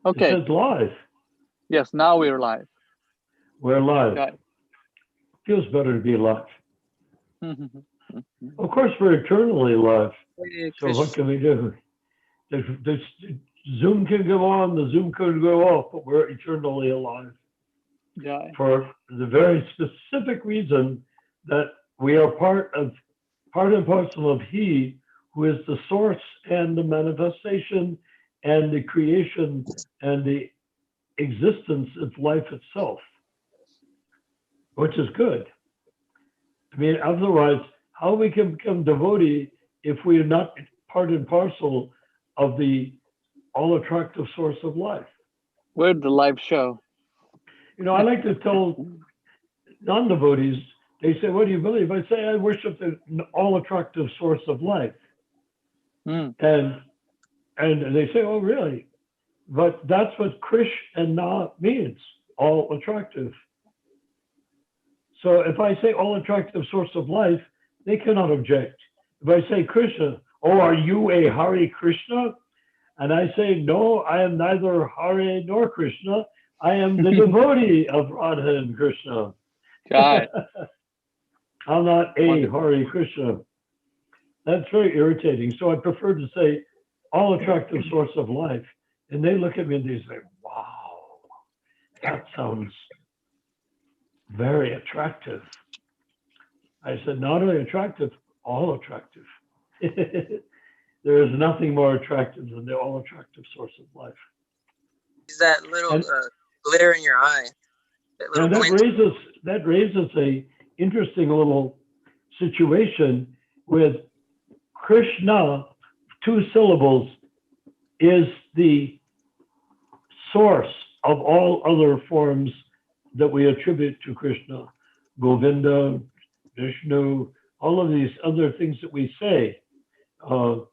It Okay. says live. Yes, now we're live. We're live. Got it. Feels better to be live. Mhm. Of course, we're eternally live. Hare So what Krishna. can we do? The Zoom can go on, the Zoom can go off, but we're eternally alive Yeah. for the very specific reason that we are part and parcel of He who is the source and the manifestation and the creation and the existence of life itself, which is good. I mean, otherwise, how we can become devotee if we are not part and parcel of the all attractive source of life? We're the live show. You know, I like to tell non-devotees, they say, what do you believe? I say, I worship the all attractive source of life. Mm. And they say, oh, really? But that's what Krishna means, all attractive. So if I say all attractive source of life, they cannot object. If I say Krishna, oh, are you a Hare Krishna? And I say, no, I am neither Hare nor Krishna. I am the devotee of Radha and Krishna. Got it. I'm not a Wonderful. Hare Krishna. That's very irritating. So I prefer to say all attractive source of life. And they look at me and they say, wow, that sounds very attractive. I said, not only attractive, all attractive. There is nothing more attractive than the all attractive source of life. Is that little And, glitter in your eye? That little and that raises a interesting little situation with Krishna, 2 syllables, is the source of all other forms that we attribute to Krishna. Govinda, Vishnu, all of these other things that we say. Yasoda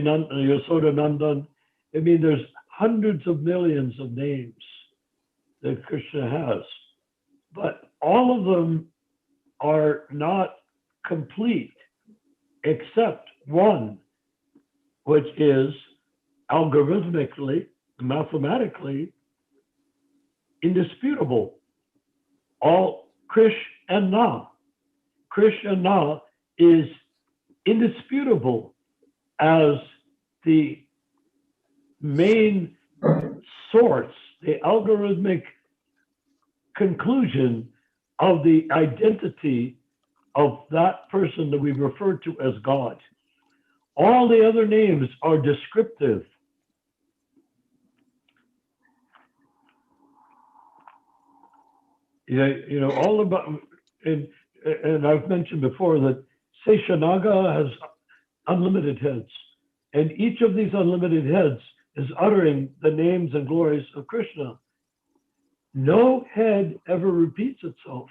Nandan. I mean, there's hundreds of millions of names that Krishna has, but all of them are not complete except one, which is algorithmically, mathematically indisputable. All Krishna. Krishna is indisputable as the main source, the algorithmic conclusion of the identity of that person that we refer to as God. All the other names are descriptive. You know, all about, and I've mentioned before that Seshanaga has unlimited heads. And each of these unlimited heads is uttering the names and glories of Krishna. No head ever repeats itself.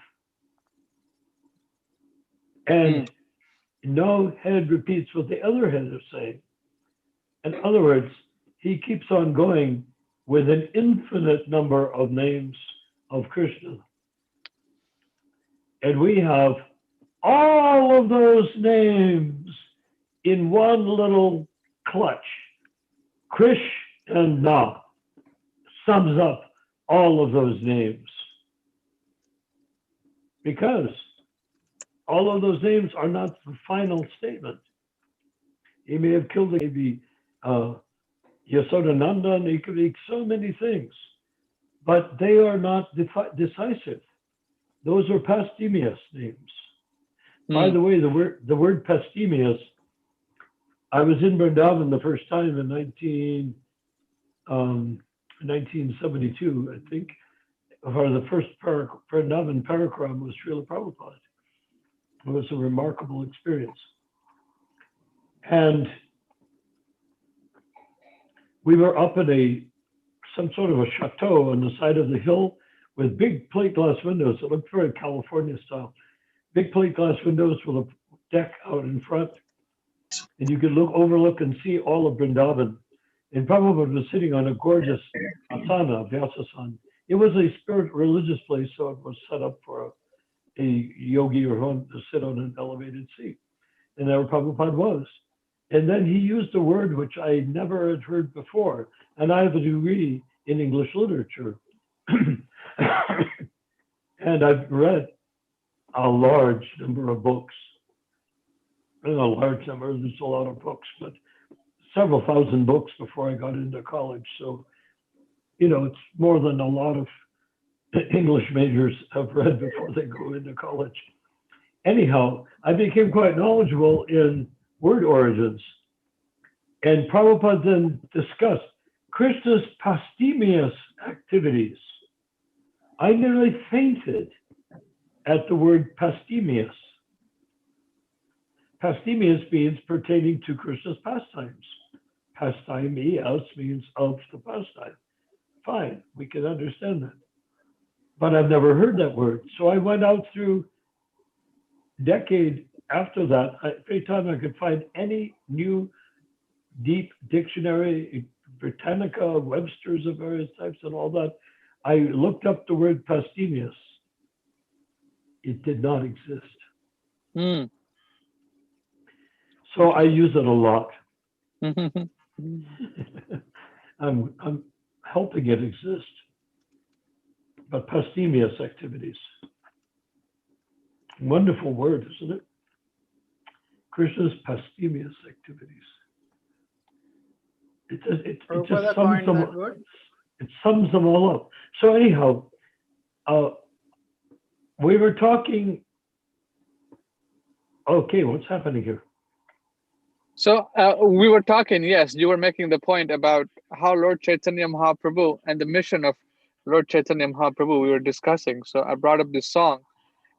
And no head repeats what the other head is saying. In other words, he keeps on going with an infinite number of names of Krishna. And we have all of those names in one little clutch. Krishna sums up all of those names. Because all of those names are not the final statement. He may have killed maybe Yasodananda, he could be so many things, but they are not decisive. Those are posthumous names. By the way, the word posthumous, I was in Vrindavan the first time in 1972, I think, for the first Vrindavan parikram was Srila Prabhupada. It was a remarkable experience. And we were up in some sort of a chateau on the side of the hill with big plate glass windows. It looked very California style. Big plate glass windows with a deck out in front. And you could overlook and see all of Vrindavan. And Prabhupada was sitting on a gorgeous asana, Vyasasana. It was a religious place, so it was set up for a yogi or home to sit on an elevated seat. And there Prabhupada was. And then he used a word which I never had heard before. And I have a degree in English literature. And I've read a large number of books. A large number, there's a lot of books, but several thousand books before I got into college. So, it's more than a lot of English majors have read before they go into college. Anyhow, I became quite knowledgeable in word origins. And Prabhupada then discussed Krishna's posthumous activities. I nearly fainted at the word posthumous. Posthumous means pertaining to Krishna's pastimes. Pastimeus means of the pastime. Fine, we can understand that. But I've never heard that word. So I went out through decade after that. Every time I could find any new deep dictionary, Britannica, Webster's of various types and all that, I looked up the word posthumous. It did not exist. Mm. So I use it a lot. I'm helping it exist. But posthumous activities. Wonderful word, isn't it? Krishna's posthumous activities. It just sums them up. It sums them all up. So anyhow, we were talking. Okay, what's happening here? So we were talking, yes, you were making the point about how Lord Chaitanya Mahaprabhu and the mission of Lord Chaitanya Mahaprabhu we were discussing. So I brought up this song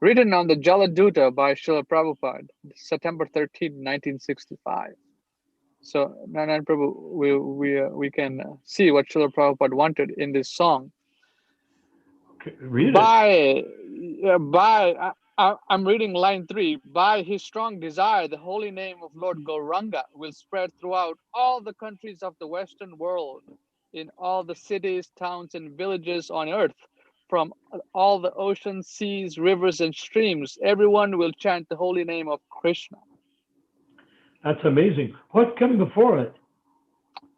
written on the Jaladuta by Srila Prabhupada, September 13, 1965. So Narayan Prabhu, we can see what Srila Prabhupada wanted in this song. Okay, read it. I'm reading line 3. By his strong desire, the holy name of Lord Gauranga will spread throughout all the countries of the Western world, in all the cities, towns, and villages on earth, from all the oceans, seas, rivers, and streams. Everyone will chant the holy name of Krishna. That's amazing. What came before it?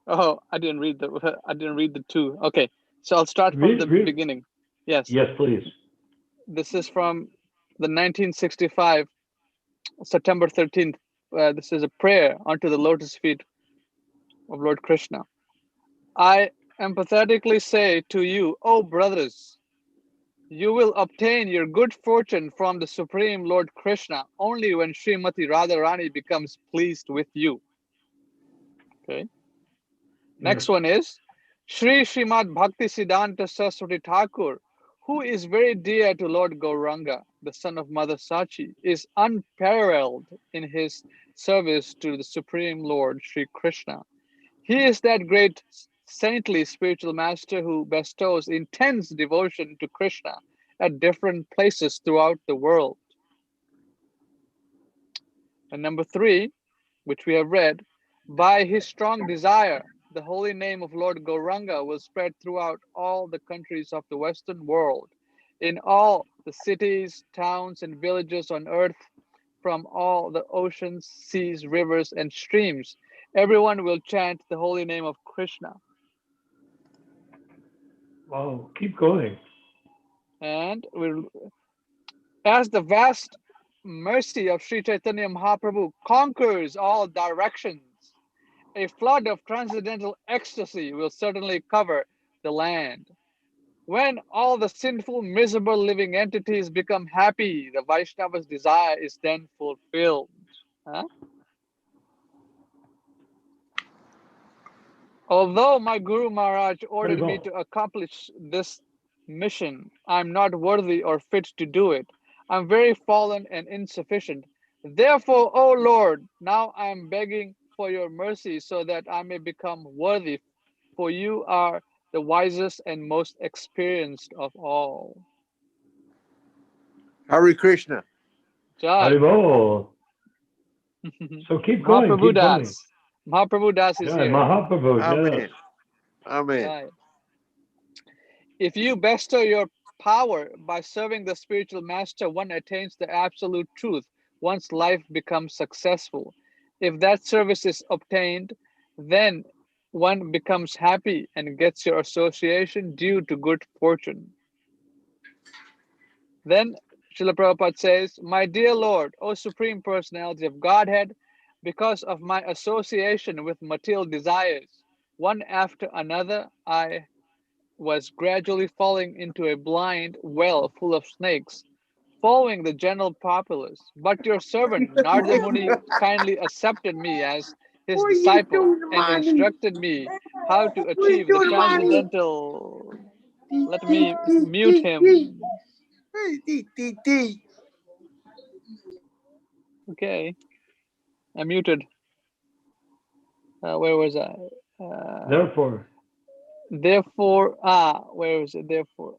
Oh, I didn't read the 2. Okay, so I'll start from the beginning. Yes. Yes, please. This is from the 1965, September 13th. This is a prayer unto the lotus feet of Lord Krishna. I empathetically say to you, O brothers, you will obtain your good fortune from the Supreme Lord Krishna only when Srimati Radharani becomes pleased with you. Okay. Next one is Shri Srimad Bhakti Siddhanta Saraswati Thakur, who is very dear to Lord Gauranga, the son of Mother Sachi, is unparalleled in his service to the Supreme Lord Sri Krishna. He is that great saintly spiritual master who bestows intense devotion to Krishna at different places throughout the world. And number 3, which we have read, by his strong desire, the holy name of Lord Gauranga will spread throughout all the countries of the Western world, in all the cities, towns, and villages on earth, from all the oceans, seas, rivers, and streams. Everyone will chant the holy name of Krishna. Wow, keep going. And as the vast mercy of Sri Chaitanya Mahaprabhu conquers all directions, a flood of transcendental ecstasy will certainly cover the land. When all the sinful, miserable living entities become happy, the Vaishnava's desire is then fulfilled. Huh? Although my Guru Maharaj ordered me to accomplish this mission, I'm not worthy or fit to do it. I'm very fallen and insufficient. Therefore, O Lord, now I am begging for your mercy so that I may become worthy, for you are the wisest and most experienced of all. Hare Krishna. Jai. Haribol. So keep going. Mahaprabhu Das. Mahaprabhu Das is here. Mahaprabhu, Amen. yes. Amen. Jai. If you bestow your power by serving the spiritual master, one attains the absolute truth. One's life becomes successful. If that service is obtained, then one becomes happy and gets your association due to good fortune. Then Srila Prabhupada says, My dear Lord, O Supreme Personality of Godhead, because of my association with material desires, one after another, I was gradually falling into a blind well full of snakes, following the general populace. But your servant Narada Muni kindly accepted me as his What are you disciple doing, and mommy? instructed me how to What are you achieve the doing, mommy? transcendental. Let me mute him. Okay, I muted. Where was I? Therefore, Therefore, where was it? Therefore.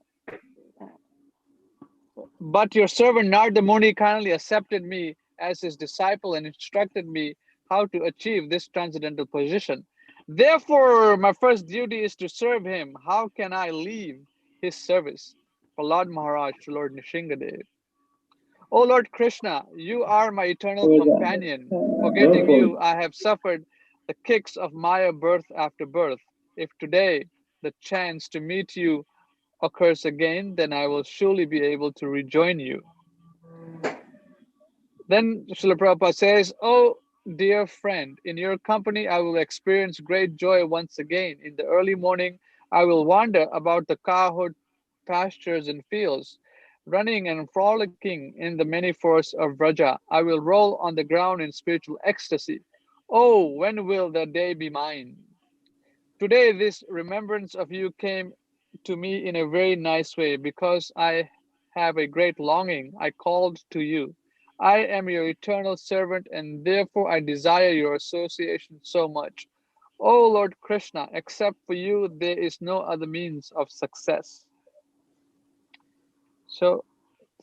But your servant Narada Muni kindly accepted me as his disciple and instructed me how to achieve this transcendental position. Therefore, my first duty is to serve him. How can I leave his service? For Lord Maharaj to Lord Nishingadev. O Lord Krishna, you are my eternal companion. Forgetting you, I have suffered the kicks of Maya birth after birth. If today the chance to meet you occurs again, then I will surely be able to rejoin you. Then Srila Prabhupada says, Oh, dear friend, in your company I will experience great joy once again. In the early morning, I will wander about the cowherd pastures and fields, running and frolicking in the many forests of Vraja. I will roll on the ground in spiritual ecstasy. Oh, when will that day be mine? Today, this remembrance of you came to me in a very nice way because I have a great longing. I called to you. I am your eternal servant and therefore I desire your association so much. Oh Lord Krishna, except for you, there is no other means of success. So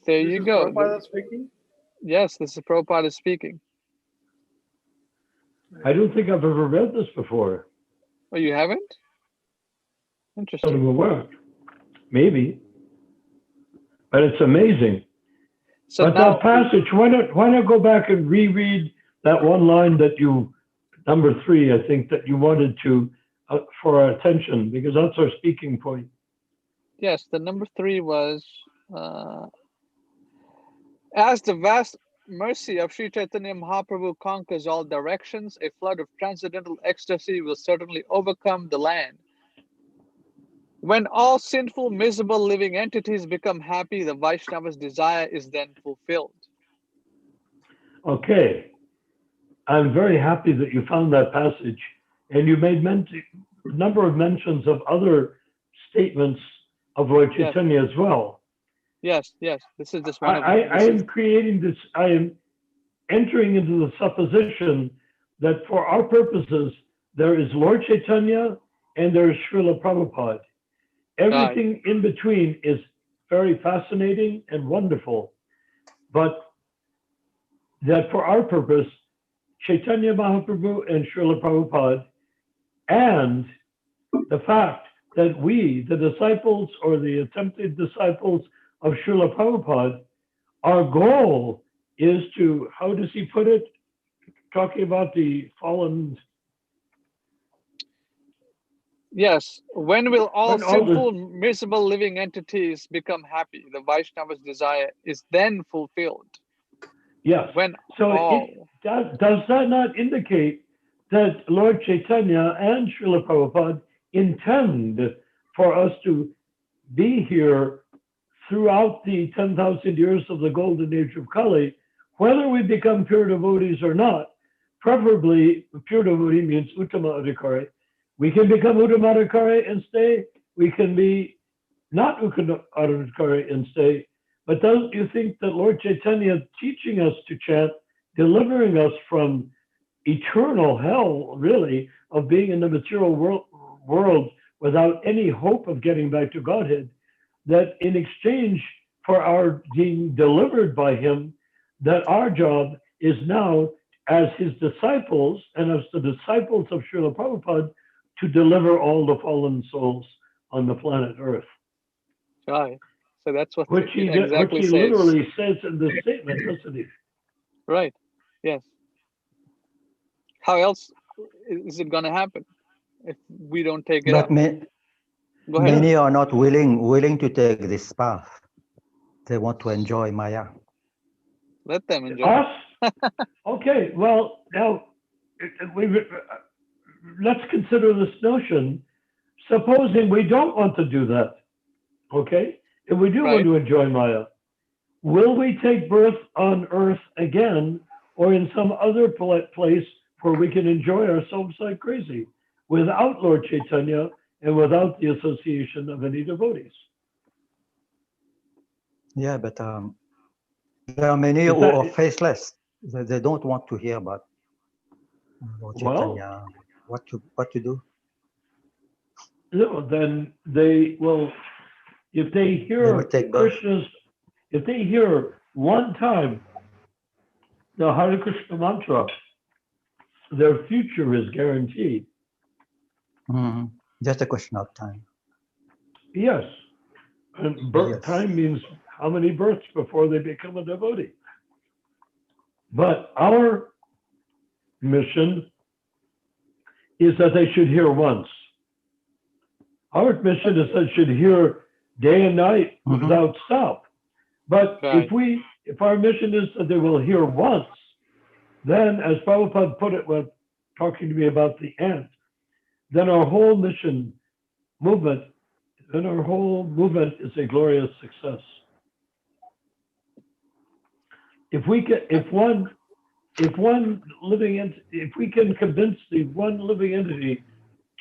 there you go. Prabhupada speaking? Yes, this is Prabhupada speaking. I don't think I've ever read this before. Oh, you haven't? I'm Interesting. aware. Maybe. But it's amazing. So but now, that passage, why not go back and reread that one line that you, number 3, I think, that you wanted to, for our attention, because that's our speaking point. yes, the number 3 was, as the vast mercy of Sri Chaitanya Mahaprabhu conquers all directions, a flood of transcendental ecstasy will certainly overcome the land. When all sinful, miserable living entities become happy, the Vaishnava's desire is then fulfilled. Okay. I'm very happy that you found that passage. And you made a number of mentions of other statements of Lord Chaitanya as well. Yes, this is just one of them. I am creating this, I am entering into the supposition that for our purposes, there is Lord Chaitanya and there is Srila Prabhupada. Everything in between is very fascinating and wonderful, but that for our purpose, Chaitanya Mahaprabhu and Srila Prabhupada, and the fact that we, the disciples or the attempted disciples of Srila Prabhupada, our goal is to, how does he put it? Talking about the fallen. Yes, when will all sinful, miserable living entities become happy? The Vaishnava's desire is then fulfilled. Yes. When so does that not indicate that Lord Chaitanya and Srila Prabhupada intend for us to be here throughout the 10,000 years of the golden age of Kali, whether we become pure devotees or not? Preferably, pure devotee means Uttama Adhikari. We can become Uttama Adhikari and stay. We can be not Uttama Adhikari and stay. But don't you think that Lord Chaitanya teaching us to chant, delivering us from eternal hell, really, of being in the material world without any hope of getting back to Godhead, that in exchange for our being delivered by him, that our job is now, as his disciples and as the disciples of Srila Prabhupada, to deliver all the fallen souls on the planet Earth. Right. So that's what which he exactly says. Literally says in this statement, doesn't he? Right. Yes. How else is it going to happen if we don't take it But up? Go ahead. many are not willing to take this path. They want to enjoy Maya. Let them enjoy. Us? Okay, well, now, let's consider this notion. Supposing we don't want to do that, okay? If we do want to enjoy Maya, will we take birth on earth again or in some other place where we can enjoy ourselves like crazy without Lord Chaitanya and without the association of any devotees? Yeah, but there are many who are faceless. They don't want to hear about Lord Chaitanya, what to do. No, then they will, if they hear Krishna's, if they hear one time the Hare Krishna mantra, their future is guaranteed. Mm-hmm. Just a question of time. Yes. And time means how many births before they become a devotee. But our mission is that they should hear once. Our mission is that they should hear day and night without stop. But if our mission is that they will hear once, then as Prabhupada put it when talking to me about the ant, then our whole movement is a glorious success. If we can convince the one living entity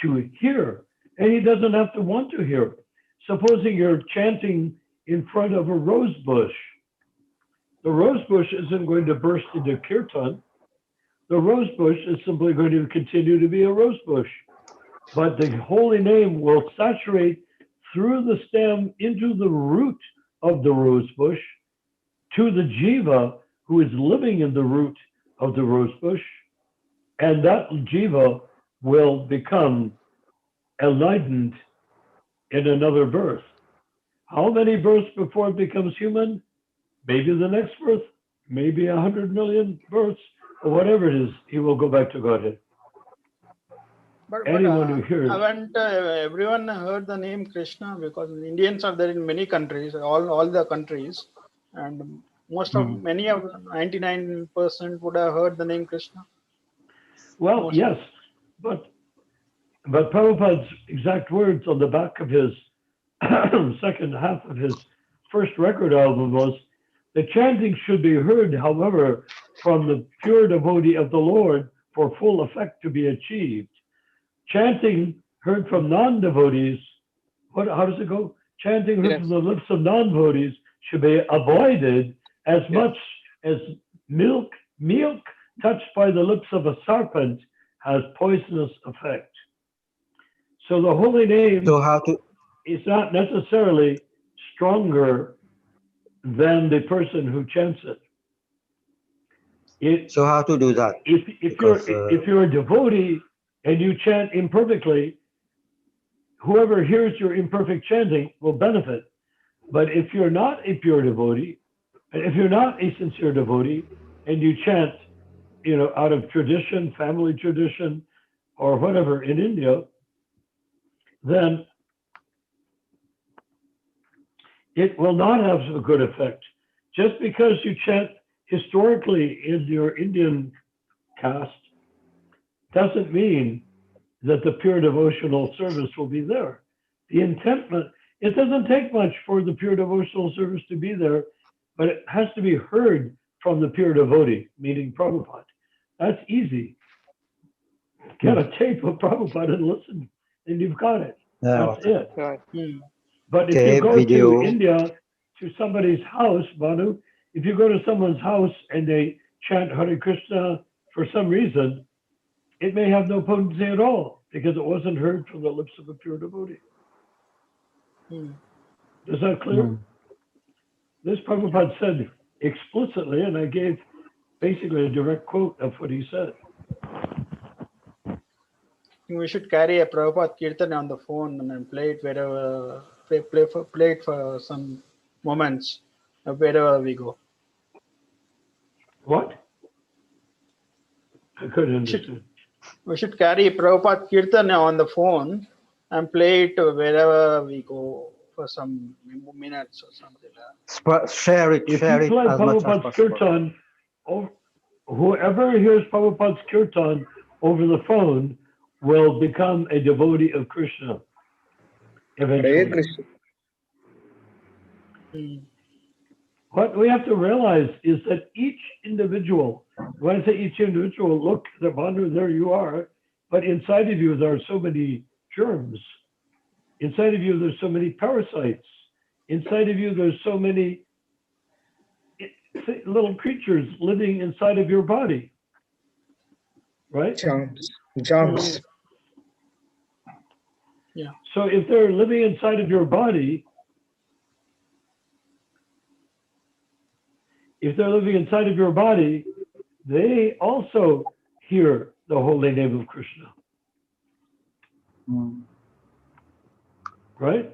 to hear, and he doesn't have to want to hear. Supposing you're chanting in front of a rose bush. The rose bush isn't going to burst into kirtan. The rose bush is simply going to continue to be a rose bush. But the holy name will saturate through the stem into the root of the rose bush to the jiva who is living in the root of the rose bush. And that jiva will become enlightened in another birth. How many births before it becomes human? Maybe the next birth, maybe 100 million births, or whatever it is, he will go back to Godhead. But anyone who hears. Haven't everyone heard the name Krishna? Because Indians are there in many countries, all the countries, and many of 99% would have heard the name Krishna. Well, yes, but Prabhupada's exact words on the back of his second half of his first record album was, the chanting should be heard, however, from the pure devotee of the Lord for full effect to be achieved. Chanting heard from non-devotees, how does it go? Chanting heard from the lips of non-devotees should be avoided as much as milk touched by the lips of a serpent has poisonous effect. So the holy name is not necessarily stronger than the person who chants it. So how to do that? If you're a devotee and you chant imperfectly, whoever hears your imperfect chanting will benefit. But if you're not a pure devotee, if you're not a sincere devotee, and you chant, out of tradition, family tradition, or whatever in India, then it will not have a good effect. Just because you chant historically in your Indian caste doesn't mean that the pure devotional service will be there. The intentment, it doesn't take much for the pure devotional service to be there, but it has to be heard from the pure devotee, meaning Prabhupada. That's easy. Get a tape of Prabhupada and listen, and you've got it. That's it. Right. But if you go to India, to somebody's house, Banu, if you go to someone's house and they chant Hare Krishna for some reason, it may have no potency at all because it wasn't heard from the lips of a pure devotee. Is that clear? This Prabhupada said explicitly, and I gave basically a direct quote of what he said. We should carry a Prabhupada Kirtan on the phone and play it wherever, play it for some moments wherever we go. What? I couldn't understand. We should carry Prabhupada Kirtan on the phone and play it wherever we go for some minutes or something like that. Share it If you play as much as Prabhupada's possible. kirtan, whoever hears Prabhupada's kirtan over the phone will become a devotee of Krishna Hare eventually. Krishna. What we have to realize is that each individual, when I say each individual, look, Bhandu, there you are, but inside of you there are so many germs. Inside of you there's so many parasites. Inside of you there's so many little creatures living inside of your body. Right? Germs. Yeah. So if they're living inside of your body, they also hear the holy name of Krishna. Right?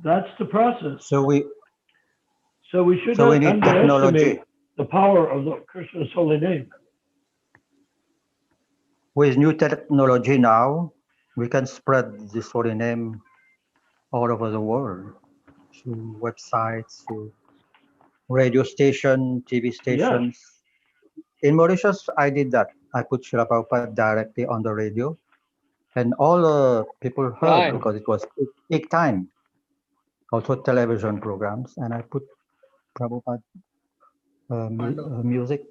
That's the process. So we should so we not need technology. underestimate the power of the Krishna's holy name. With new technology now, we can spread this holy name all over the world through websites, through radio station, TV stations. In Mauritius, I did that. I put Srila Prabhupada directly on the radio, and all the people heard Right. because it was peak time. Also television programs, and I put Prabhupada music,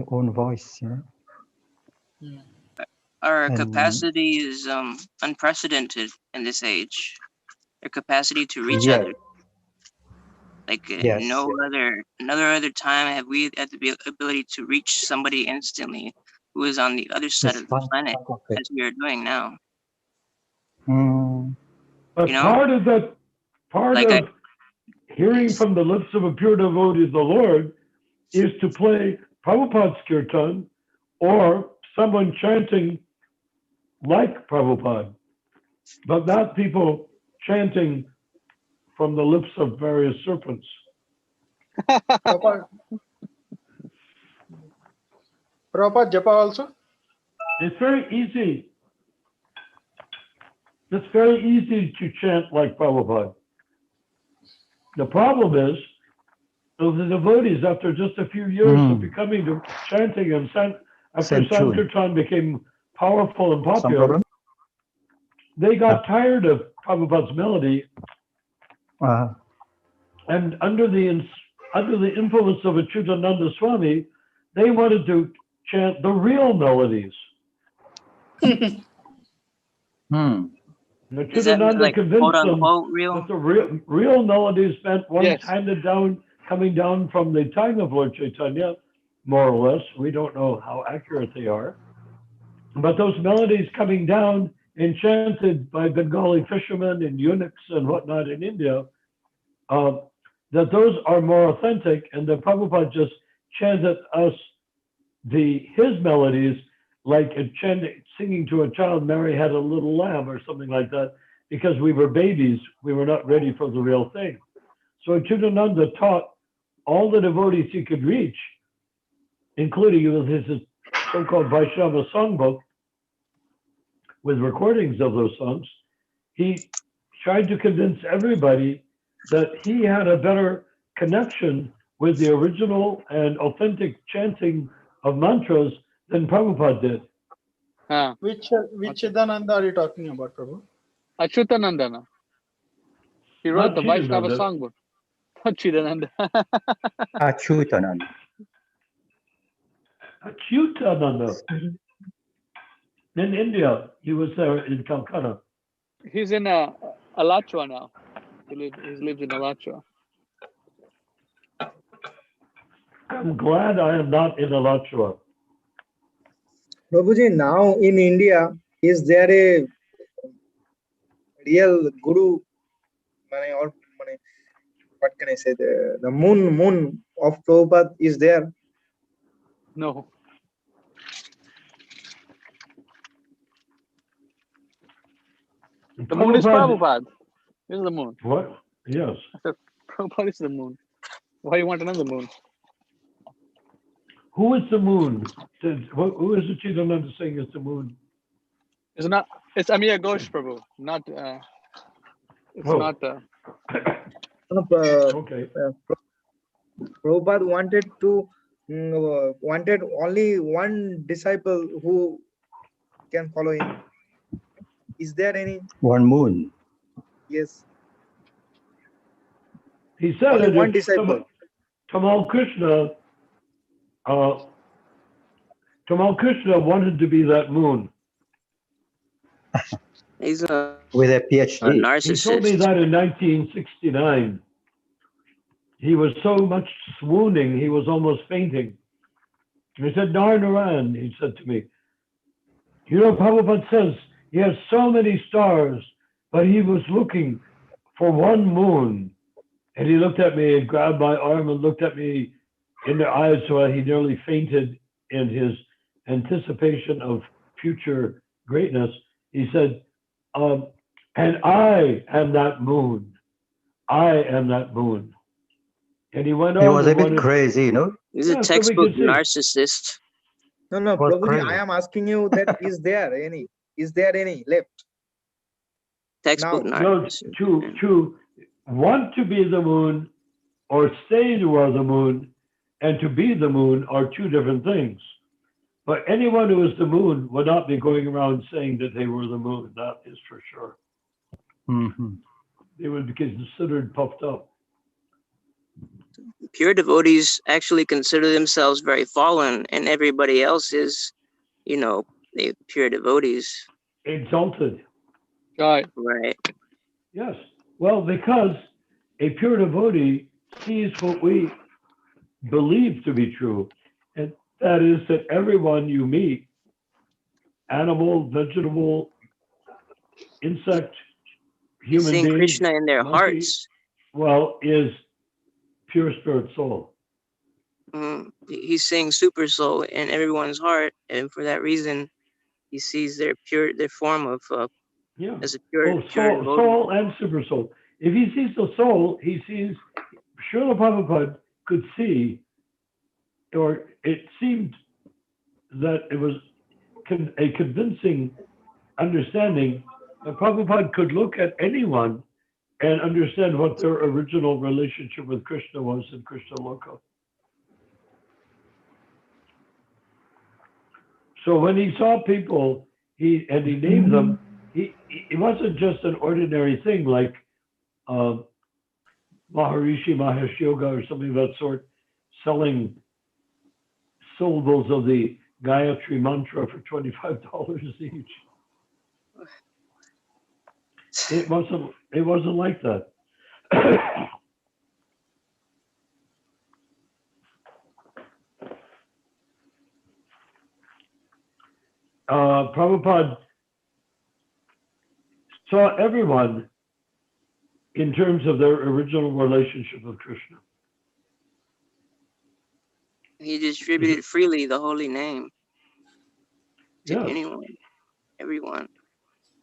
own voice, you know. Our And- capacity is unprecedented in this age. Our capacity to reach Yeah. others. Like Yes, no yes. other time have we had the ability to reach somebody instantly who is on the other side It's of the planet fantastic. as we are doing now. But You know? part Like of hearing from the lips of a pure devotee of the Lord is to play Prabhupada's kirtan or someone chanting like Prabhupada, but not people chanting from the lips of various serpents. Prabhupada Japa also? It's very easy. It's very easy to chant like Prabhupada. The problem is, the devotees, after just a few years of becoming to chanting and after Same tune. Sankirtan became powerful and Some popular, problem? they got tired of Prabhupada's melody, and under the influence of Achyutananda Swami, they wanted to chant the real melodies. Is that Achyutananda like convinced quote them unquote real? that the real melodies meant ones Yes. handed down, coming down from the time of Lord Chaitanya, more or less. We don't know how accurate they are. But those melodies coming down, enchanted by Bengali fishermen and eunuchs and whatnot in India, that those are more authentic, and that Prabhupada just chanted us his melodies like singing to a child, Mary had a little lamb or something like that, because we were babies, we were not ready for the real thing. So Achyutananda taught all the devotees he could reach, including with his so-called Vaishnava songbook, with recordings of those songs. He tried to convince everybody that he had a better connection with the original and authentic chanting of mantras than Prabhupada did. Which Chidananda are you talking about, Prabhu? Achyutanandana. He wrote Not the Vaishnava Chidananda. songbook. Not Chidananda. Achyutananda. Achyutananda. In India, he was there in Calcutta. He's in Alachua now. He lives in Alachua. I'm glad I am not in Alachua. Prabhuji, now in India, is there a real guru? What can I say? The moon of Prabhupada is there. No. The moon is Prabhupada. This is the moon. What? Yes. I said, Prabhupada is the moon. Why you want another moon? Who is the moon? Who is the Chidananda saying is the moon? It's not. It's Amir Ghosh, Prabhu. Not. It's Oh. not. Okay. Prabhupada wanted only one disciple who can follow him. Is there any? One moon. Yes, He said only that one if disciple. Tamal Krishna wanted to be that moon. He's a With a He PhD. told me narcissist. that in 1969. He was so much swooning, he was almost fainting. He said, Narnaran, he said to me, you know, Prabhupada says he has so many stars, but he was looking for one moon. And he looked at me and grabbed my arm and looked at me in the eyes so he nearly fainted in his anticipation of future greatness. He said, and I am that moon. I am that moon. And he went He on was and a bit wanted, crazy, you know. He's a yeah, so we textbook could see. narcissist. No, Was Prabhuji, crazy. I am asking you that is there any left Textbook now? No, narcissist. to want to be the moon or stay toward the moon and to be the moon are two different things. But anyone who is the moon would not be going around saying that they were the moon. That is for sure. Mhm. They would be considered puffed up. Pure devotees actually consider themselves very fallen, and everybody else is, you know, they pure devotees. Exalted. Right. Right. Yes. Well, because a pure devotee sees what we believe to be true, and that is that everyone you meet, animal, vegetable, insect, He's human seeing being, Krishna in their monkey, hearts. well, is pure spirit soul. He's seeing super soul in everyone's heart, and for that reason, he sees their form of Yeah. as a pure Oh, pure devotee. soul and super soul. If he sees the soul, he sees, Srila Prabhupada could see, or it seemed that it was a convincing understanding that Prabhupada could look at anyone and understand what their original relationship with Krishna was in Krishna Loka. So when he saw people, he named them, it wasn't just an ordinary thing like Maharishi Mahesh Yoga or something of that sort, selling syllables of the Gayatri mantra for $25 each. It wasn't like that. Prabhupada saw everyone in terms of their original relationship with Krishna. He distributed freely the holy name to Yes. anyone, everyone,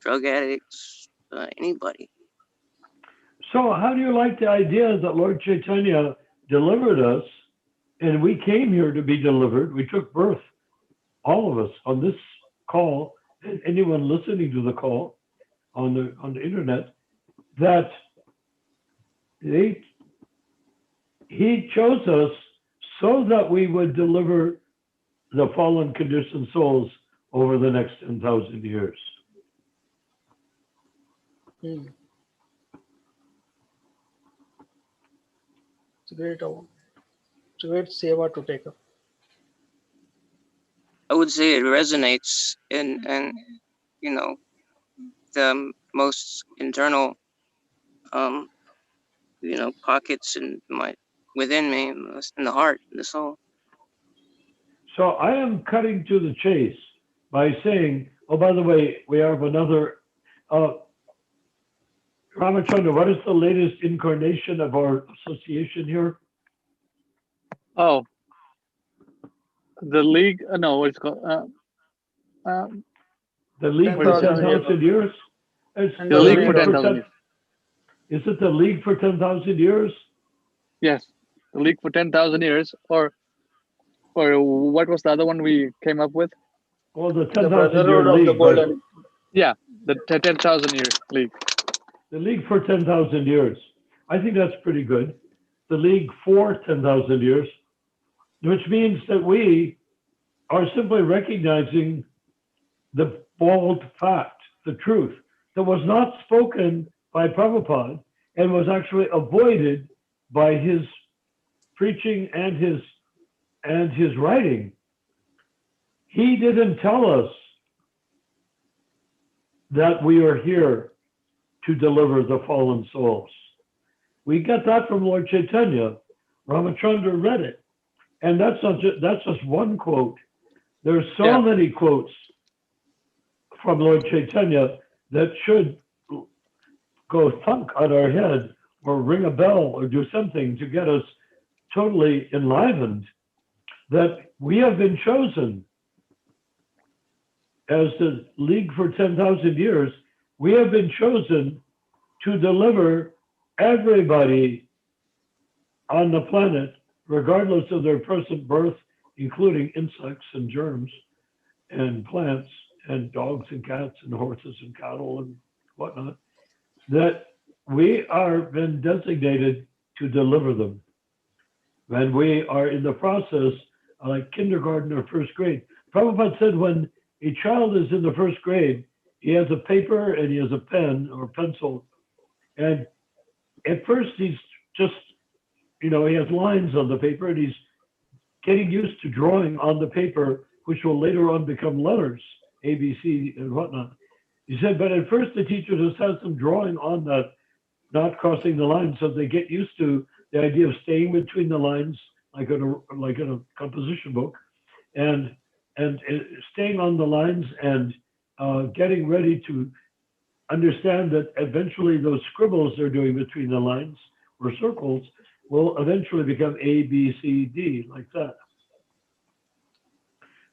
drug addicts, anybody. So how do you like the idea that Lord Chaitanya delivered us and we came here to be delivered? We took birth, all of us, on this call, and anyone listening to the call on the internet, that he chose us so that we would deliver the fallen conditioned souls over the next 10,000 years. Hmm. It's a great seva to take up. I would say it resonates in you know, the most internal you know, pockets within me, in the heart, the soul. So I am cutting to the chase by saying, oh, by the way, we have another, Ramachandra, what is the latest incarnation of our association here? Oh, the league. No, what's it called? The League for 10,000 10,000 years? It's The The League for 10,000 years. Is it the League for 10,000 years? Yes, the League for 10,000 years, or Or what was the other one we came up with? Well, the The 10,000 Brotherhood year of the league, but Golden. Yeah, the 10,000 year league. the league for 10,000 years. I think that's pretty good. The league for 10,000 years, which means that we are simply recognizing the bald fact, the truth, that was not spoken by Prabhupada and was actually avoided by his preaching and his writing. He didn't tell us that we are here to deliver the fallen souls. We get that from Lord Chaitanya. Ramachandra read it. And that's just one quote. There's so many quotes from Lord Chaitanya that should go thunk on our head or ring a bell or do something to get us totally enlivened, that we have been chosen as the League for 10,000 years. We have been chosen to deliver everybody on the planet, regardless of their present birth, including insects and germs and plants and dogs and cats and horses and cattle and whatnot, that we are been designated to deliver them. And we are in the process, like kindergarten or first grade. Prabhupada said when a child is in the first grade, he has a paper and he has a pen or pencil. And at first he's just, he has lines on the paper and he's getting used to drawing on the paper, which will later on become letters, A, B, C, and whatnot. He said, but at first the teacher just has them drawing on that, not crossing the line, so they get used to the idea of staying between the lines, like in a composition book, and staying on the lines and getting ready to understand that eventually those scribbles they're doing between the lines or circles will eventually become A, B, C, D, like that.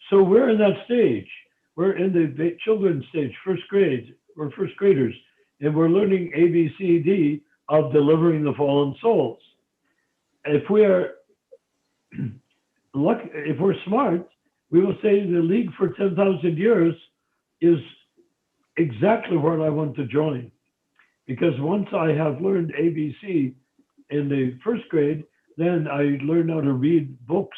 So we're in that stage. We're in the children's stage, first grade. We're first graders, and we're learning A, B, C, D of delivering the fallen souls. If we are lucky, if we're smart, we will say the League for 10,000 years is exactly where I want to join. Because once I have learned ABC in the first grade, then I learn how to read books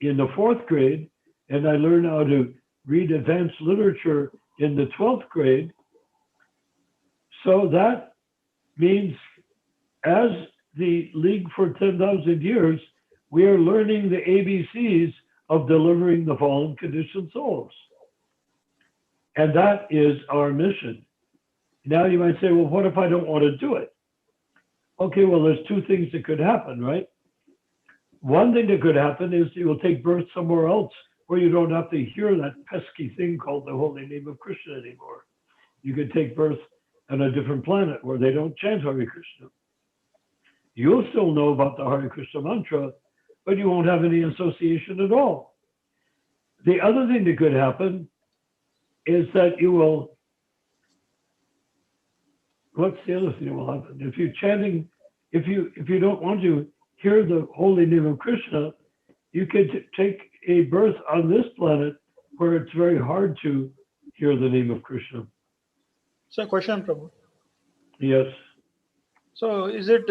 in the fourth grade, and I learn how to read advanced literature in the 12th grade. So that means as the League for 10,000 years, we are learning the ABCs of delivering the fallen conditioned souls. And that is our mission. Now you might say, well, what if I don't want to do it? Okay, well, there's two things that could happen, right? One thing that could happen is you will take birth somewhere else where you don't have to hear that pesky thing called the holy name of Krishna anymore. You could take birth on a different planet where they don't chant Hare Krishna. You'll still know about the Hare Krishna mantra, but you won't have any association at all. The other thing that could happen is that you will, what's the other thing that will happen? If you're chanting, if you don't want to hear the holy name of Krishna, you could take a birth on this planet where it's very hard to hear the name of Krishna. So, question, Prabhu. Yes. So, is it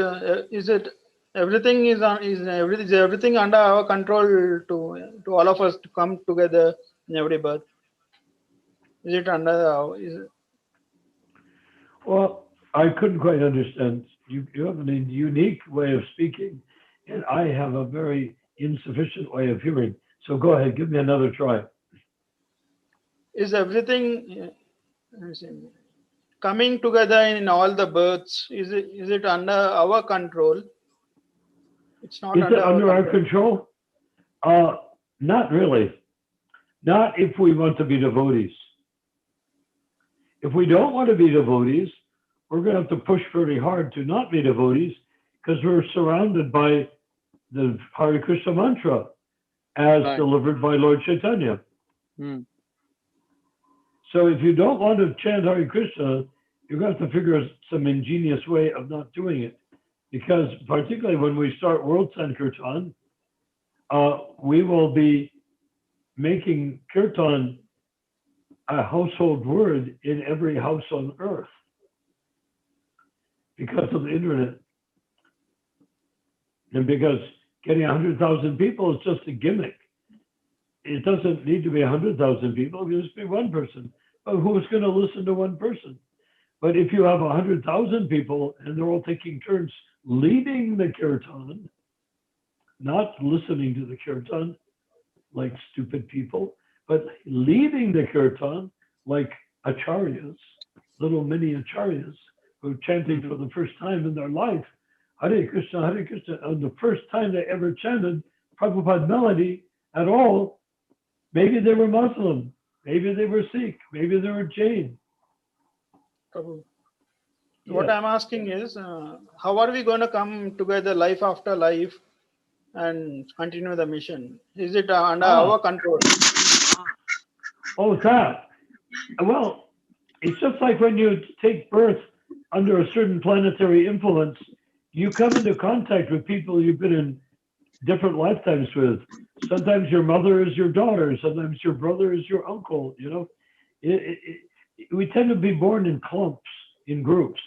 everything is everything under our control to all of us to come together in every birth? Is it under our? Well, I couldn't quite understand. You have a unique way of speaking, and I have a very insufficient way of hearing. So go ahead, give me another try. Is everything coming together in all the births? Is it under our control? It's not. Is it under our control? Not really. Not if we want to be devotees. If we don't want to be devotees, we're going to have to push very hard to not be devotees because we're surrounded by the Hare Krishna mantra as delivered by Lord Chaitanya. So if you don't want to chant Hare Krishna, you're going to have to figure out some ingenious way of not doing it. Because particularly when we start World Sankirtan, we will be making kirtan a household word in every house on earth because of the internet. And because getting 100,000 people is just a gimmick. It doesn't need to be 100,000 people, it can just be one person. But who's going to listen to one person? But if you have 100,000 people and they're all taking turns leading the kirtan, not listening to the kirtan like stupid people, but leading the kirtan like acharyas, little mini acharyas who are chanting for the first time in their life, Hare Krishna, Hare Krishna, and the first time they ever chanted Prabhupada melody at all, maybe they were Muslim, maybe they were Sikh, maybe they were Jain. What I'm asking is, how are we going to come together life after life and continue the mission? Is it under our control? Oh, that. Well, it's just like when you take birth under a certain planetary influence, you come into contact with people you've been in different lifetimes with. Sometimes your mother is your daughter, sometimes your brother is your uncle, you know. We tend to be born in clumps, in groups.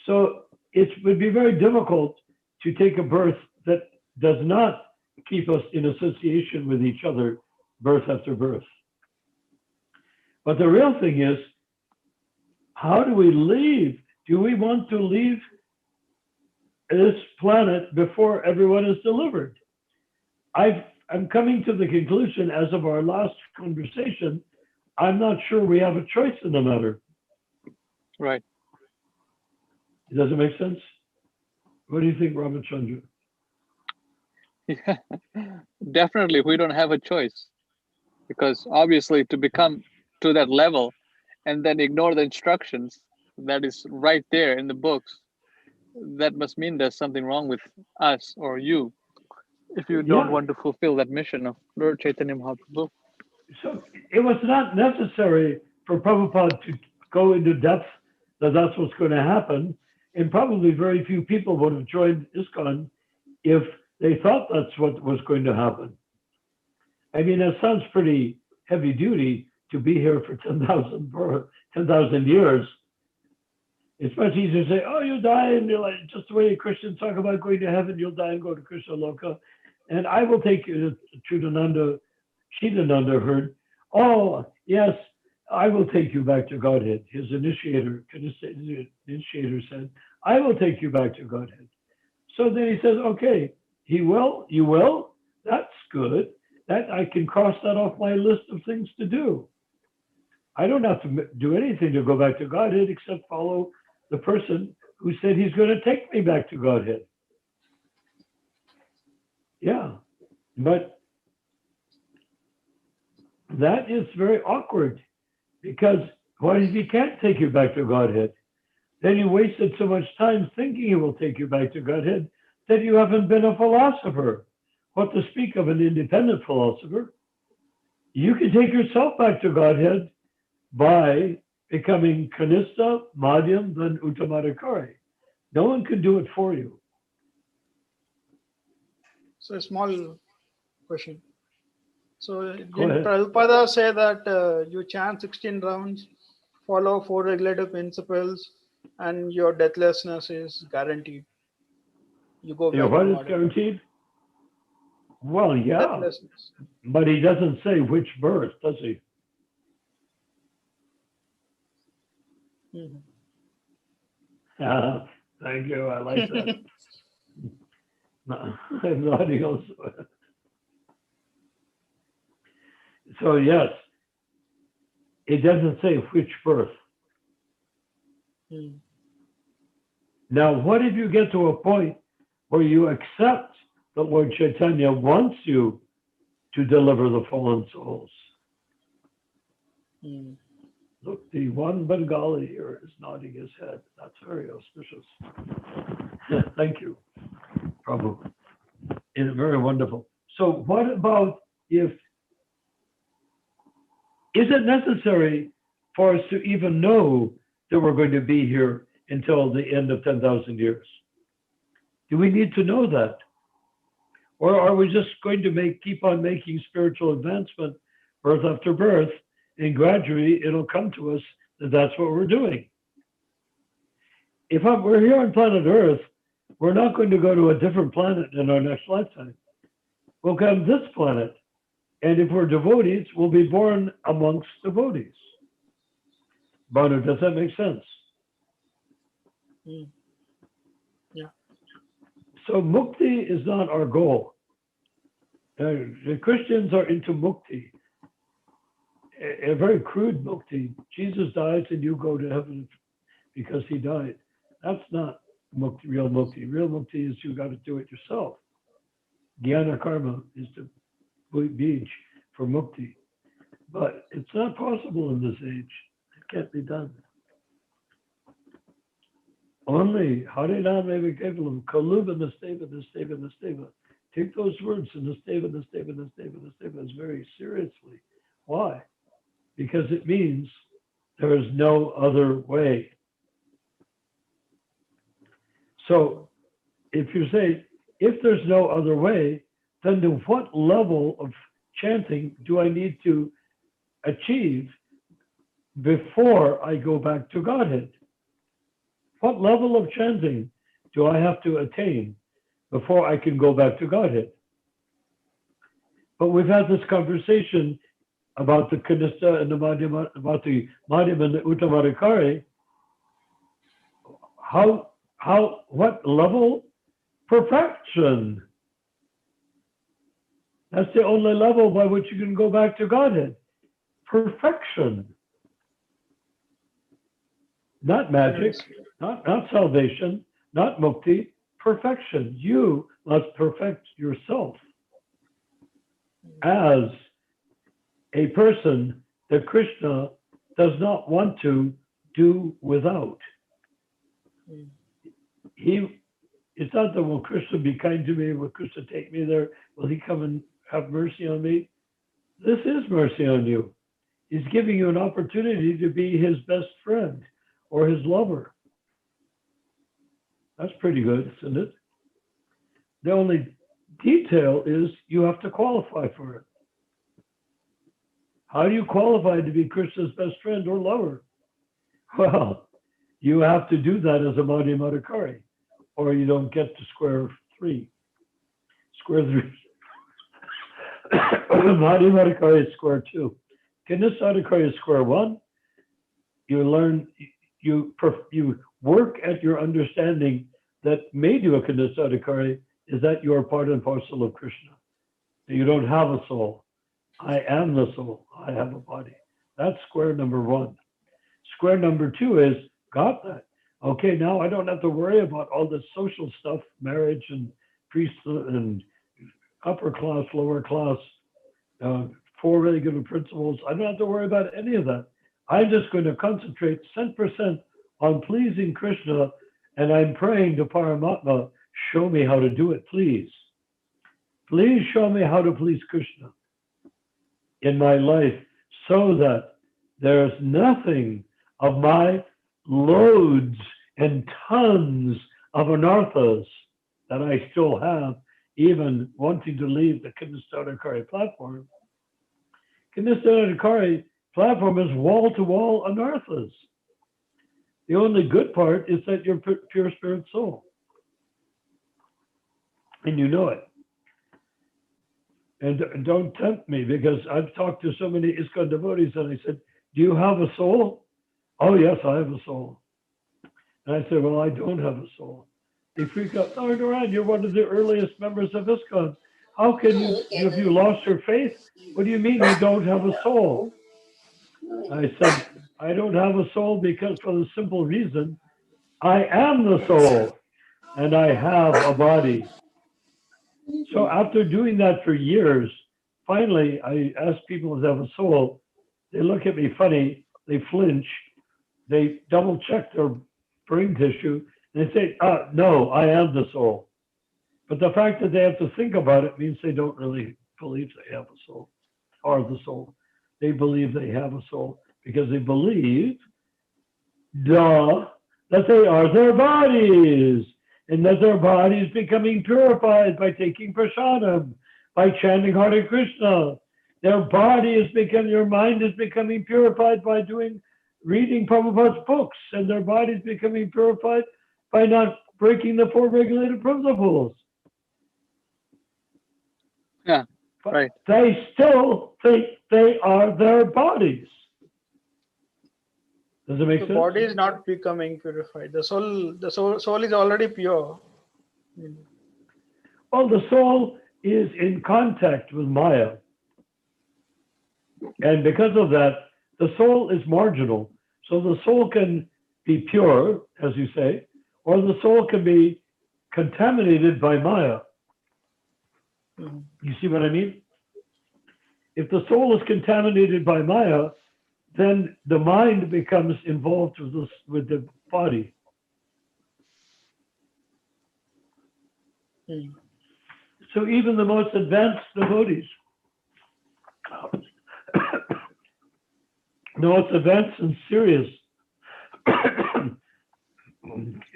So it would be very difficult to take a birth that does not keep us in association with each other birth after birth. But the real thing is, how do we leave? Do we want to leave this planet before everyone is delivered? I'm coming to the conclusion, as of our last conversation, I'm not sure we have a choice in the matter. Right. Does it make sense? What do you think, Ramachandra? Yeah, definitely we don't have a choice, because obviously to become to that level and then ignore the instructions that is right there in the books, that must mean there's something wrong with us or you if you don't want to fulfill that mission of Lord Chaitanya Mahaprabhu. So it was not necessary for Prabhupada to go into depth that that's what's going to happen. And probably very few people would have joined ISKCON if they thought that's what was going to happen. I mean, that sounds pretty heavy duty to be here for 10,000 years. It's much easier to say, oh, you die, and you're like, just the way Christians talk about going to heaven, you'll die and go to Krishna Loka. And I will take you to Chudananda, Chidananda heard, oh, yes, I will take you back to Godhead. His initiator said, I will take you back to Godhead. So then he says, okay, he will, you will? That's good. That I can cross that off my list of things to do. I don't have to do anything to go back to Godhead except follow the person who said he's going to take me back to Godhead. Yeah, but that is very awkward, because what if he can't take you back to Godhead? Then you wasted so much time thinking he will take you back to Godhead that you haven't been a philosopher. What to speak of an independent philosopher? You can take yourself back to Godhead by becoming Kanista, Madhyam, then Uttamadhikari. No one can do it for you. So a small question. So did Prabhupada say that you chant 16 rounds, follow 4 regulative principles, and your deathlessness is guaranteed? You go back. What is guaranteed? Well, yeah, but he doesn't say which birth, does he? Mm-hmm. Thank you. I like that. I'm nodding also. So yes, it doesn't say which birth. Now, what if you get to a point where you accept that Lord Chaitanya wants you to deliver the fallen souls? Look, the one Bengali here is nodding his head. That's very auspicious. Thank you, Prabhu. It's very wonderful. So what about is it necessary for us to even know that we're going to be here until the end of 10,000 years? Do we need to know that? Or are we just going to keep on making spiritual advancement birth after birth, and gradually it'll come to us that that's what we're doing? If we're here on planet Earth, we're not going to go to a different planet in our next lifetime. We'll come to this planet. And if we're devotees, we'll be born amongst devotees. Banu, does that make sense? Yeah. So mukti is not our goal. The Christians are into mukti, a very crude mukti. Jesus dies and you go to heaven because he died. That's not mukti, real mukti. Real mukti is you got to do it yourself. Jnana karma is the beach for mukti. But it's not possible in this age. It can't be done. Only Harinam eva kevalam kaluba nasteva nasteva nasteva. Take those words in nasteva nasteva nasteva nasteva very seriously. Why? Because it means there is no other way. So if you say, if there's no other way, then to what level of chanting do I need to achieve before I go back to Godhead? What level of chanting do I have to attain before I can go back to Godhead? But we've had this conversation about the Kanistha and the Madhyama, about the Madhyama and the Uttamadhikari. What level? Perfection. That's the only level by which you can go back to Godhead. Perfection. Not magic, not salvation, not mukti, perfection. You must perfect yourself as a person that Krishna does not want to do without. It's not that, will Krishna be kind to me? Will Krishna take me there? Will he come and have mercy on me? This is mercy on you. He's giving you an opportunity to be his best friend or his lover. That's pretty good, isn't it? The only detail is you have to qualify for it. How do you qualify to be Krishna's best friend or lover? Well, you have to do that as a Madhyamadhikari, or you don't get to square three. Madhyamadhikari is square two. Kanistha is square one. You learn, you work at your understanding that made you a Kanistha is that you are part and parcel of Krishna. You don't have a soul. I am the soul. I have a body. That's square number one. Square number two is, got that. Okay, now I don't have to worry about all this social stuff, marriage and priesthood and upper class, lower class, four regular principles. I don't have to worry about any of that. I'm just going to concentrate 100% on pleasing Krishna, and I'm praying to Paramatma, show me how to do it, please. Please show me how to please Krishna in my life so that there's nothing of my loads and tons of anarthas that I still have, even wanting to leave the Kanistha platform. Kanistha platform is wall-to-wall anarthas. The only good part is that you're pure spirit soul. And you know it. And don't tempt me, because I've talked to so many ISKCON devotees and I said, do you have a soul? Oh, yes, I have a soul. And I said, well, I don't have a soul. They freak out. Oh, Naran, you're one of the earliest members of ISKCON. How can you, have you lost your faith? What do you mean you don't have a soul? I said, I don't have a soul because for the simple reason, I am the soul and I have a body. So after doing that for years, finally, I ask people if they have a soul. They look at me funny, they flinch, they double check their brain tissue, and they say, no, I am the soul. But the fact that they have to think about it means they don't really believe they have a soul, or the soul. They believe they have a soul because they believe, that they are their bodies. and that their body is becoming purified by taking prasadam, by chanting Hare Krishna. Their body is becoming, your mind is becoming purified by reading Prabhupada's books, and their body is becoming purified by not breaking the 4 regulated principles. Yeah, but right. They still think they are their bodies. Does it make The sense? body is not becoming purified. The soul is already pure. Well, the soul is in contact with Maya. And because of that, the soul is marginal. So the soul can be pure, as you say, or the soul can be contaminated by Maya. You see what I mean? If the soul is contaminated by Maya, then the mind becomes involved with the body. So even the most advanced devotees, the most advanced and serious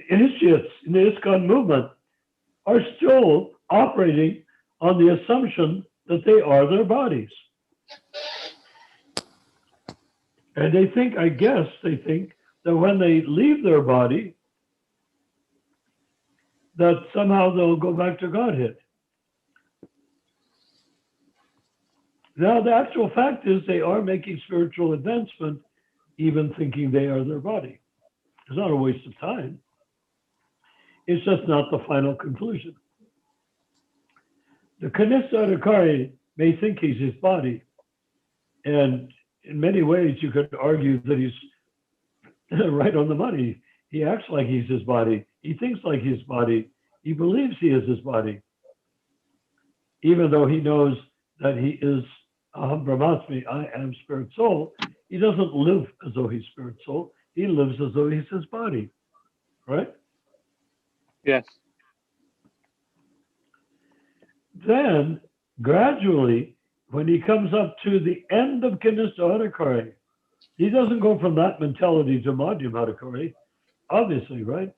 initiates in the ISKCON movement are still operating on the assumption that they are their bodies. And they think, I guess, that when they leave their body, that somehow they'll go back to Godhead. Now, the actual fact is they are making spiritual advancement, even thinking they are their body. It's not a waste of time. It's just not the final conclusion. The Kanista Adhikari may think he's his body, and in many ways you could argue that he's right on the money. He acts like he's his body. He thinks like his body. He believes he is his body, even though he knows that he is Aham Brahmasmi, I am spirit soul. He doesn't live as though he's spirit soul. He lives as though he's his body, right? Yes. Then, gradually, when he comes up to the end of Kanista Adhikari, he doesn't go from that mentality to Madhyam Adhikari, obviously, right?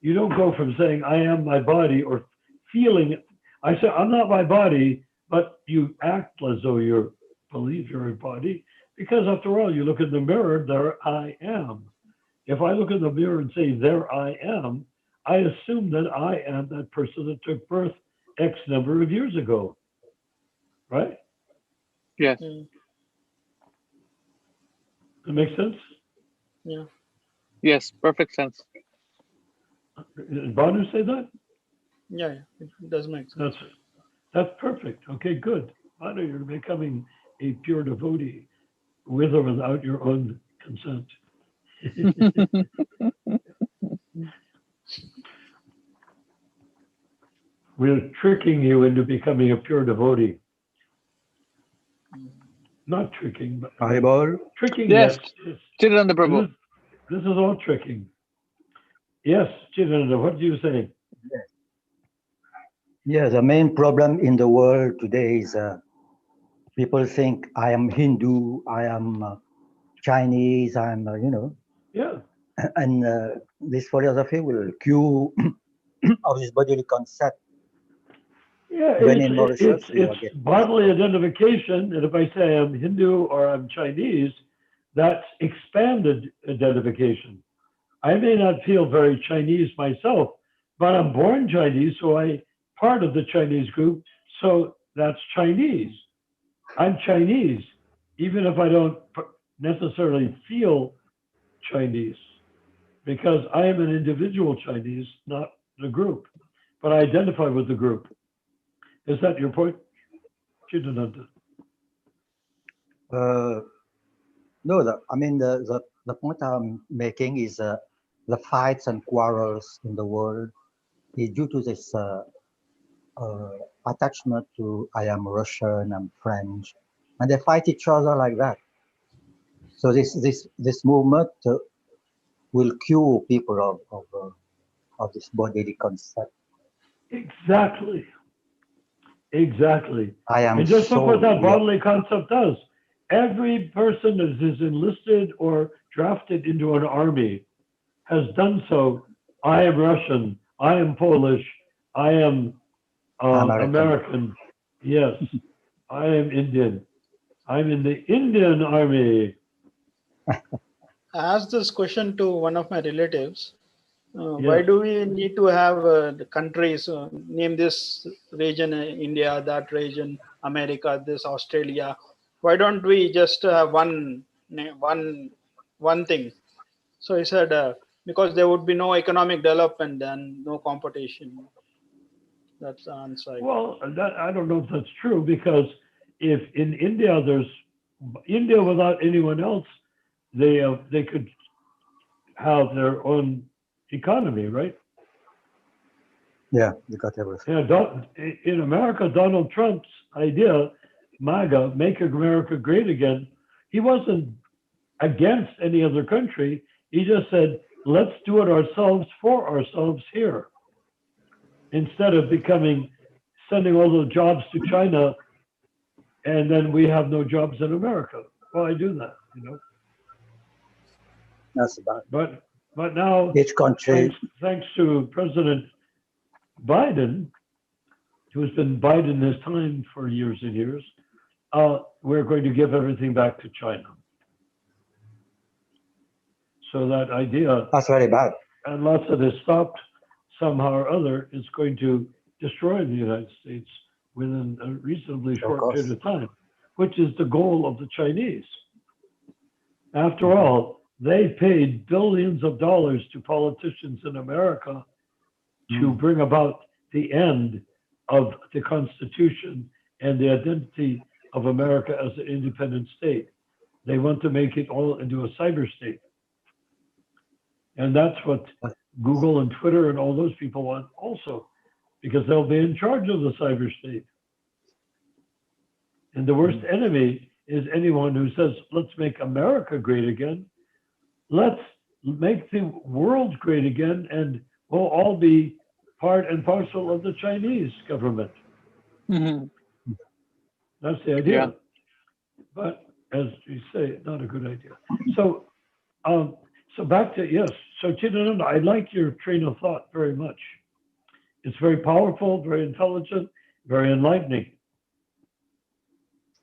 You don't go from saying, I am my body, or feeling it. I say, I'm not my body, but you act as though you believe you're a body, because after all, you look in the mirror, there I am. If I look in the mirror and say, there I am, I assume that I am that person that took birth X number of years ago, right? Yes. That makes sense? Yeah. Yes, perfect sense. Did Banu say that? Yeah, it does make sense. That's perfect. Okay, good. Banu, you're becoming a pure devotee with or without your own consent. We're tricking you into becoming a pure devotee. Not tricking, but Haribol? tricking. Yes, Yes. Chidananda Prabhu. This is all tricking. Yes, Chidananda, what do you say? Yeah, the main problem in the world today is people think I am Hindu, I am Chinese, I'm, Yeah. and this philosophy will cue of this bodily concept. Yeah, When in Mauritius, we are it's getting bodily identification, and if I say I'm Hindu or I'm Chinese, that's expanded identification. I may not feel very Chinese myself, but I'm born Chinese, so I'm part of the Chinese group, so that's Chinese. I'm Chinese, even if I don't necessarily feel Chinese, because I am an individual Chinese, not the group, but I identify with the group. Is that your point, Chidananda? No, the point I'm making is the fights and quarrels in the world is due to this attachment to I am Russian, I'm French, and they fight each other like that. So this movement will cue people of this bodily concept. Exactly. I am And just look what that soul. bodily concept does. Every person that is enlisted or drafted into an army has done so. I am Russian, I am Polish. I am American. Yes, I am Indian. I'm in the Indian Army. I asked this question to one of my relatives. Why Yes. do we need to have the countries name this region India, that region America, this Australia? Why don't we just have one thing? So he said because there would be no economic development and no competition. That's the answer. Well, I don't know if that's true, because if in India there's India without anyone else, they could have their own economy, right? Yeah, you got everything. Yeah, in America, Donald Trump's idea, MAGA, Make America Great Again, he wasn't against any other country. He just said, let's do it ourselves for ourselves here, instead of sending all the jobs to China, and then we have no jobs in America. Well, I do that, you know. That's about it. But now, Each country, thanks to President Biden, who's been biding his time for years and years, we're going to give everything back to China. So that idea, that's very bad. unless it is stopped somehow or other, is going to destroy the United States within a reasonably short period of time, which is the goal of the Chinese. After all, they paid billions of dollars to politicians in America to bring about the end of the Constitution and the identity of America as an independent state. They want to make it all into a cyber state. And that's what Google and Twitter and all those people want also, because they'll be in charge of the cyber state. And the worst enemy is anyone who says, let's make America great again. Let's make the world great again, and we'll all be part and parcel of the Chinese government. Mhm. That's the idea. Yeah. But as you say, not a good idea. So, so back to, yes. So Chidananda, I like your train of thought very much. It's very powerful, very intelligent, very enlightening.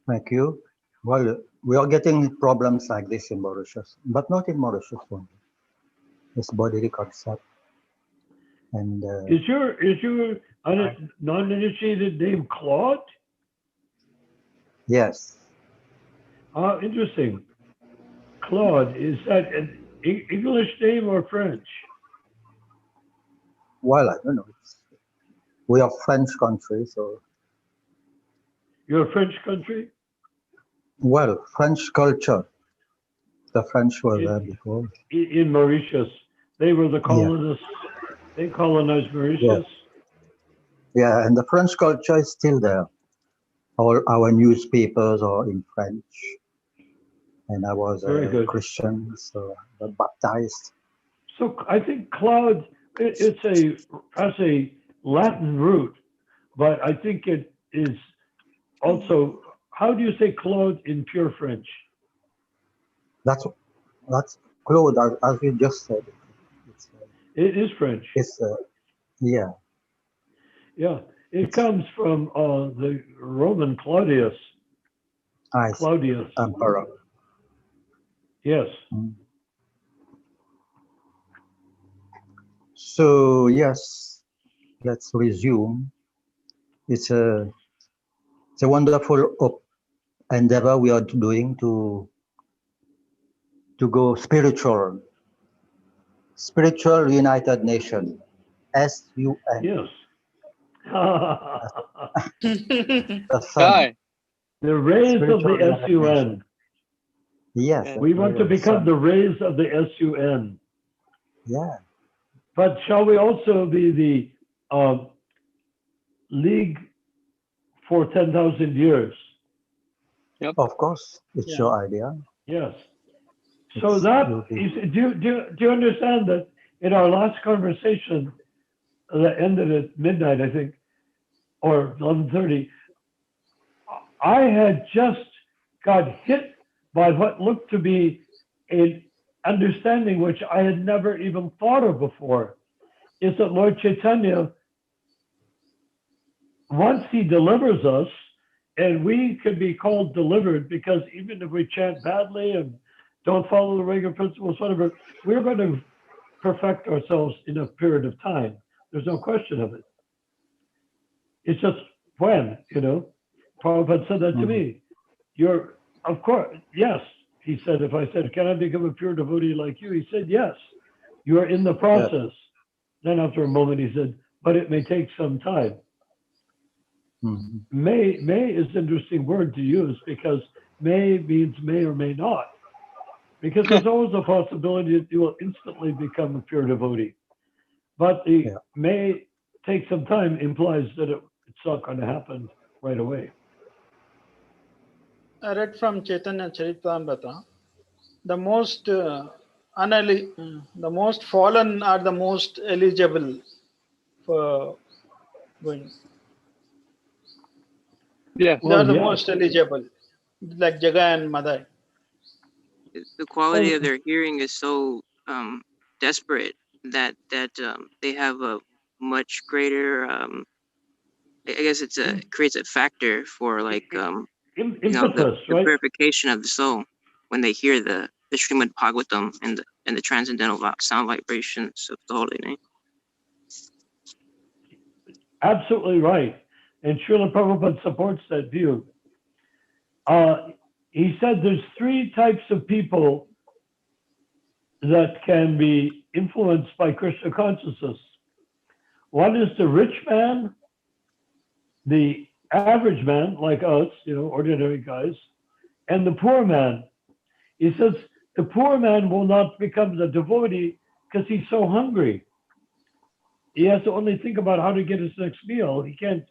Thank you. Well, we are getting problems like this in Mauritius, but not in Mauritius only. It's bodily concept. And Is your non-initiated name Claude? yes, Interesting. Claude, is that an English name or French? well, I don't know. We are French country, so You're a French country? well, French culture. The French were there before. In Mauritius. They were the colonists. They colonized Mauritius. Yeah, and the French culture is still there. All our newspapers are in French. And I was a Christian, so I was baptized. So I think Claude, has a Latin root, but I think it is also, how do you say Claude in pure French? That's Claude, as you just said. It is French. It's yeah. Yeah, it comes from the Roman Claudius. Claudius. Emperor. Yes. So yes, let's resume. It's a wonderful endeavor we are doing to go spiritual United Nation, SUN. Yes. The Hi. The rays of the Spiritual SUN. Yes. We want to become the rays of the SUN. Yeah. But shall we also be the League for 10,000 years? Yep. Of course, it's your idea. Yes. So that, do you understand that in our last conversation that ended at midnight, I think, or 11:30, I had just got hit by what looked to be an understanding which I had never even thought of before. is that Lord Chaitanya, once he delivers us, and we can be called delivered, because even if we chant badly and don't follow the regular principles, whatever, we're going to perfect ourselves in a period of time. There's no question of it. It's just when, Prabhupada said that to me. You're, of course, yes. He said, if I said, can I become a pure devotee like you? He said, yes. You are in the process. Then after a moment, he said, but it may take some time. May is an interesting word to use, because may means may or may not. Because there's always a possibility that you will instantly become a pure devotee. But the may take some time implies that it's not going to happen right away. I read from Chaitanya Charitamrita, the most the most fallen are the most eligible for going. Yes. They are the most eligible, like Jaga and Madai. The quality of their hearing is so desperate that they have a much greater I guess it creates a factor for like the right? purification of the soul when they hear the Srimad Bhagavatam and the transcendental sound vibrations of the holy name. Absolutely right. And Srila Prabhupada supports that view. He said there's 3 types of people that can be influenced by Krishna consciousness. One is the rich man, the average man like us, ordinary guys, and the poor man. He says the poor man will not become the devotee because he's so hungry. He has to only think about how to get his next meal. He can't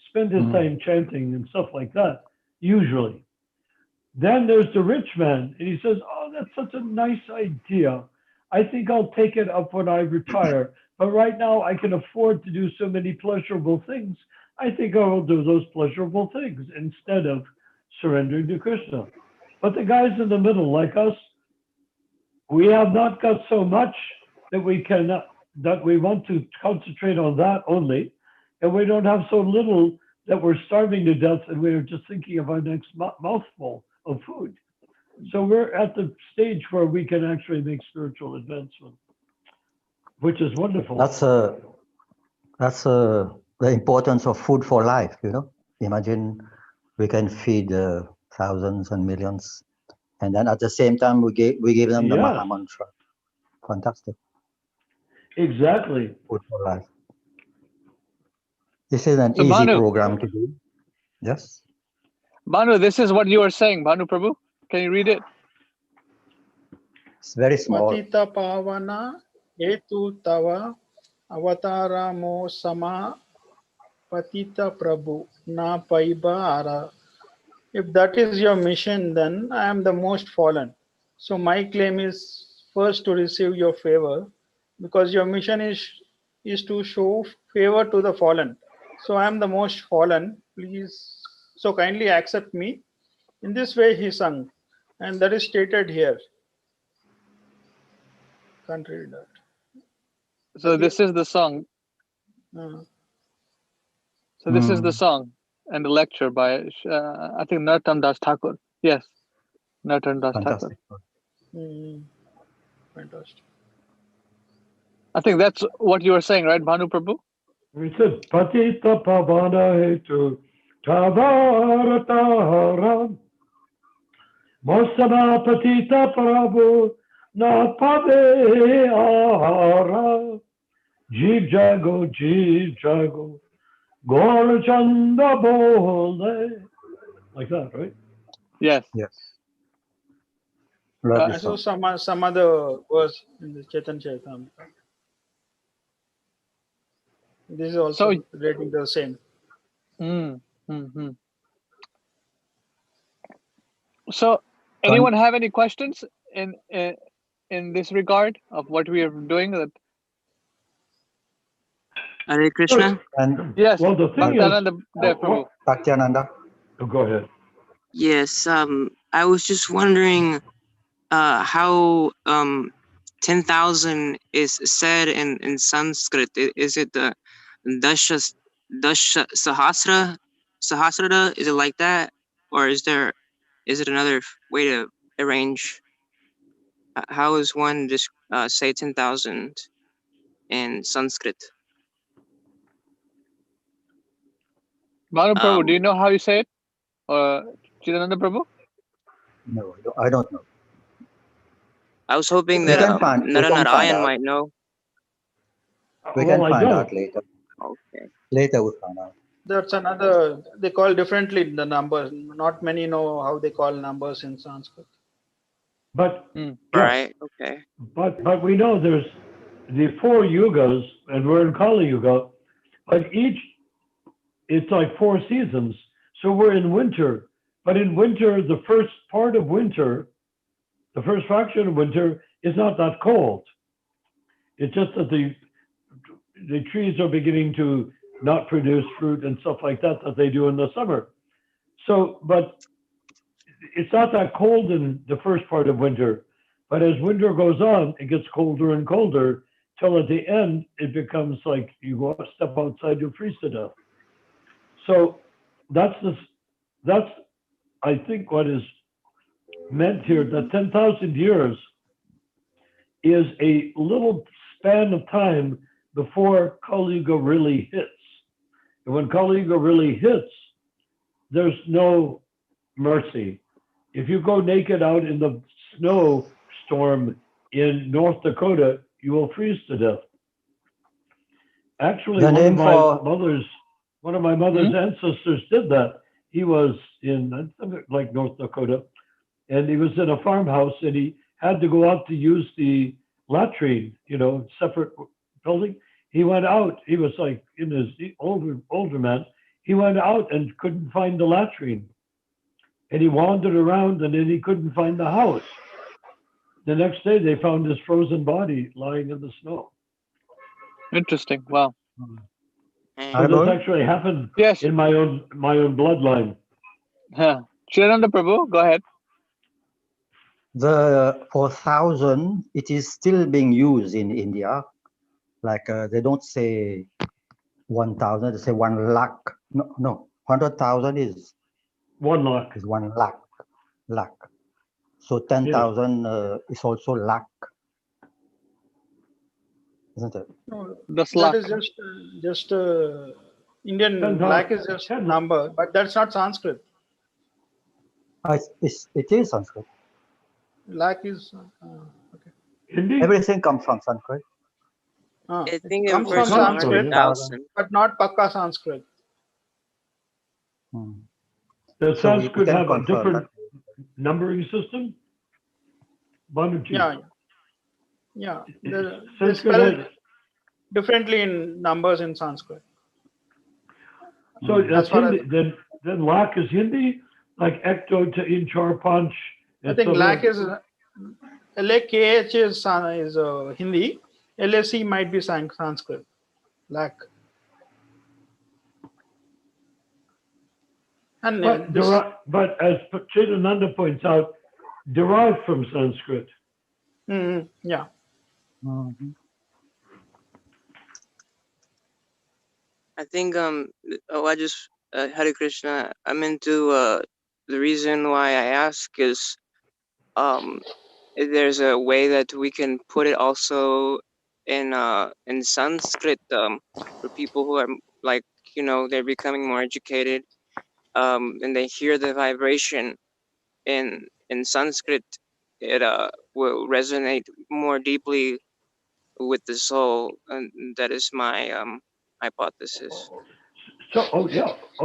spend his time chanting and stuff like that, usually. Then there's the rich man, and he says, oh, that's such a nice idea. I think I'll take it up when I retire. But right now I can afford to do so many pleasurable things. I think I will do those pleasurable things instead of surrendering to Krishna. But the guys in the middle, like us, we have not got so much that we want to concentrate on that only. And we don't have so little that we're starving to death and we're just thinking of our next mouthful of food. So we're at the stage where we can actually make spiritual advancement, which is wonderful. That's the importance of food for life. Imagine we can feed thousands and millions, and then at the same time we give them the Maha Mantra. Fantastic. Exactly. Food for life. This is an easy program to do. Yes. Bhanu, this is what you were saying, Bhanu Prabhu. Can you read it? It's very small. Patita pavana etu tava avataramo sama patita Prabhu na paiba ara. If that is your mission, then I am the most fallen. So my claim is first to receive your favor, because your mission is to show favor to the fallen. So I am the most fallen. Please, so kindly accept me. In this way he sung, and that is stated here. Can't read that. So this is the song. So this is the song and the lecture by I think Narottam Das Thakur. Yes, Narottam Das Thakur. Fantastic. I think that's what you were saying, right, Bhanu Prabhu? We said Patita Pavana Hetu Tavaratara Mosama Patita Prabhu Na Pave Ahara Jeev Jago Gaur Chanda Bole. Like that, right? Yes. Yes. I saw some other verse in the Chaitanya Charitamrita. This is also relating to the same. So, anyone have any questions in this regard of what we are doing? Hare Krishna. Yes. Well, the thing is, Satyananda. Go ahead. Yes. I was just wondering how 10,000 is said in Sanskrit? Is it the Dasha Sahasrara? Is it like that, or is it another way to arrange? How is one just say 10,000 in Sanskrit? Manu Prabhu, do you know how you say it? Chidananda Prabhu? No, I don't know. I was hoping We that can find Naranarayan out. might know. We can Well, I find don't. out later. Okay. Later we'll find out. That's another, they call differently the numbers. Not many know how they call numbers in Sanskrit. But Hmm. yeah, Right. Okay. but we know there's the 4 yugas, and we're in Kali Yuga, but each, it's like 4 seasons. So we're in winter, but in winter, the first part of winter, the first fraction of winter is not that cold. It's just that the trees are beginning to not produce fruit and stuff like that they do in the summer. So, but it's not that cold in the first part of winter. But as winter goes on, it gets colder and colder till at the end, it becomes like you go step outside, you freeze to death. So that's I think what is meant here, that 10,000 years is a little span of time before Kali Yuga really hits. And when Kali Yuga really hits, there's no mercy. If you go naked out in the snowstorm in North Dakota, you will freeze to death. Actually, The name one of my mother's ancestors did that. He was in like North Dakota, and he was in a farmhouse, and he had to go out to use the latrine, separate building. He went out. He was like in his older man. He went out and couldn't find the latrine, and he wandered around, and then he couldn't find the house. The next day, they found his frozen body lying in the snow. Interesting. Wow. So this actually happened Yes. in my own bloodline. Chidananda Prabhu, go ahead. The 4,000, it is still being used in India. Like they don't say 1,000, they say 1 lakh. No, 100,000 is 1 lakh. Is 1 lakh. So 10,000 is also lakh, isn't it? No, That's that lakh. is just Indian 10,000. lakh is just a number, but that's not Sanskrit. It is Sanskrit. Lakh is okay. Hindi? Everything comes from Sanskrit. I think It it comes refers from to Sanskrit, 100,000. but not Pakka Sanskrit. Does So we Sanskrit can have a confirm different numbering system? Banuji. Yeah. They Sanskrit spell has, differently in numbers in Sanskrit. so that's As far as Hindi. Then lakh is Hindi, like ecto to inchar punch. I think etc. lakh is LAKH is Hindi. LAC might be Sanskrit. Lakh. And But as Chidananda points out, derived from Sanskrit. yeah. I think I just Hare Krishna. I'm into the reason why I ask is if there's a way that we can put it also in Sanskrit for people who are like they're becoming more educated and they hear the vibration in Sanskrit, it will resonate more deeply with the soul, and that is my hypothesis. So,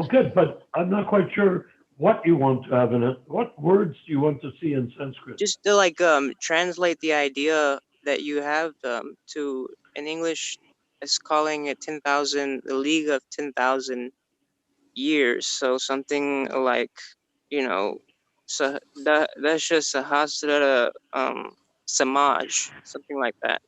good, but I'm not quite sure what you want to have in it. What words do you want to see in Sanskrit? Just to translate the idea that you have to in English, is calling it 10,000, the League of 10,000 years. So something like, Dasha Sahasrara Samaj, something like that,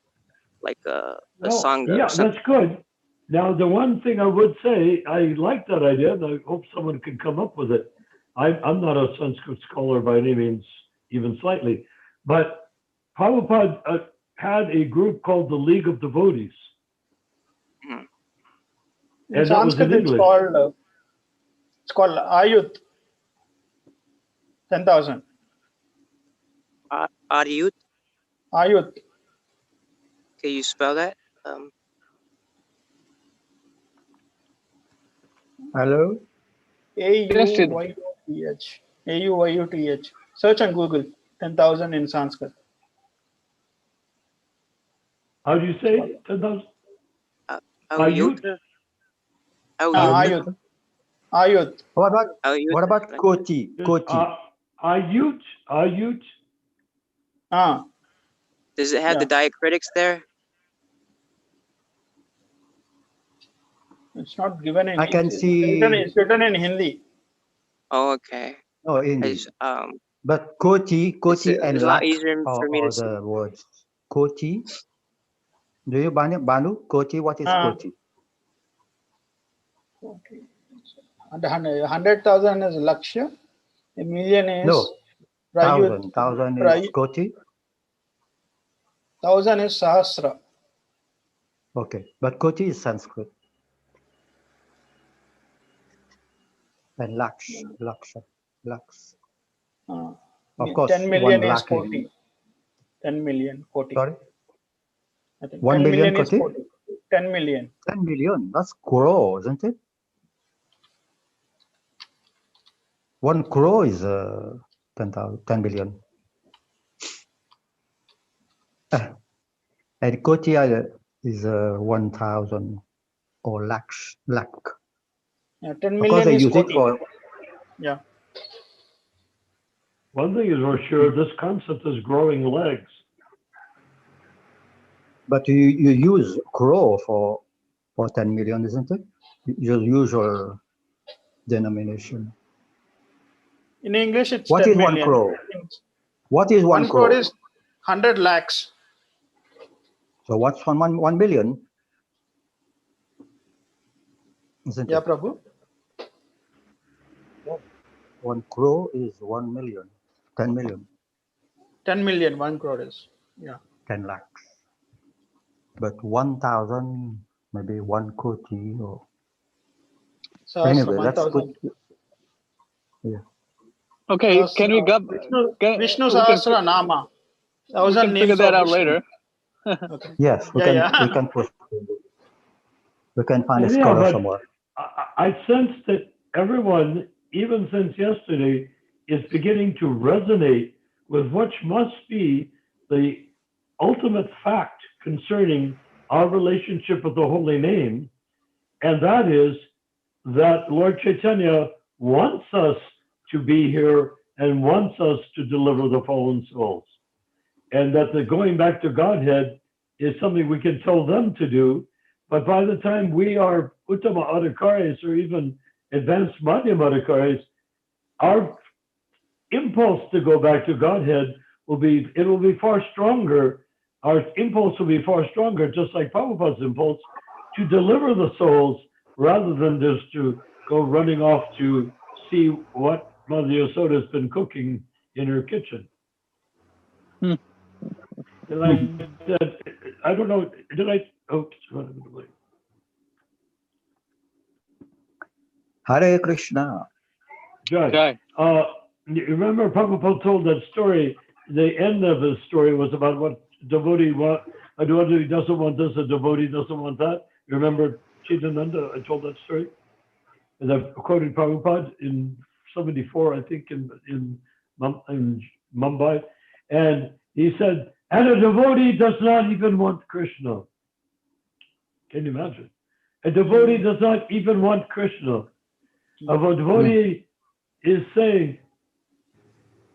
like a Sangha or something. That's good. Now, the one thing I would say, I like that idea, and I hope someone can come up with it. I'm not a Sanskrit scholar by any means, even slightly, but Prabhupada had a group called the League of Devotees. Mhm. In And that was in Sanskrit, English. it's called Ayut. 10,000. Aryut, Ayut. can you spell that? Hello? Ayuth. Ayuth. Search on Google. 10,000 in Sanskrit. How do you say it? 10,000? Aryut. Ayut. Ayut. What about Aryut. what about Kochi? Kochi. Ayut. Ah, Does it have the yeah. diacritics there? It's not given in I can English. see. It's written in Hindi. Oh, okay. Oh, I English. just, But Kochi and it's a lot Laksh easier for me to are see. the words. Kochi. Do you Banu? Kochi, what is Kochi? Okay. And 100,000 is Lakshya. A million is No. Prayut. 1,000 is Kochi. 1,000 is Sahasra. Okay. But Kochi is Sanskrit. And Laksh. Of course, 10 million 1 is lakh. 40. 10 million, 40. Sorry? I think 1 10 million million is Kochi? 40. 10 million. 10 million. That's crore, isn't it? 1 crore is 10 billion. And Kochi is 1,000 or lakh. Yeah, 10 Of course, million they is use it 40. for. Yeah. One thing is for sure, this concept is growing legs. But you use crore for 10 million, isn't it? Your usual denomination. In English, it's What 10 is 1 million. crore? What is 1 1 crore crore? is 100 lakhs. So what's 1 million? Isn't Yeah, it? Prabhu. 1 crore is 1 million. 10 million. 10 million, 1 crore is. Yeah. 10 lakhs. But 1,000, maybe 1 Kochi or. Sahasra, Anyway, let's put. 1,000. Yeah. Okay, can we grab? Vishnu We can, Sahasra Nama. we 1,000 can figure names that of out Vishnu. later. Okay. Yes, we Yeah, can push. We can find a Yeah, scholar but somewhere. I sense that everyone, even since yesterday, is beginning to resonate with what must be the ultimate fact concerning our relationship with the holy name, and that is that Lord Chaitanya wants us to be here and wants us to deliver the fallen souls, and that the going back to Godhead is something we can tell them to do. But by the time we are Uttama Adhikaris or even advanced Madhyama Adhikaris, our impulse to go back to Godhead will be far stronger. Our impulse will be far stronger, just like Prabhupada's impulse, to deliver the souls rather than just to go running off to see what Mother Yasoda has been cooking in her kitchen. Hmm. And I don't know, did I? Oh, Hare Krishna. Jai. Jai. You remember Prabhupada told that story. The end of the story was about what devotee a devotee doesn't want this, a devotee doesn't want that. You remember Chaitanya? I told that story, and I quoted Prabhupada in '74, I think, in Mumbai, and he said, "And a devotee does not even want Krishna." Can you imagine? A devotee does not even want Krishna. A devotee is saying,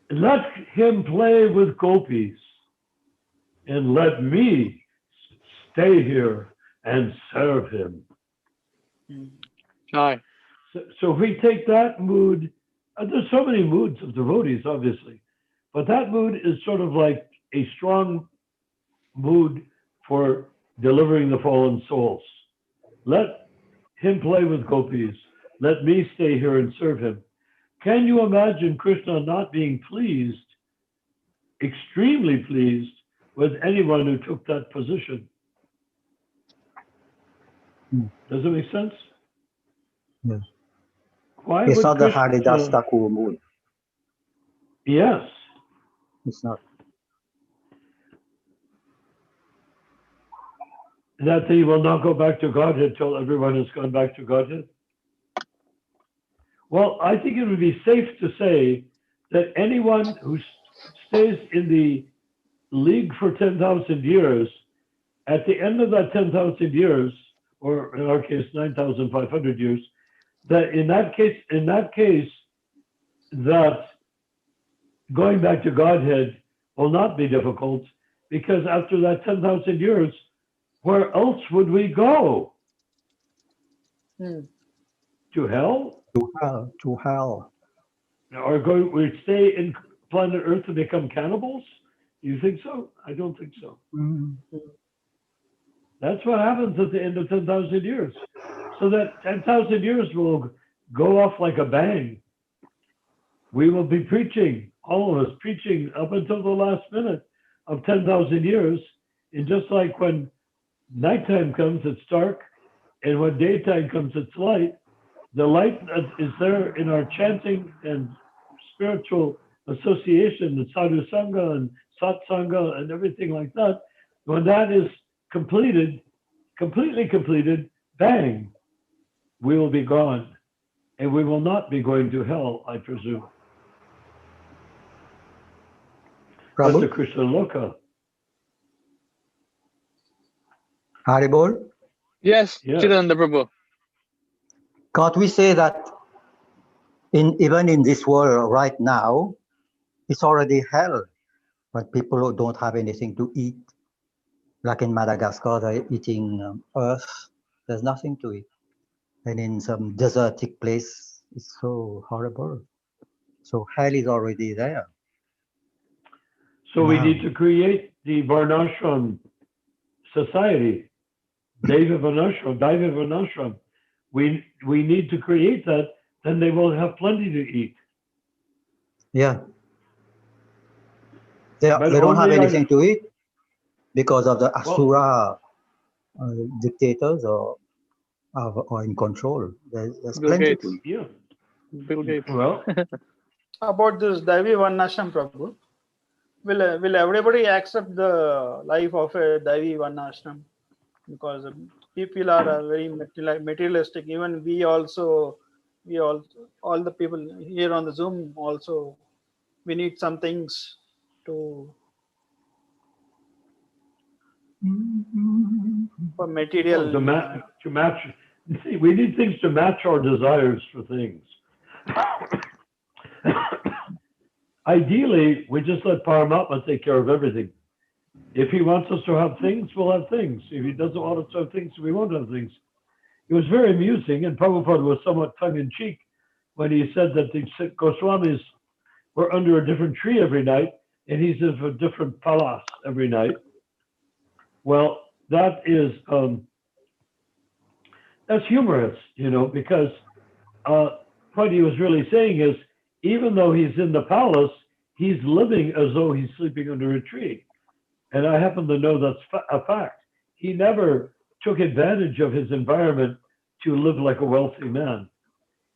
let him play with gopis and let me stay here and serve him. Jai. So if we take that mood, there's so many moods of devotees, obviously, but that mood is sort of like a strong mood for delivering the fallen souls. Let him play with gopis. Let me stay here and serve him. Can you imagine Krishna not being pleased, extremely pleased, with anyone who took that position. Does it make sense? Yes. Why It's would not the Krishna? Haridas Thakur mood. Yes. It's not. That he will not go back to Godhead till everyone has gone back to Godhead? Well, I think it would be safe to say that anyone who stays in the league for 10,000 years, at the end of that 10,000 years, or in our case, 9,500 years, that in that case, that going back to Godhead will not be difficult, because after that 10,000 years, where else would we go? To hell? To hell. Or we stay in planet Earth to become cannibals? You think so? I don't think so. That's what happens at the end of 10,000 years. So that 10,000 years will go off like a bang. We will be preaching, all of us preaching up until the last minute of 10,000 years. And just like when nighttime comes, it's dark, and when daytime comes, it's light. The light that is there in our chanting and spiritual association, the sadhu sangha and satsanga and everything like that, when that is completed, completely completed, bang, we will be gone. And we will not be going to hell, I presume. That's Prabhu? the Krishna Loka. Haribol? Yes, Yes. Chidananda Prabhu. Can't we say that even in this world right now, it's already hell, but people who don't have anything to eat, like in Madagascar, they're eating earth. There's nothing to eat. And in some desertic place, it's so horrible. So hell is already there. So we Wow. need to create the Varnashram society, Deva Varnashram. We need to create that, then they will have plenty to eat. Yeah. They But don't have only anything to eat because of the Asura dictators or in control. There's Bill plenty Gates. to eat. Yeah. Bill Gates. Well, About this Daivi Varnashram, Prabhu, will everybody accept the life of a Daivi Varnashram? Because people are very materialistic. Even we all the people here on the Zoom also, we need some things to for material. to match. See, we need things to match our desires for things. Ideally, we just let Paramatma take care of everything. If he wants us to have things, we'll have things. If he doesn't want us to have things, we won't have things. It was very amusing, and Prabhupada was somewhat tongue-in-cheek when he said that the Goswamis were under a different tree every night, and he's in a different palace every night. Well, that is that's humorous, because what he was really saying is, even though he's in the palace, he's living as though he's sleeping under a tree. And I happen to know that's a fact. He never took advantage of his environment to live like a wealthy man.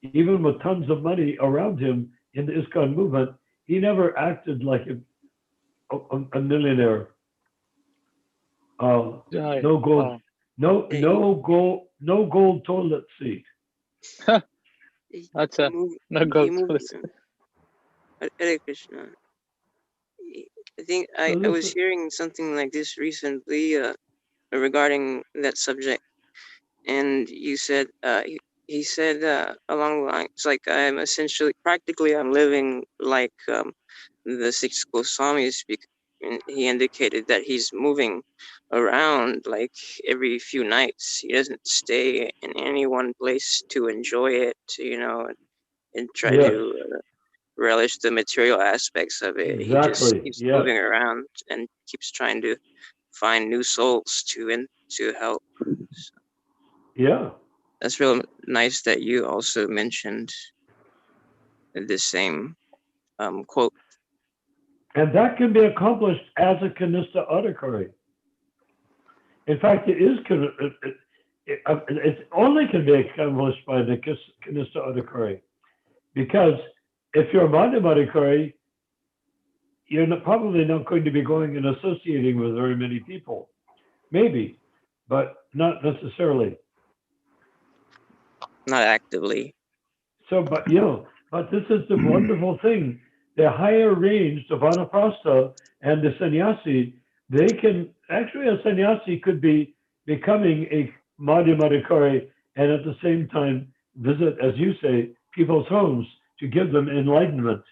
Even with tons of money around him in the ISKCON movement, he never acted like a millionaire. No gold, no gold toilet seat. Acha, no He gold. moved. Hare Krishna. I think I was hearing something like this recently regarding that subject, and you said he said along the lines like I'm essentially practically I'm living like the six Goswamis, and he indicated that he's moving around like every few nights. He doesn't stay in any one place to enjoy it, and try to relish the material aspects of it. He just keeps moving around and keeps trying to find new souls to help. So yeah. that's real nice that you also mentioned the same quote. And that can be accomplished as a Kanistha Adhikari. In fact, it only can be accomplished by the Kanistha Adhikari. Because if you're a Madhyam Adhikari, you're probably not going to be going and associating with very many people. Maybe, but not necessarily. Not actively. So, but this is the wonderful thing. The higher range, the Vanaprastha and the sannyasi, they can, actually a sannyasi could be becoming a Madhyamadikari and at the same time visit, as you say, people's homes to give them enlightenment.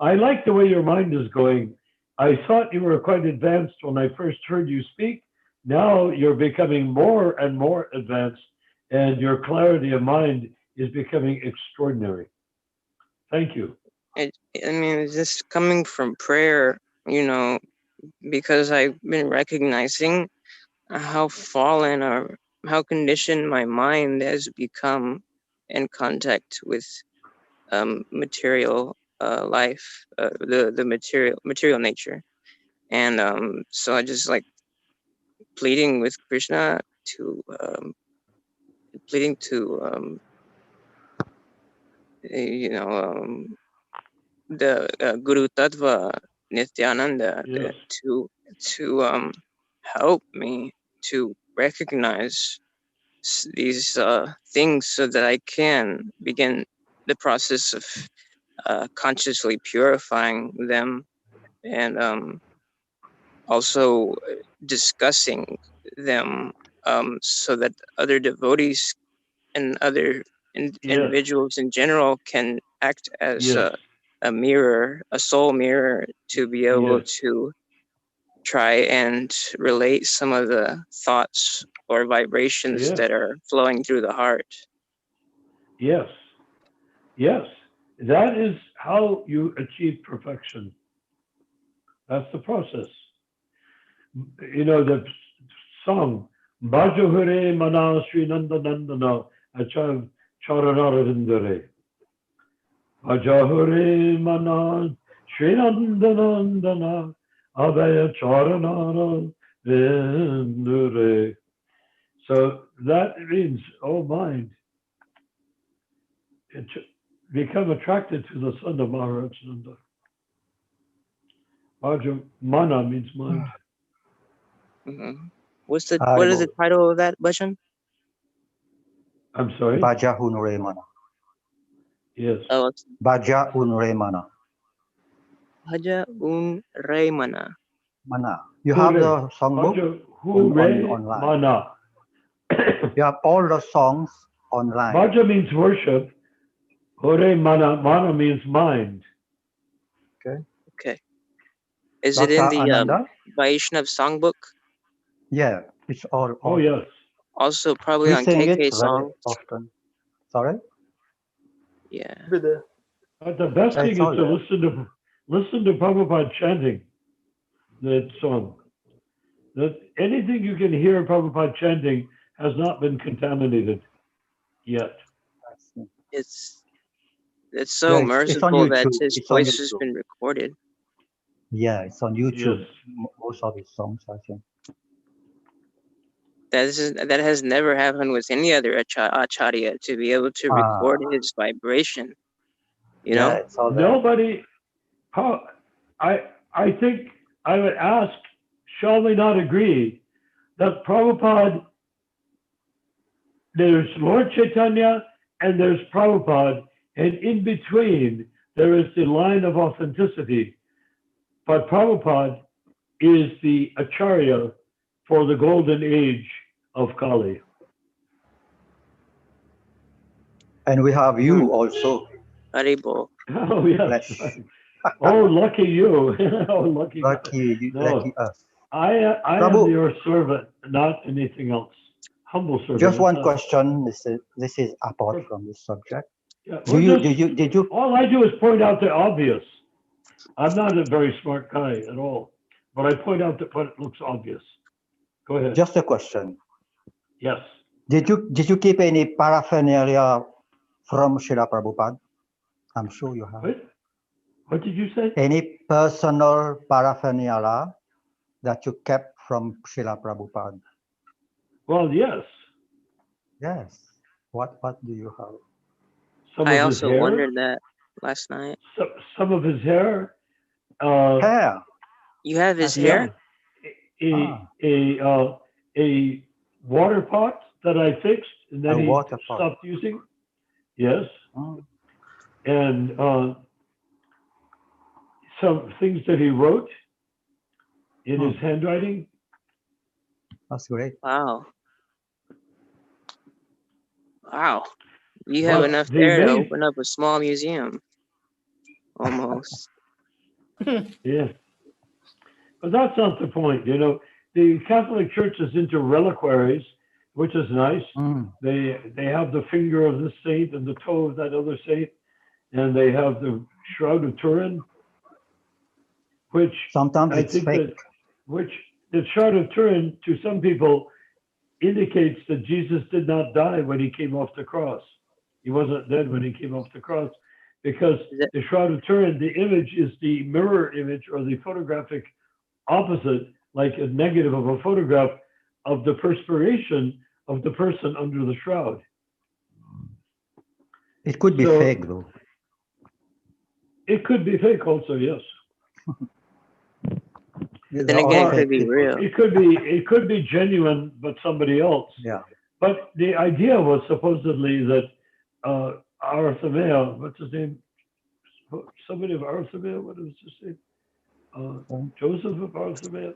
I like the way your mind is going. I thought you were quite advanced when I first heard you speak. Now you're becoming more and more advanced, and your clarity of mind is becoming extraordinary. Thank you. I mean, it's just coming from prayer, because I've been recognizing how fallen or how conditioned my mind has become in contact with material life, the material nature. And so I just like pleading with Krishna to the Guru Tattva Nityananda Yes. to help me to recognize these things so that I can begin the process of consciously purifying them, and also discussing them so that other devotees and other individuals in general can act as a mirror, a soul mirror, to be able to try and relate some of the thoughts or vibrations that are flowing through the heart. Yes. Yes. That is how you achieve perfection. That's the process. The song, Bhajahure Mana Sri Nanda Nandana Achav Charanarindare. Bhajahure Mana Sri Nanda Nandana Abhaya Charanara Vindure. So that means, oh mind, become attracted to the son of Maharaj Nanda. Bhaja Mana means mind. Mm-hmm. What is the title of that bhajan? I'm sorry? Bhaja Unre Mana. Yes. Oh, Bhaja Unre Mana. Bhaja Unre Mana. Mana. You have the songbook online. Mana. You have all the songs online. Bhaja means worship. Hore Mana. Mana means mind. Okay. Is it in the Vaishnav songbook? Yeah, it's all. Oh yes. Also probably on KK songs. Often. Sorry. Yeah. The best thing is to listen to Prabhupada chanting that song. That anything you can hear Prabhupada chanting has not been contaminated yet. It's so merciful that his voice has been recorded. Yeah, it's on YouTube. Yes. Most of his songs, I think. That has never happened with any other acharya to be able to record his vibration. Yeah, nobody. I think I would ask, shall we not agree that Prabhupada, there's Lord Chaitanya and there's Prabhupada, and in between there is the line of authenticity. But Prabhupada is the acharya for the golden age of Kali. And we have you also. Haribo. Oh, yes. Oh, lucky you. Oh, lucky us. I am your servant, not anything else. Humble servant. Just one question. This is apart from this subject. Yeah, did you? All I do is point out the obvious. I'm not a very smart guy at all, but I point out that what looks obvious. Go ahead. Just a question. Yes. Did you keep any paraphernalia from Srila Prabhupada? I'm sure you have. What did you say? Any personal paraphernalia that you kept from Srila Prabhupada? Well, yes. Yes. What do you have? Some I of his also hair. wondered that last night. Some of his hair. Hair. You have his Yeah. hair? A water pot that I fixed and then A he water pot. stopped using. Yes. Oh. And some things that he wrote in his handwriting. That's great. Wow. Wow. You have But enough the there to amazing- open up a small museum. Almost. Yeah. But that's not the point. You know, the Catholic Church is into reliquaries, which is nice. Mm. They have the finger of this saint and the toe of that other saint, and they have the Shroud of Turin, which Sometimes I it's think fake. which the Shroud of Turin to some people indicates that Jesus did not die when he came off the cross. He wasn't dead when he came off the cross, because the Shroud of Turin, the image is the mirror image or the photographic opposite, like a negative of a photograph of the perspiration of the person under the shroud. It could be So- fake though. It could be fake also, yes. These Then are all again, it fake could be people. real. It could be genuine, but somebody else. Yeah. But the idea was supposedly that Arthamea, what's his name? Somebody of Arthamea, what was his name? Joseph of Arthamea,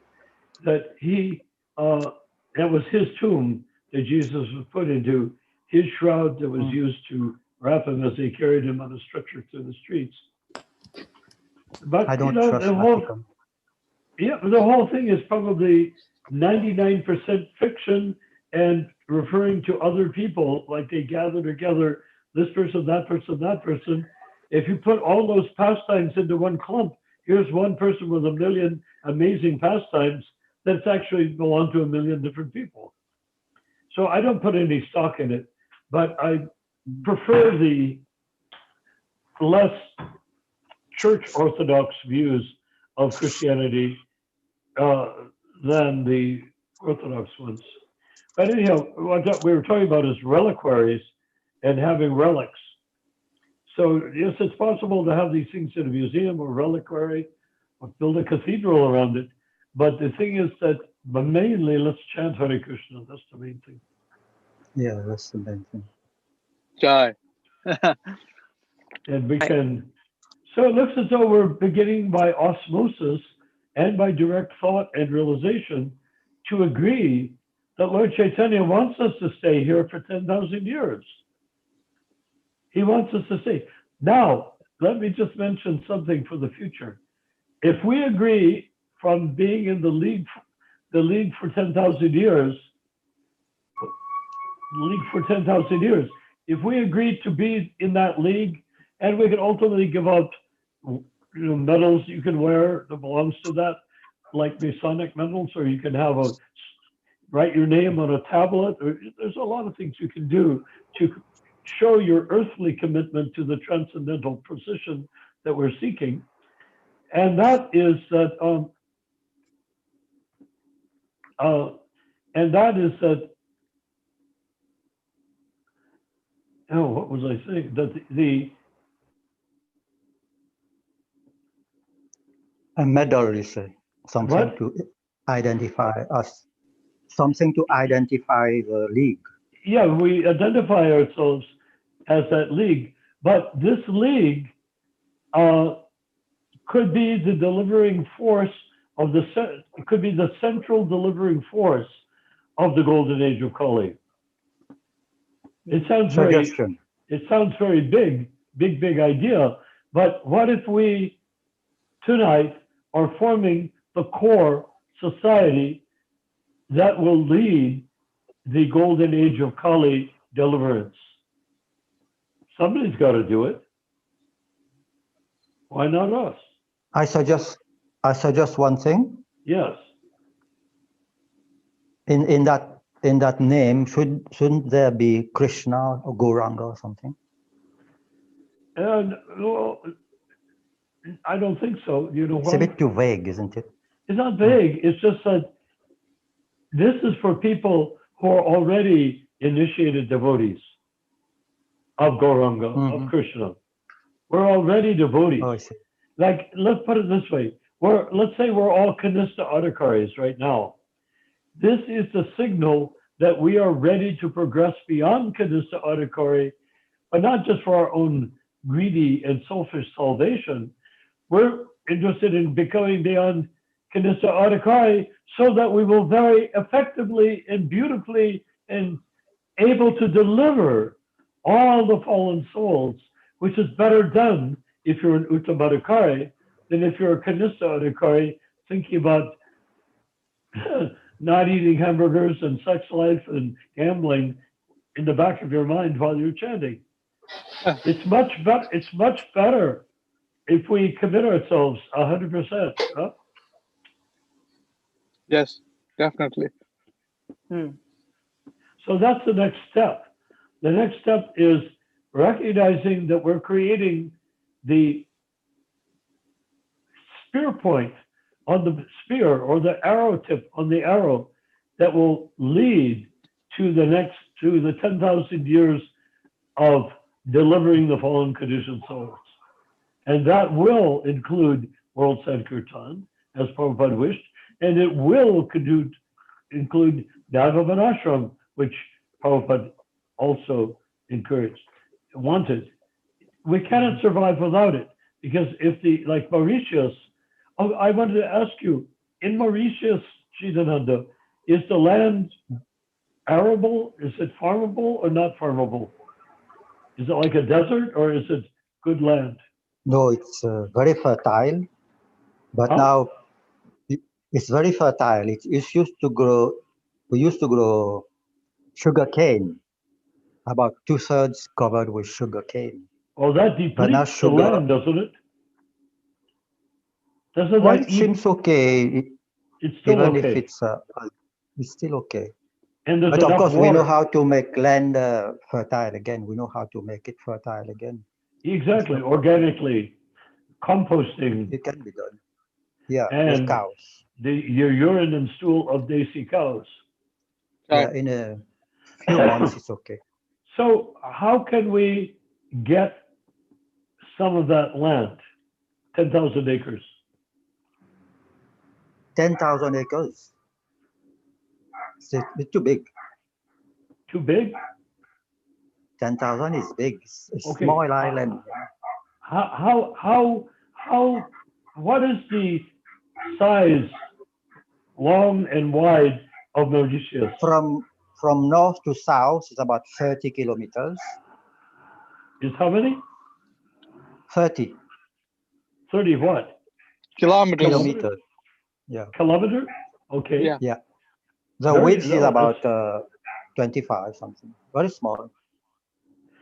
that he, that was his tomb that Jesus was put into, his shroud that was used to wrap him as they carried him on a stretcher through the streets. But I don't you know, trust the whole, Vatican. yeah, the whole thing is probably 99% fiction and referring to other people, like they gather together, this person, that person, that person. If you put all those pastimes into one clump, here's one person with a million amazing pastimes that's actually belong to a million different people. So I don't put any stock in it, but I prefer the less church orthodox views of Christianity than the orthodox ones. But anyhow, what we were talking about is reliquaries and having relics. So yes, it's possible to have these things in a museum or reliquary or build a cathedral around it. But the thing is that mainly let's chant Hare Krishna. That's the main thing. Yeah, that's the main thing. Jai. And we can, so it looks as though we're beginning by osmosis and by direct thought and realization to agree that Lord Chaitanya wants us to stay here for 10,000 years. He wants us to stay. Now, let me just mention something for the future. If we agree from being in the league for 10,000 years, if we agree to be in that league, and we can ultimately give up, medals you can wear that belongs to that, like Masonic medals, or you can have write your name on a tablet. There's a lot of things you can do to show your earthly commitment to the transcendental position that we're seeking. And that is that, what was I saying? That A medal is something What? to identify us, something to identify the league. yeah, we identify ourselves as that league, but this league could be the delivering force of it could be the central delivering force of the golden age of Kali. It sounds Suggestion. very big idea, but what if we tonight are forming the core society that will lead the golden age of Kali deliverance? Somebody's got to do it. Why not us? I suggest one thing. Yes. In that name, shouldn't there be Krishna or Gauranga or something? And well, I don't think so. You know It's a why? bit too vague, isn't it? It's not vague. It's just that this is for people who are already initiated devotees of Gauranga, of Krishna. We're already devotees. Oh, I see. Like, let's put it this way. Let's say we're all Kanista Adhikaris right now. This is the signal that we are ready to progress beyond Kanista Adhikari, but not just for our own greedy and selfish salvation. We're interested in becoming beyond Kanista Adhikari so that we will very effectively and beautifully and able to deliver all the fallen souls, which is better done if you're an Uttamadhikari than if you're a Kanista Adhikari thinking about not eating hamburgers and sex life and gambling in the back of your mind while you're chanting. It's much better. It's much better if we commit ourselves 100%. Huh? Yes, definitely. So that's the next step. The next step is recognizing that we're creating the spear point on the spear or the arrow tip on the arrow that will lead to the 10,000 years of delivering the fallen conditioned souls. And that will include World Sankirtan, as Prabhupada wished, and it will include Dharma Ashram, which Prabhupada also encouraged, wanted. We cannot survive without it, because like Mauritius, I wanted to ask you, in Mauritius, Chidananda, is the land arable? Is it farmable or not farmable? Is it like a desert or is it good land? No, it's very fertile, but now it's very fertile. We used to grow sugar cane, about 2/3 covered with sugar cane. Oh, that depletes the land, doesn't it? Doesn't Well, that it seems okay. It's still even okay. if it's still okay. And there's But of enough course, water. we know how to make land fertile again. We know how to make it fertile again. Exactly, organically, composting. It can be done. Yeah, and with cows. Your urine and stool of Desi cows. Yeah, in a few months, it's okay. So how can we get some of that land, 10,000 acres? 10,000 acres. It's too big. Too big? 10,000 is big. It's a Okay. small island. What is the size, long and wide of Mauritius? From north to south, it's about 30 kilometers. Is how many? 30. 30 what? Kilometers. Kilometers. Yeah. Kilometer? Okay. Yeah. The width is about 25 something. Very small.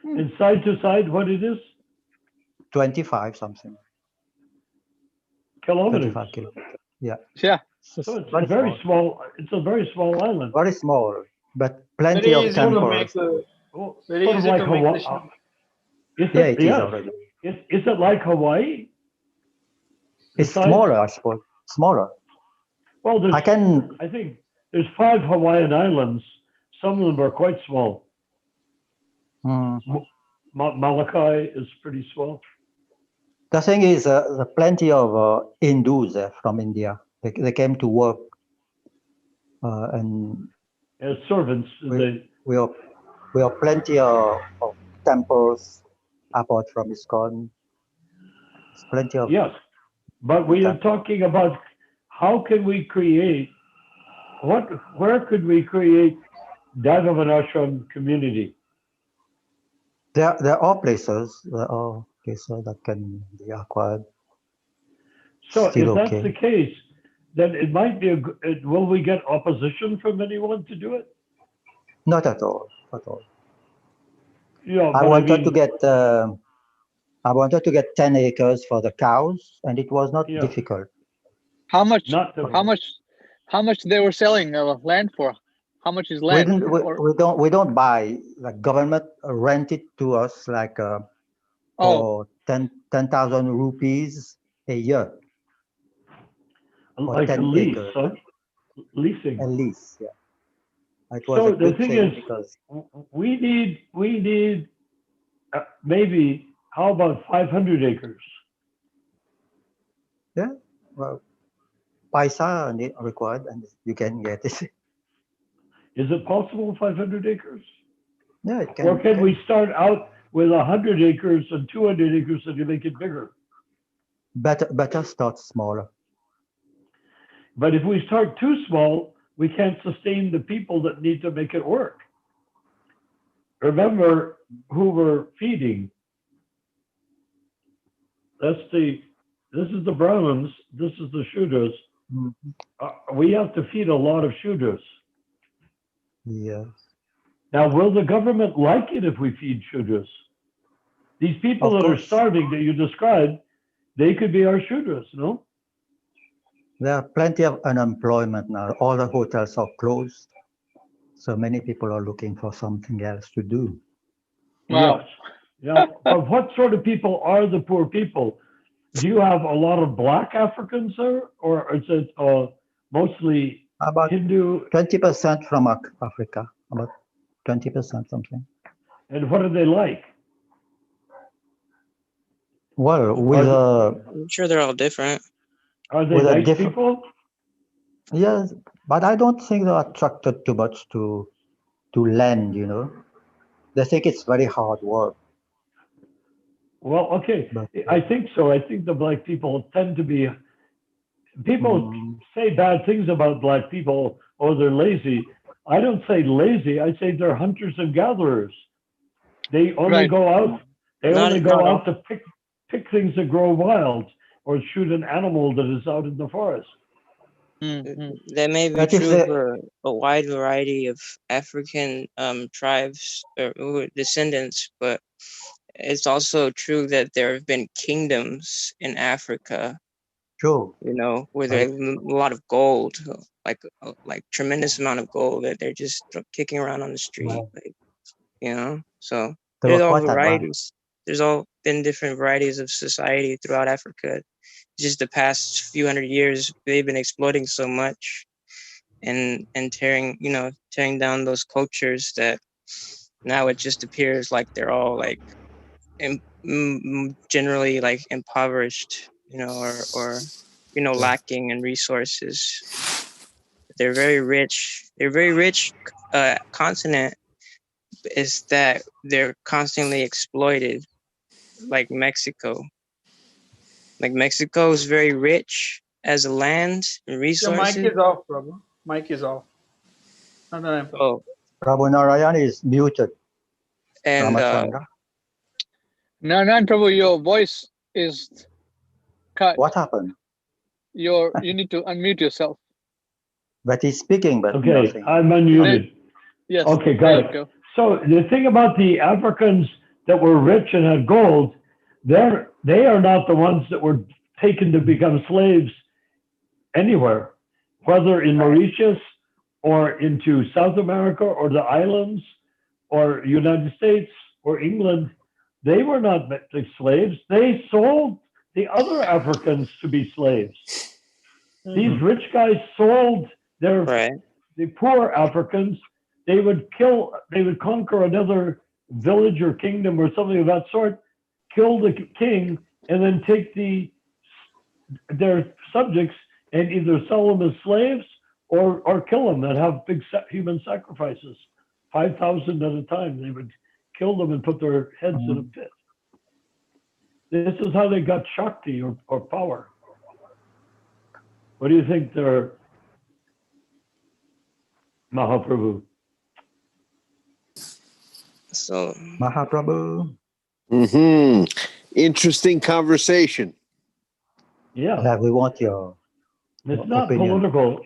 And side to side, what it is? 25 something. Kilometers. 25 kilometers. Yeah. Yeah. So it's a very small. It's a very small island. Very small, but plenty of temples. Very easy like to make Hawaii. Yeah, it is already. Is it like Hawaii? It's smaller, I suppose. Smaller. Well, I think there's 5 Hawaiian islands. Some of them are quite small. Malakai is pretty small. The thing is, there are plenty of Hindus from India. They came to work and as servants. We have plenty of temples apart from ISKCON. There's plenty of but we are talking about how can we create where could we create Ashram community? There are places that can be acquired. So if that's the case, then it might be will we get opposition from anyone to do it? Not at all. At all. Yeah, I wanted to get 10 acres for the cows, and it was not difficult. How much they were selling land for? How much is land? We don't buy. The government rent it to us like for 10,000 rupees a year for Like a 10 lease, acres, huh? Leasing. a lease. Yeah, it was a So the good thing thing is, because we need maybe, how about 500 acres? yeah, well, paisa required, and you can get it. Is it possible 500 acres? Yeah, it Or can. can we start out with 100 acres and 200 acres and you make it bigger? Better start smaller. But if we start too small, we can't sustain the people that need to make it work. Remember who we're feeding. This is the Brahmins, this is the Shudras. Mhm. We have to feed a lot of Shudras. Yes, Now, will the government like it if we feed Shudras? These people of that are course. starving that you described, they could be our Shudras, no? There are plenty of unemployment now. All the hotels are closed, so many people are looking for something else to do. Wow. Yes. Yeah. But what sort of people are the poor people? Do you have a lot of black Africans there, or is it mostly About Hindu? 20% from Africa, about 20% something. And what are they like? Well, I'm sure they're all different. Are they with a nice different, people? yes, but I don't think they're attracted too much to land. They think it's very hard work. Well, okay. But I think so. I think the black people tend to be, people say bad things about black people, oh, they're lazy. I don't say lazy. I say they're hunters and gatherers. They only Right. go out. They Not only not go all. out to pick things that grow wild, or shoot an animal that is out in the forest. Mm-hmm. That may be But if true they, for a wide variety of African tribes or descendants, but it's also true that there have been kingdoms in Africa, true, where I, there's a lot of gold, like tremendous amount of gold that they're just kicking around on the street, So they there's were all quite advanced. varieties. There's all been different varieties of society throughout Africa. Just the past few hundred years, they've been exploiting so much and tearing down those cultures that now it just appears like they're all like generally like impoverished, or lacking in resources. They're very rich. They're very rich continent. Is that they're constantly exploited, like Mexico. Like Mexico is very rich as a land and Your resources. mic is off, Prabhu. Mic is off. No. Oh, Prabhu Narayan is muted. and Ramachandra. Narayan Prabhu, your voice is cut. What happened? You need to unmute yourself. But he's speaking, but Okay, nothing. I'm unmuted. Yes. Okay, there got you it. go. So the thing about the Africans that were rich and had gold, they are not the ones that were taken to become slaves anywhere, whether in Mauritius or into South America or the islands or United States or England. They were not slaves. They sold the other Africans to be slaves. These rich guys sold the poor Africans. They would conquer another village or kingdom or something of that sort, kill the king, and then take their subjects and either sell them as slaves or kill them and have big human sacrifices. 5,000 at a time. They would kill them and put their heads in a pit. This is how they got Shakti or power. What do you think they're, Mahaprabhu? So Mahaprabhu. Interesting conversation. Yeah. We want your It's not opinion. political,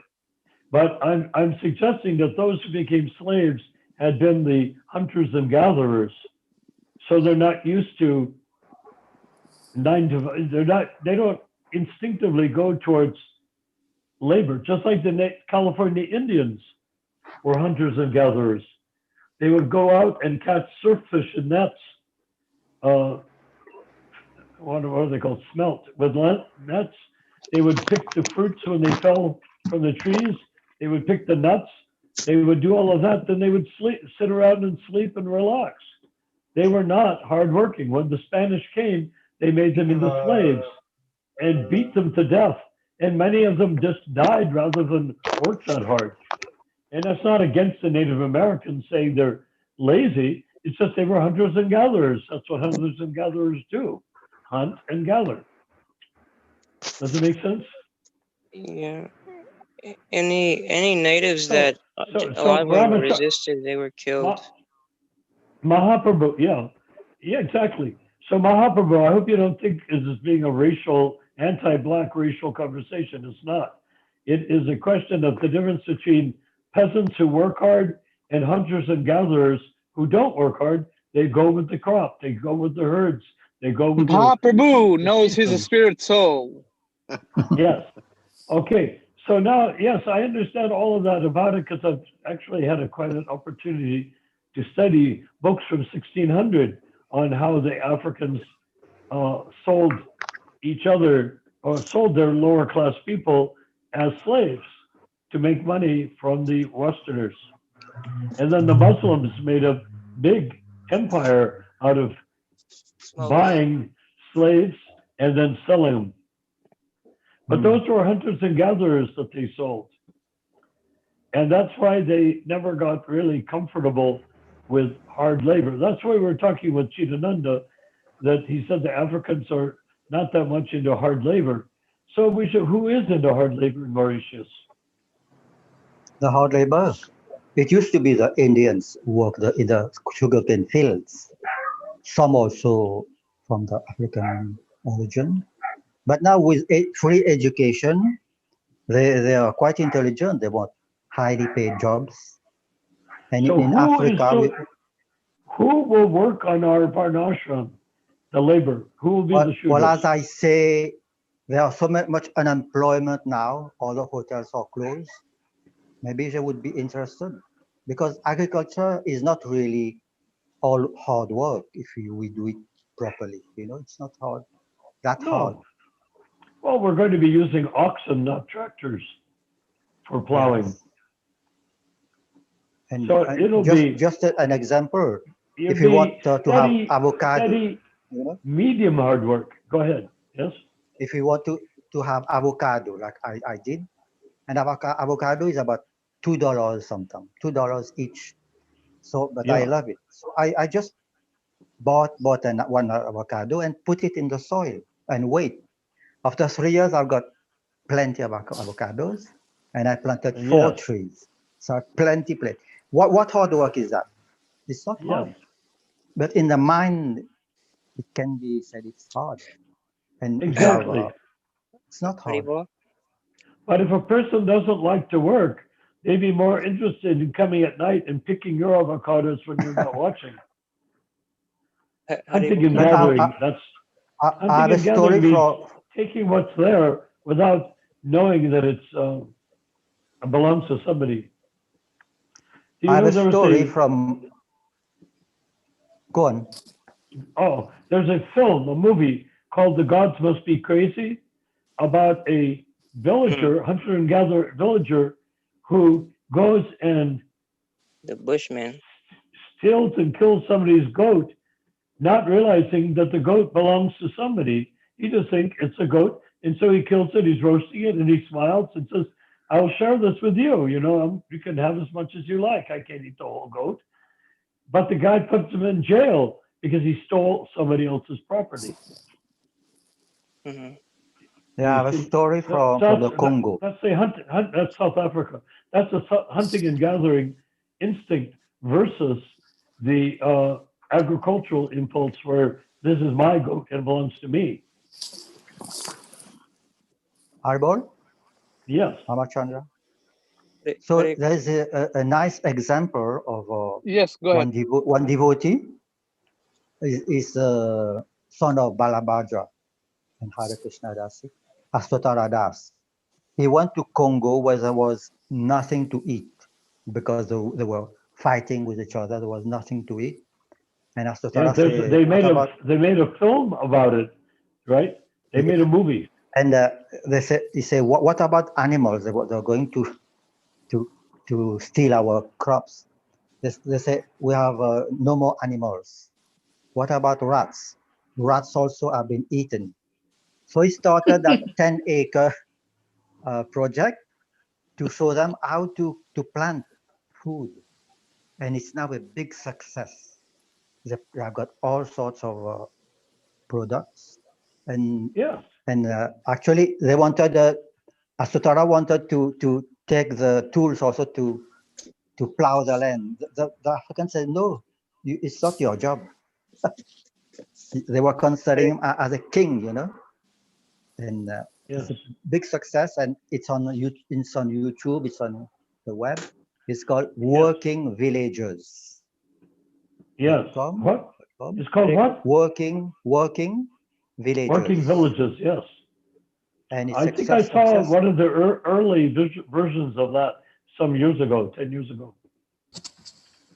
but I'm suggesting that those who became slaves had been the hunters and gatherers, so they're not used to 9 to 5. They don't instinctively go towards labor, just like the California Indians were hunters and gatherers. They would go out and catch surffish in nets, what are they called? Smelt with nets. They would pick the fruits when they fell from the trees. They would pick the nuts. They would do all of that. Then they would sit around and sleep and relax. They were not hardworking. When the Spanish came, they made them into slaves and beat them to death. And many of them just died rather than work that hard. And that's not against the Native Americans saying they're lazy. It's just they were hunters and gatherers. That's what hunters and gatherers do, hunt and gather. Does it make sense? Yeah. Any natives So- that so a lot of them Ramachandra- resisted, they were killed. Mahaprabhu, yeah, exactly. So Mahaprabhu, I hope you don't think is this being a racial, anti-black racial conversation. It's not. It is a question of the difference between peasants who work hard and hunters and gatherers who don't work hard. They go with the crop. They go with the herds. They go with the Mahaprabhu knows he's a chieftains. spirit soul. Yes. Okay. So now, yes, I understand all of that about it because I've actually had quite an opportunity to study books from 1600 on how the Africans sold each other or sold their lower class people as slaves to make money from the Westerners. And then the Muslims made a big empire out of buying slaves and then selling them. But those were hunters and gatherers that they sold. And that's why they never got really comfortable with hard labor. That's why we were talking with Chidananda, that he said the Africans are not that much into hard labor. So we should, who is into hard labor in Mauritius? The hard labor. It used to be the Indians who worked in the sugarcane fields. Some also from the African origin. But now with free education, they are quite intelligent. They want highly paid jobs. And So in who Africa, who will work on our Varnashram, the labor? Who will be the shooters? well, as I say, there are so much unemployment now. All the hotels are closed. Maybe they would be interested because agriculture is not really all hard work if we do it properly. It's not hard. That hard. Well, we're going to be using oxen, not tractors, for plowing. Yes. And so it'll be just an example. If you you want to have steady, avocado, steady, medium hard work. Go ahead. Yes. If you want to have avocado, like I did, and avocado is about $2 something, $2 each. So, but I love it. So I just bought one avocado and put it in the soil and wait. After 3 years, I've got plenty of avocados, and I planted 4 trees. So plenty. What hard work is that? It's not hard. But in the mind, it can be said it's hard. And exactly. It's not hard. But if a person doesn't like to work, they'd be more interested in coming at night and picking your avocados when you're not watching. Hunting and gathering, that's hunting and gathering means taking what's there without knowing that it belongs to somebody. I have a story from... Go on. Oh, there's a film, a movie called The Gods Must Be Crazy about a villager, hunter and gatherer villager, who goes and the bushman steals and kills somebody's goat, not realizing that the goat belongs to somebody. He just thinks it's a goat, and so he kills it. He's roasting it, and he smiles and says, "I'll share this with you. You can have as much as you like. I can't eat the whole goat." But the guy puts him in jail because he stole somebody else's property. Yeah, a story from the Congo. That's that's South Africa. That's a hunting and gathering instinct versus the agricultural impulse where this is my goat and belongs to me. Arbol? Yes. Ramachandra? So there's a nice example of yes, go ahead. One devotee is the son of Balabhaja and Hare Krishna Dasi, Astotara Das. He went to Congo where there was nothing to eat because they were fighting with each other. There was nothing to eat. And Astotara they made a film about it right? They made a movie. And they say, what about animals? They're going to steal our crops. They say we have no more animals. What about rats? Rats also have been eaten. So he started that 10-acre project to show them how to plant food. And it's now a big success. They have got all sorts of products. And Yes. and actually, they wanted, Asutara wanted to take the tools also to plow the land. The Africans said, no, it's not your job. They were considering him as a king, you know. And Yes. it's a big success, and it's on YouTube, it's on the web. It's called Working Villagers. Yes. .com. What? It's called what? Working Villagers. Working Villages, yes. And it's I think I saw one of the early versions of that some years ago, 10 years ago.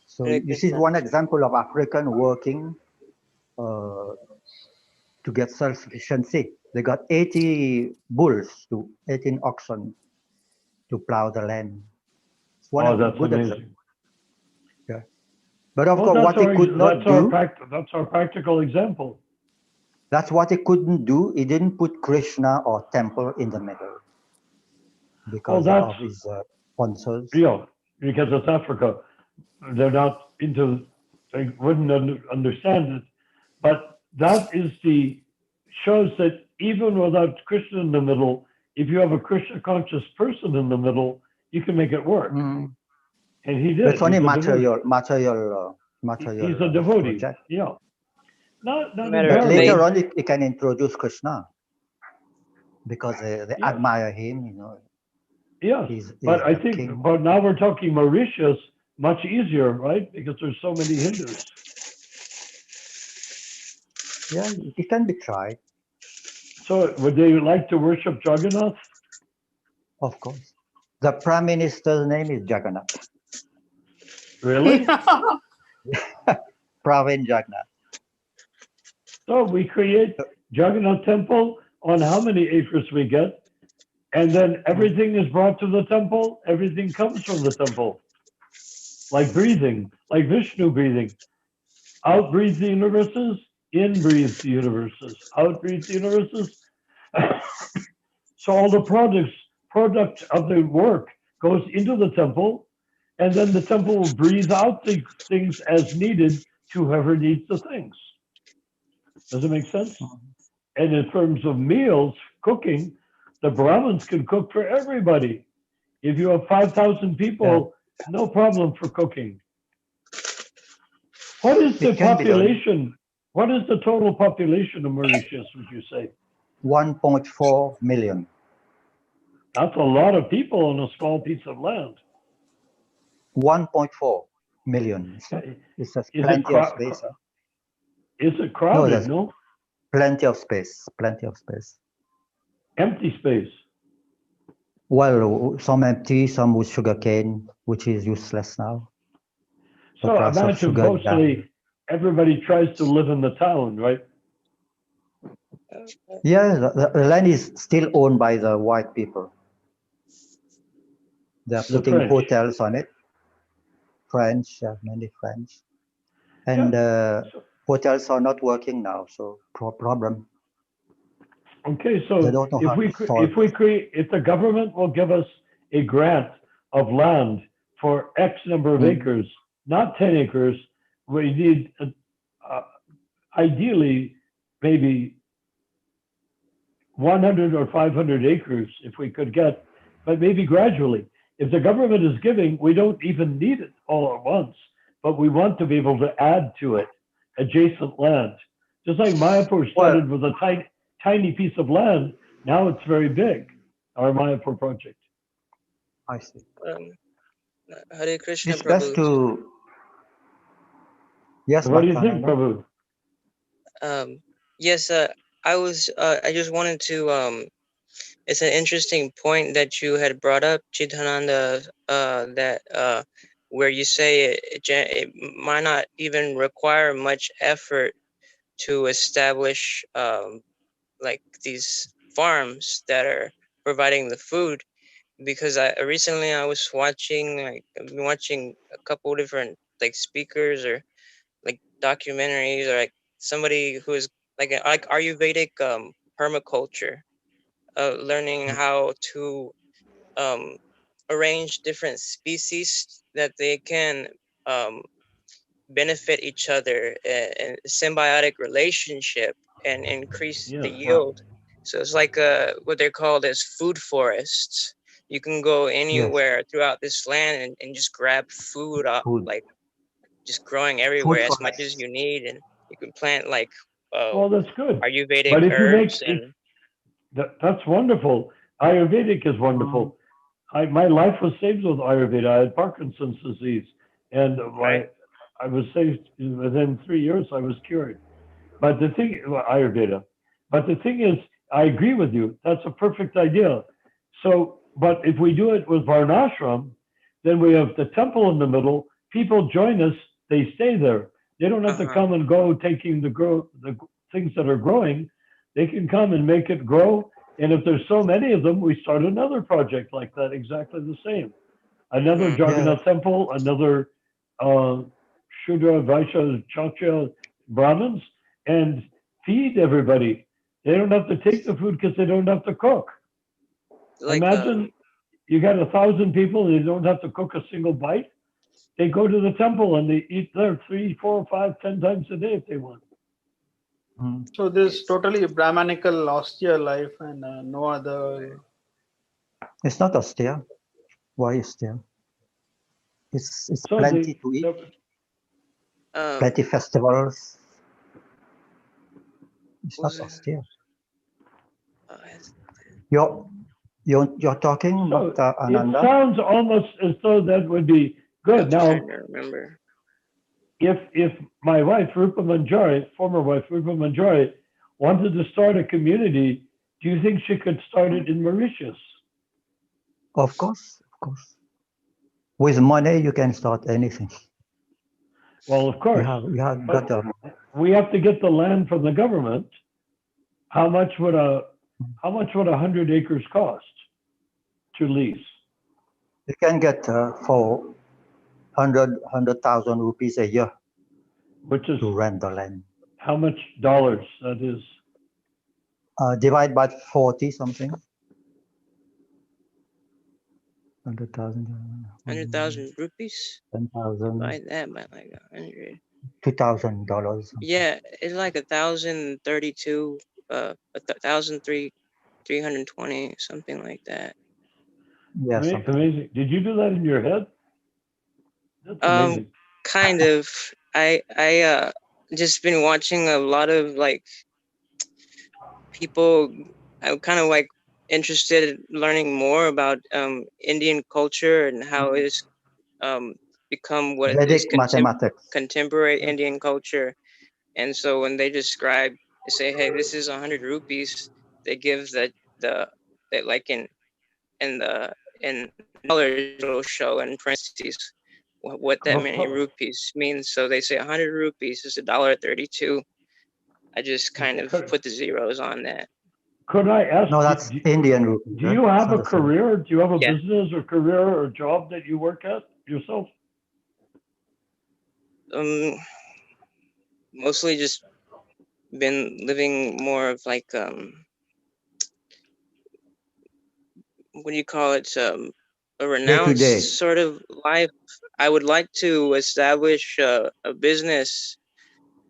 So this is one example of African working to get self-sufficiency. They got 80 bulls 18 oxen to plow the land. It's one of the That's good amazing. examples. Yeah. But of course, what he could not do. That's our practical example. That's what he couldn't do. He didn't put Krishna or temple in the middle because of his sponsors. Yeah, because it's Africa. They're not into, they wouldn't understand it. But that shows that even without Krishna in the middle, if you have a Krishna conscious person in the middle, you can make it work. Mm. And he did. It's only material. He's a devotee. Project. Yeah. Not but later on, he can introduce Krishna because they admire him, you know. Yes, but I think, king. But now we're talking Mauritius, much easier, right? Because there's so many Hindus. Yeah, it can be tried. So would they like to worship Jagannath? Of course. The Prime Minister's name is Jagannath. Really? Pravin Jagannath. So we create Jagannath temple on how many acres we get, and then everything is brought to the temple. Everything comes from the temple. Like breathing, like Vishnu breathing. Out breathe the universes, in breathe the universes. Out breathe the universes. So all the product of the work goes into the temple, and then the temple will breathe out the things as needed to whoever needs the things. Does it make sense? And in terms of meals, cooking, the Brahmins can cook for everybody. If you have 5,000 people, no problem for cooking. What is the population? What is the total population of Mauritius, would you say? 1.4 million. That's a lot of people on a small piece of land. 1.4 million. It's plenty of space. Is it crowded? No. Plenty of space. Plenty of space. Empty space. Well, some empty, some with sugarcane, which is useless now. So imagine mostly everybody tries to live in the town, right? Yeah, the land is still owned by the white people. They're putting hotels on it. French, mainly French. And hotels are not working now, so problem. Okay, so if the government will give us a grant of land for X number of acres, not 10 acres, we need ideally maybe 100 or 500 acres if we could get, but maybe gradually. If the government is giving, we don't even need it all at once, but we want to be able to add to it adjacent land. Just like Mayapur started with a tiny piece of land, now it's very big, our Mayapur project. I see. Hare Krishna, it's Prabhu. Best to... Yes, what do you think, Prabhu? Yes, I just wanted to, it's an interesting point that you had brought up, Chidananda, that where you say it might not even require much effort to establish like these farms that are providing the food. Because recently I was watching, like I've been watching a couple different like speakers or like documentaries, or like somebody who is like Ayurvedic permaculture, learning how to arrange different species that they can benefit each other in a symbiotic relationship and increase the yield. So it's like what they're called as food forests. You can go anywhere throughout this land and just grab food up, like just growing everywhere as much as you need, and you can plant like well, that's good. Ayurvedic But if you herbs make and that's wonderful. Ayurvedic is wonderful. My life was saved with Ayurveda. I had Parkinson's disease, and I was saved within 3 years. I was cured. But the thing, Ayurveda. But the thing is, I agree with you. That's a perfect idea. So, but if we do it with Varnashram, then we have the temple in the middle. People join us. They stay there. They don't have to come and go taking the things that are growing. They can come and make it grow. And if there's so many of them, we start another project like that, exactly the same. Another Jagannath temple, another Shudra, Vaishya, Kshatriya, Brahmins, and feed everybody. They don't have to take the food because they don't have to cook. Like, imagine you got 1,000 people and they don't have to cook a single bite. They go to the temple and they eat there 3, 4, 5, 10 times a day if they want. So this totally Brahmanical austere life and no other. It's not austere. Why austere? It's So plenty to eat. Plenty festivals. It's not austere. You're talking about Ananda? It sounds almost as though that would be good. Now, remember. If my wife, Rupa Manjari, former wife, Rupa Manjari, wanted to start a community, do you think she could start it in Mauritius? Of course, of course. With money, you can start anything. Well, of course. We have to get the land from the government. How much would 100 acres cost to lease? You can get for 100,000 rupees a year, which is to rent the land. How much dollars that is? Divide by 40 something. 100,000. 100,000 rupees. 10,000. Divide that by like 100. $2,000. Yeah, it's like 1,032, 1,320, something like that. Yeah, amazing. Did you do that in your head? That's amazing. Kind of. I just been watching a lot of like people. I'm kind of like interested in learning more about Indian culture and how it's become what is contemporary Indian culture. And so when they describe, they say, "Hey, this is 100 rupees." They give that like in dollars, it'll show in parentheses what that many rupees means. So they say 100 rupees is $1.32. I just kind of put the zeros on that. Could I ask? No, that's Indian rupee. Do you have a career? Do you have a business or career or job that you work at yourself? Mostly just been living more of like what do you call it? A renounced sort of life. I would like to establish a business,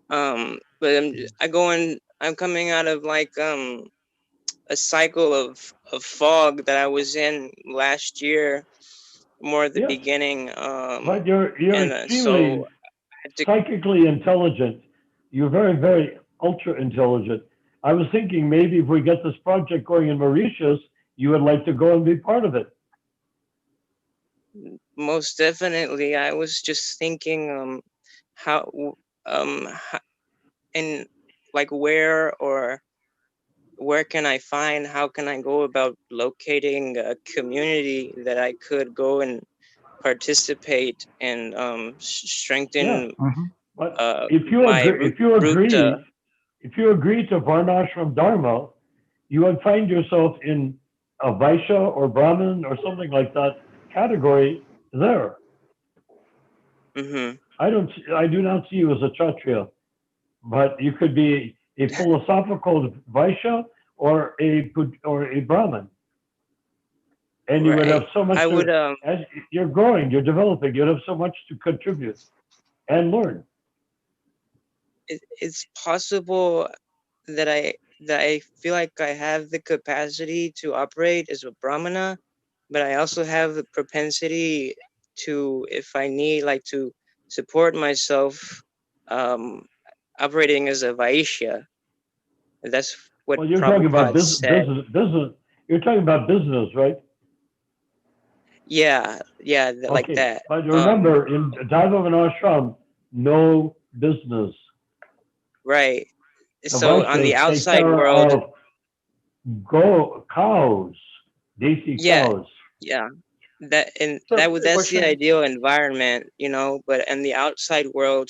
but I'm coming out of like a cycle of fog that I was in last year, more at the beginning. But you're extremely psychically intelligent. You're very, very ultra intelligent. I was thinking maybe if we get this project going in Mauritius, you would like to go and be part of it. Most definitely. I was just thinking how and like where can I find, how can I go about locating a community that I could go and participate and strengthen if you agree to Varnashram Dharma, you would find yourself in a Vaishya or Brahmin or something like that category there. Mm-hmm. I do not see you as a Kshatriya, but you could be a philosophical Vaishya or a Brahmin. And you would have Right. so much I would to, as you're growing, you're developing, you'd have so much to contribute and learn. it's possible that I feel like I have the capacity to operate as a brahmana, but I also have the propensity to, if I need, like, to support myself, operating as a Vaishya. That's what Well, you're talking about Prabhupada said. business. You're talking about business, right? Yeah, like Okay, that. but remember, in Dharma and Ashram, no business. Right. The So on the Vaishyas take outside care world, of cows, desi yeah, cows. yeah. So a That's the question. ideal environment, but in the outside world,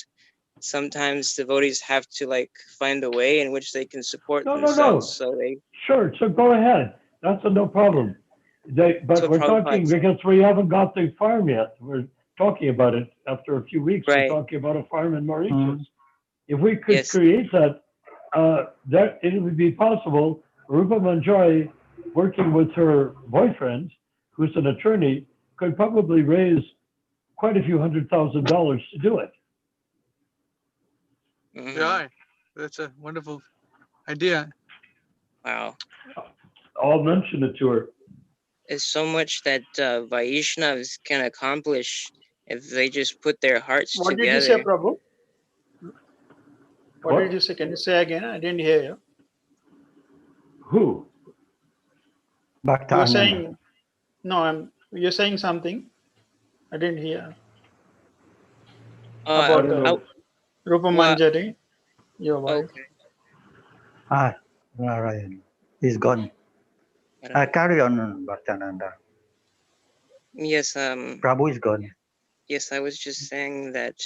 sometimes devotees have to, like, find a way in which they can support themselves. No. So they, Sure, so go ahead. That's no problem. that's But what we're Prabhupada talking said. because we haven't got the farm yet. We're talking about it after a few weeks. We're Right. talking about a farm in Mauritius. If we could Yes. create that, that it would be possible. Rupa Manjari, working with her boyfriend, who's an attorney, could probably raise quite a few $100,000 to do it. Mhm. Yeah, that's a wonderful idea. Wow. I'll mention it to her. There's so much that Vaishnavas can accomplish if they just put their hearts What together. did you say, Prabhu? What What? did you say? Can you say again? I didn't hear you. Who? Bhakta You're Ananda. saying no. You're saying something. I didn't hear I about don't know. Rupa Well, Manjari, your wife. okay. Ah, Narayan. He's gone. Carry on, Bhakta Ananda. Yes. Prabhu is gone. Yes, I was just saying that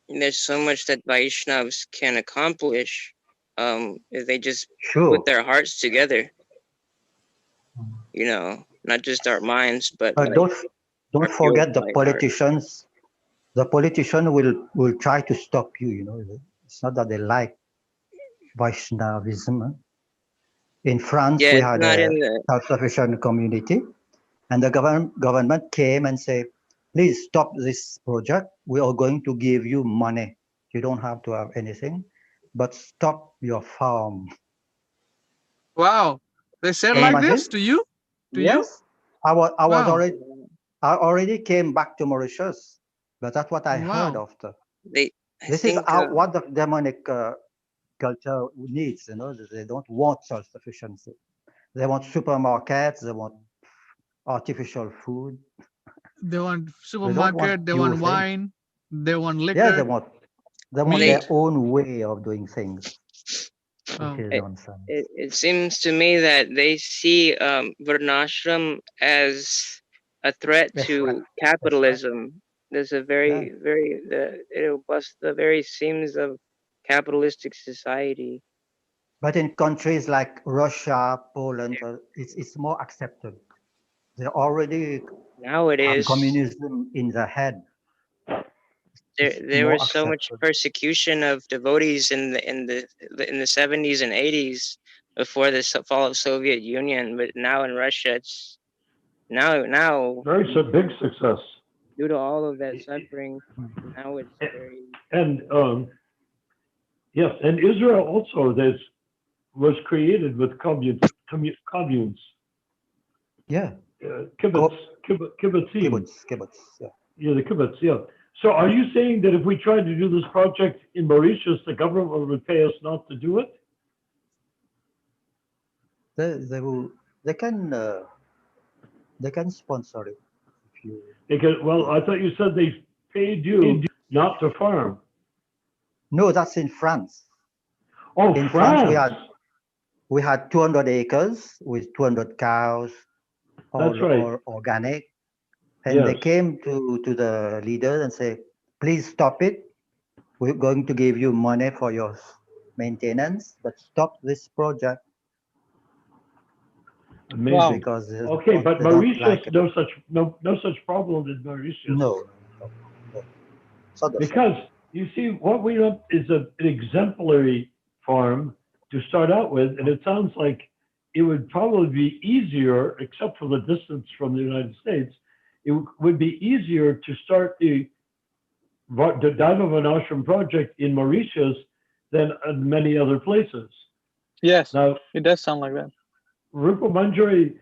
there's so much that Vaishnavas can accomplish, if they just Sure. put their hearts together. Not just our minds, but But like don't our forget the purified heart. politicians. The politician will try to stop you. It's not that they like Vaishnavism. In France, Yeah, we it's had not a in the. self-sufficient community, and the government came and said, "Please stop this project. We are going to give you money. You don't have to have anything, but stop your farm." Wow, they said Can you like imagine? this to you? To you? Yes, I was Wow. already came back to Mauritius, but that's what I heard Wow. after. I This is think what the demonic culture needs. They don't want self-sufficiency. They want supermarkets. They want artificial food. They want They don't want supermarket, they pure want things. wine, they want liquor. Yeah, they want meat. their own way of doing things, Oh. which is nonsense. It seems to me that they see Varnashram as a threat That's to right. capitalism. There's a Yeah. very, it'll bust the very seams of capitalistic society. But in countries like Russia, Poland, it's more accepted. They already Now it have is. communism in their head. There more was so much accepted. persecution of devotees in the 70s and 80s before the fall of Soviet Union, but now in Russia it's now Very big success. due to all of that suffering, now it's very. And yes, and Israel also was created with communes. Yeah. Kibbutzim. Kibbutz. Yeah. Yeah, the kibbutz. Yeah. So, are you saying that if we tried to do this project in Mauritius, the government would pay us not to do it? They can sponsor it if you. Well, I thought you said they paid you not to farm. No, that's in France. Oh, in France. We had 200 acres with 200 cows, all organic, and they came to the leaders and say, "Please stop it. We're going to give you money for your maintenance, but stop this project." Amazing. Wow. because Okay, but they don't Mauritius, like it. no such problem in Mauritius. No, no, no. It's not the same. Because you see, what we want is an exemplary farm to start out with, and it sounds like it would probably be easier, except for the distance from the United States, it would be easier to start the Dharma Vanashram project in Mauritius than in many other places. Yes, Now, it does sound like that. Rupa Manjari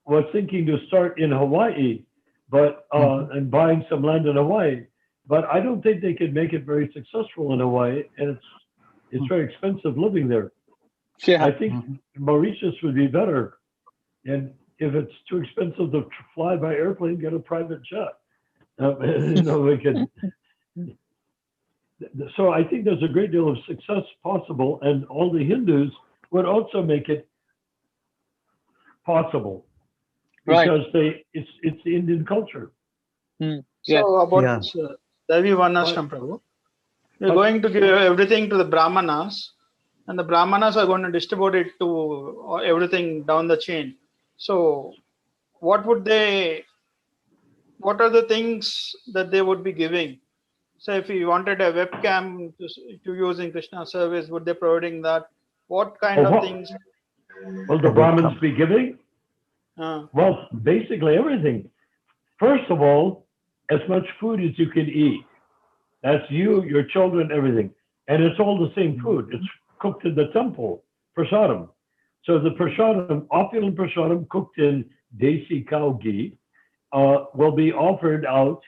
was thinking to start in Hawaii, but and buying some land in Hawaii, but I don't think they could make it very successful in Hawaii, and it's very expensive living there. Yeah. I think Mauritius would be better, and if it's too expensive to fly by airplane, get a private jet. We can. So I think there's a great deal of success possible, and all the Hindus would also make it possible because it's the Indian culture. Yeah. So about Yeah. this Devi Varnashram, Prabhu, we're going to give everything to the Brahmanas, and the Brahmanas are going to distribute it to everything down the chain. So what are the things that they would be giving? So if you wanted a webcam to use in Krishna service, would they providing that? What kind of things? Will the Brahmins be giving? Uh, Well, basically everything. First of all, as much food as you can eat. That's you, your children, everything. And it's all the same food. It's cooked in the temple, prasadam. So the prasadam, opulent prasadam cooked in desi cow ghee, will be offered out,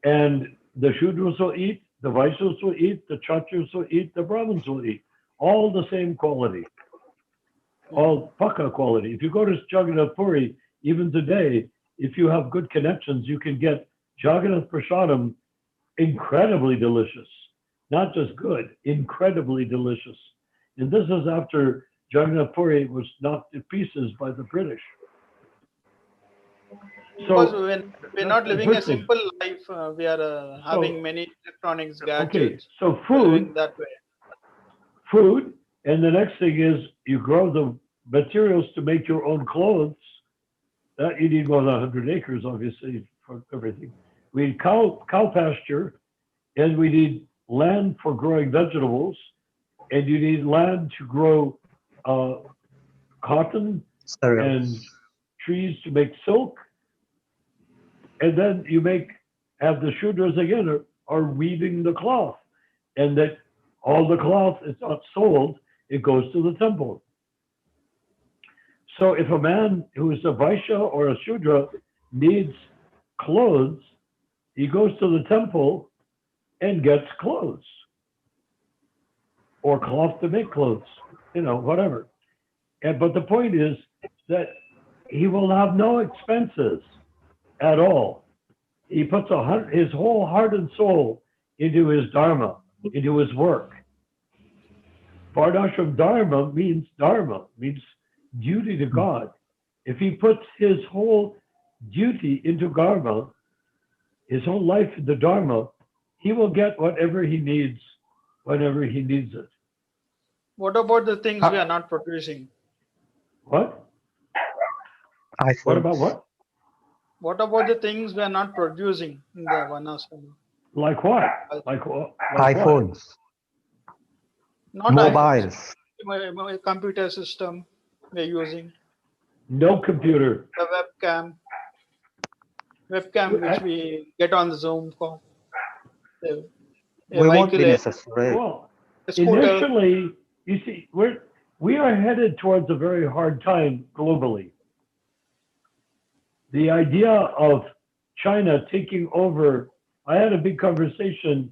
and the Shudras will eat, the Vaishyas will eat, the Kshatriyas will eat, the Brahmins will eat. All the same quality. All Paka quality. If you go to Jagannath Puri, even today, if you have good connections, you can get Jagannath Prasadam incredibly delicious. Not just good, incredibly delicious. And this is after Jagannath Puri was knocked to pieces by the British. because So when we're not living a simple life, we are having many electronics, gadgets. okay, so we're living that way. food, and the next thing is you grow the materials to make your own clothes. That you need more than 100 acres, obviously, for everything. We need cow pasture, and we need land for growing vegetables, and you need land to grow cotton and trees to make silk, and then you have the Shudras again are weaving the cloth, and that all the cloth is not sold, it goes to the temple. So if a man who is a Vaishya or a Shudra needs clothes, he goes to the temple and gets clothes or cloth to make clothes, whatever. But the point is that he will have no expenses at all. He puts his whole heart and soul into his dharma, into his work. Varnashram dharma, means duty to God. If he puts his whole duty into dharma, his whole life into dharma, he will get whatever he needs whenever he needs it. What about the things we are not producing? What? iPhones. What about what? What about the things we are not producing in the Varnashram? Like what? Like what? iPhones. Not Mobiles. iPhones, a computer system we're using. No computer. The webcam which we get on the Zoom call. We won't be necessary. Well, initially, you see, we are headed towards a very hard time globally. The idea of China taking over, I had a big conversation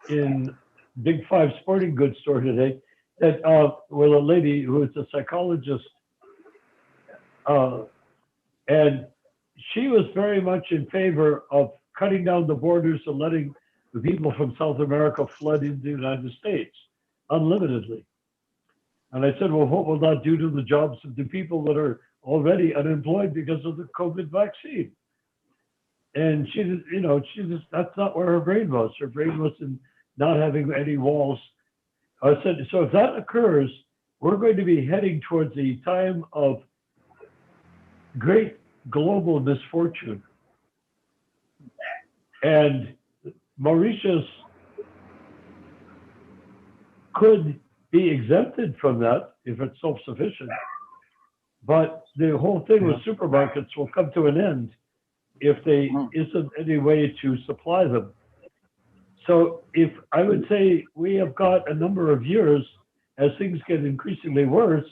in Big Five sporting goods store today that with a lady who is a psychologist, and she was very much in favor of cutting down the borders and letting the people from South America flood into the United States unlimitedly. And I said, well, what will that do to the jobs of the people that are already unemployed because of the COVID vaccine? And she just, that's not where her brain was. Her brain was in not having any walls. I said, so if that occurs, we're going to be heading towards a time of great global misfortune. And Mauritius could be exempted from that if it's self-sufficient. But the whole thing with supermarkets will come to an end if there isn't any way to supply them. So if I would say we have got a number of years as things get increasingly worse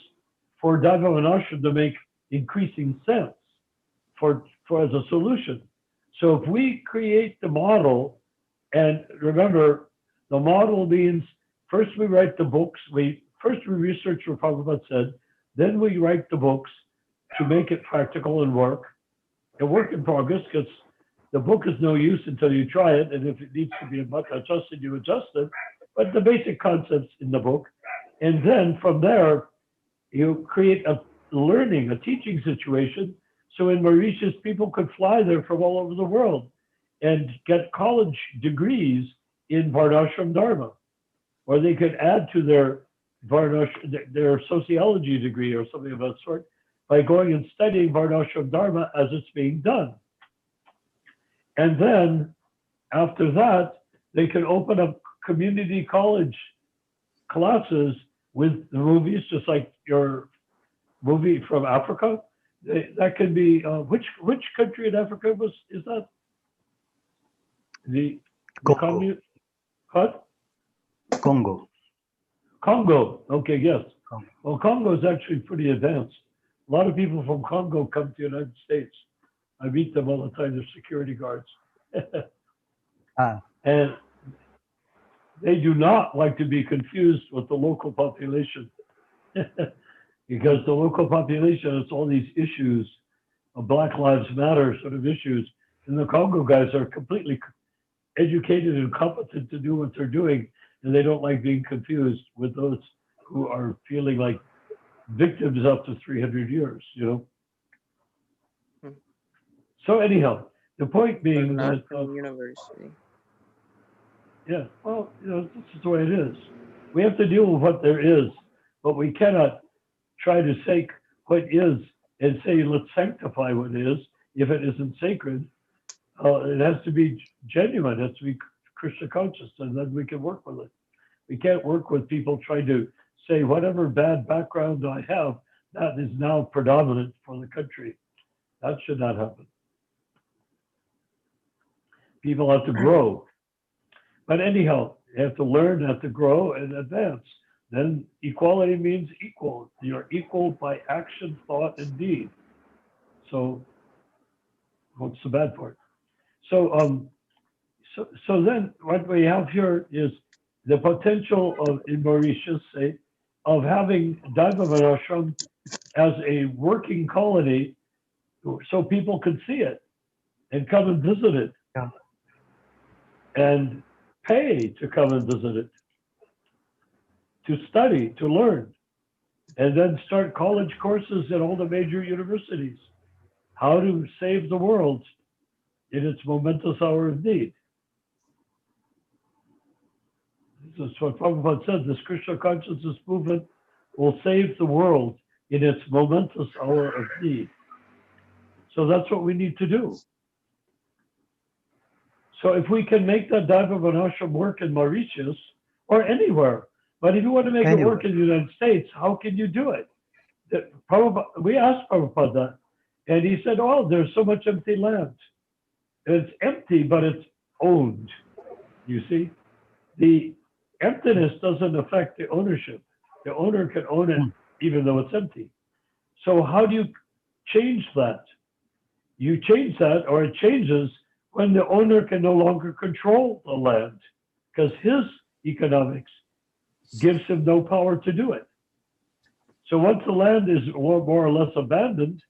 for Daiva and Ashram to make increasing sense for as a solution. So if we create the model, and remember, the model means first we write the books, first we research what Prabhupada said, then we write the books to make it practical and work. A work in progress, because the book is no use until you try it, and if it needs to be adjusted, you adjust it. But the basic concepts in the book, and then from there, you create a learning, a teaching situation. So in Mauritius, people could fly there from all over the world and get college degrees in Varnashram Dharma, or they could add to their sociology degree or something of that sort by going and studying Varnashram Dharma as it's being done. And then after that, they can open up community college classes with the movies, just like your movie from Africa. That could be, which country in Africa is that? The Congo. What? Congo. Congo. Okay, yes. Congo. Well, Congo is actually pretty advanced. A lot of people from Congo come to the United States. I meet them all the time. They're security guards. And they do not like to be confused with the local population. Because the local population has all these issues of Black Lives Matter sort of issues. And the Congo guys are completely educated and competent to do what they're doing. And they don't like being confused with those who are feeling like victims up to 300 years, you know? So anyhow, the point being that university. Yeah, well, you know, this is the way it is. We have to deal with what there is, but we cannot try to take what is and say, let's sanctify what is if it isn't sacred. It has to be genuine, it has to be Krishna conscious, and then we can work with it. We can't work with people trying to say whatever bad background I have, that is now predominant for the country. That should not happen. People have to grow. But anyhow, you have to learn, have to grow and advance. Then equality means equal. You're equal by action, thought, and deed. So what's the bad part? So then what we have here is the potential of, in Mauritius, say, of having Daiva Ashram as a working colony so people could see it and come and visit it. Yeah. And pay to come and visit it, to study, to learn, and then start college courses at all the major universities. How to save the world in its momentous hour of need. This is what Prabhupada said, this Krishna consciousness movement will save the world in its momentous hour of need. So that's what we need to do. So if we can make that Daiva Ashram work in Mauritius or anywhere, but if you want to make it work in the United States, how can you do it? We asked Prabhupada that, and he said, oh, there's so much empty land. It's empty, but it's owned. You see? The emptiness doesn't affect the ownership. The owner can own it even though it's empty. So how do you change that? You change that, or it changes when the owner can no longer control the land, because his economics gives him no power to do it. So once the land is more or less abandoned,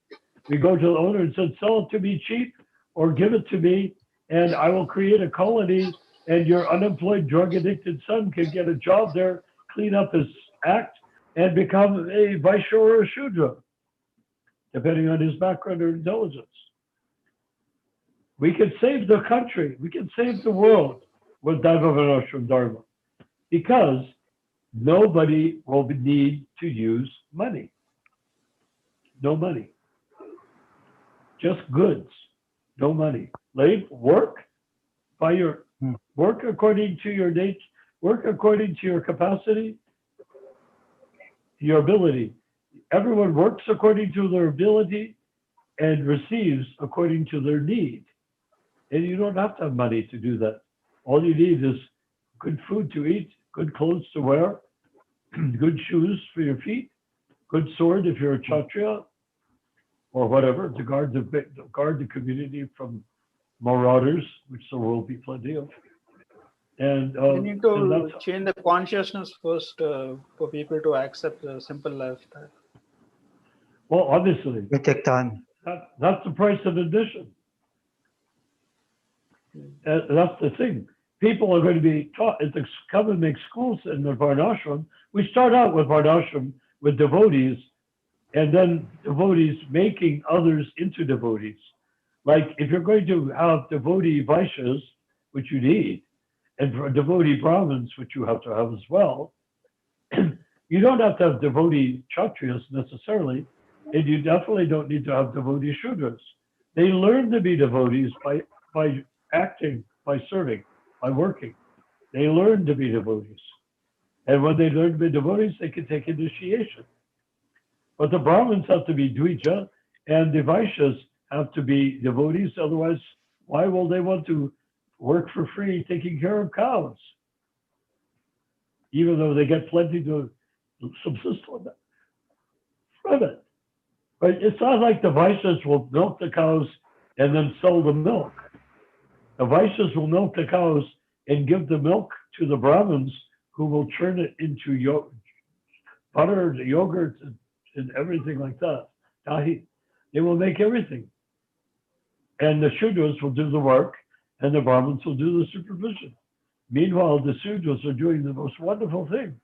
we go to the owner and said, sell it to me cheap or give it to me and I will create a colony and your unemployed drug addicted son can get a job there, clean up his act and become a Vaishya or a Shudra, depending on his background or intelligence. We can save the country, we can save the world with Daiva Ashram Dharma, because nobody will need to use money. No money. just goods, no money. Work by your work according to your date, work according to your capacity, your ability. Everyone works according to their ability and receives according to their need. And you don't have to have money to do that. All you need is good food to eat, good clothes to wear, good shoes for your feet, good sword if you're a Kshatriya, or whatever, to guard the community from marauders, which there will be plenty of. And We need to change the consciousness first for people to accept the simple lifestyle. Well, obviously, It take time. that's the price of admission. That's the thing. People are going to be taught at the government schools in the Varnashram. We start out with Varnashram with devotees, and then devotees making others into devotees. Like if you're going to have devotee Vaishyas, which you need, and for devotee Brahmins, which you have to have as well, you don't have to have devotee Kshatriyas necessarily, and you definitely don't need to have devotee Shudras. They learn to be devotees by acting, by serving, by working. They learn to be devotees. And when they learn to be devotees, they can take initiation. But the Brahmins have to be Dvija, and the Vaishyas have to be devotees. Otherwise, why will they want to work for free taking care of cows? Even though they get plenty to subsist on that from it. But it's not like the Vaishyas will milk the cows and then sell the milk. The Vaishyas will milk the cows and give the milk to the Brahmins, who will churn it into butter, yogurt, and everything like that. Dahi. They will make everything. And the Shudras will do the work, and the Brahmins will do the supervision. Meanwhile, the Shudras are doing the most wonderful thing,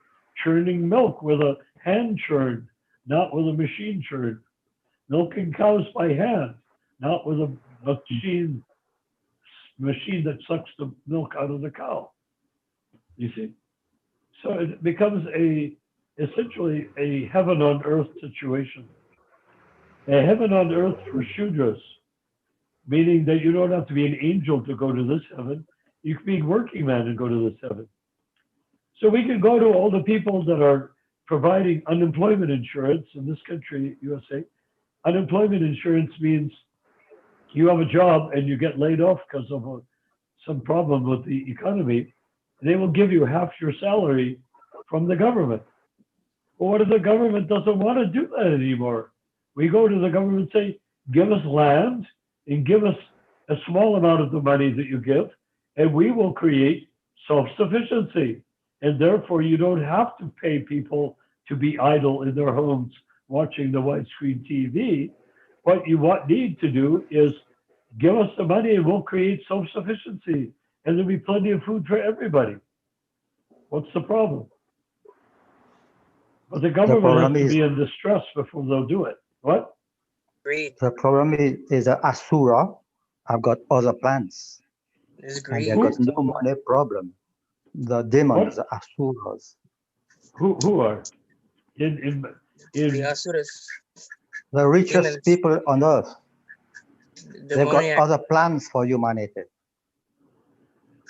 churning milk with a hand churn, not with a machine churn. Milking cows by hand, not with a machine that sucks the milk out of the cow. You see? So it becomes essentially a heaven on earth situation. A heaven on earth for Shudras, meaning that you don't have to be an angel to go to this heaven. You can be a working man and go to this heaven. So we can go to all the people that are providing unemployment insurance in this country, USA. Unemployment insurance means you have a job and you get laid off because of some problem with the economy. They will give you half your salary from the government. But what if the government doesn't want to do that anymore? We go to the government and say, give us land and give us a small amount of the money that you give, and we will create self-sufficiency. And therefore, you don't have to pay people to be idle in their homes watching the widescreen TV. What you need to do is give us the money and we'll create self-sufficiency, and there'll be plenty of food for everybody. What's the problem? But the government has to be in distress before they'll do it. What? Greed. The problem is the Asura have got other plans. There's And greed. they got no money problem. The demons, the Asuras. Who are? In The Asuras. The richest Demons. people on earth. They've got Demoniac. other plans for humanity.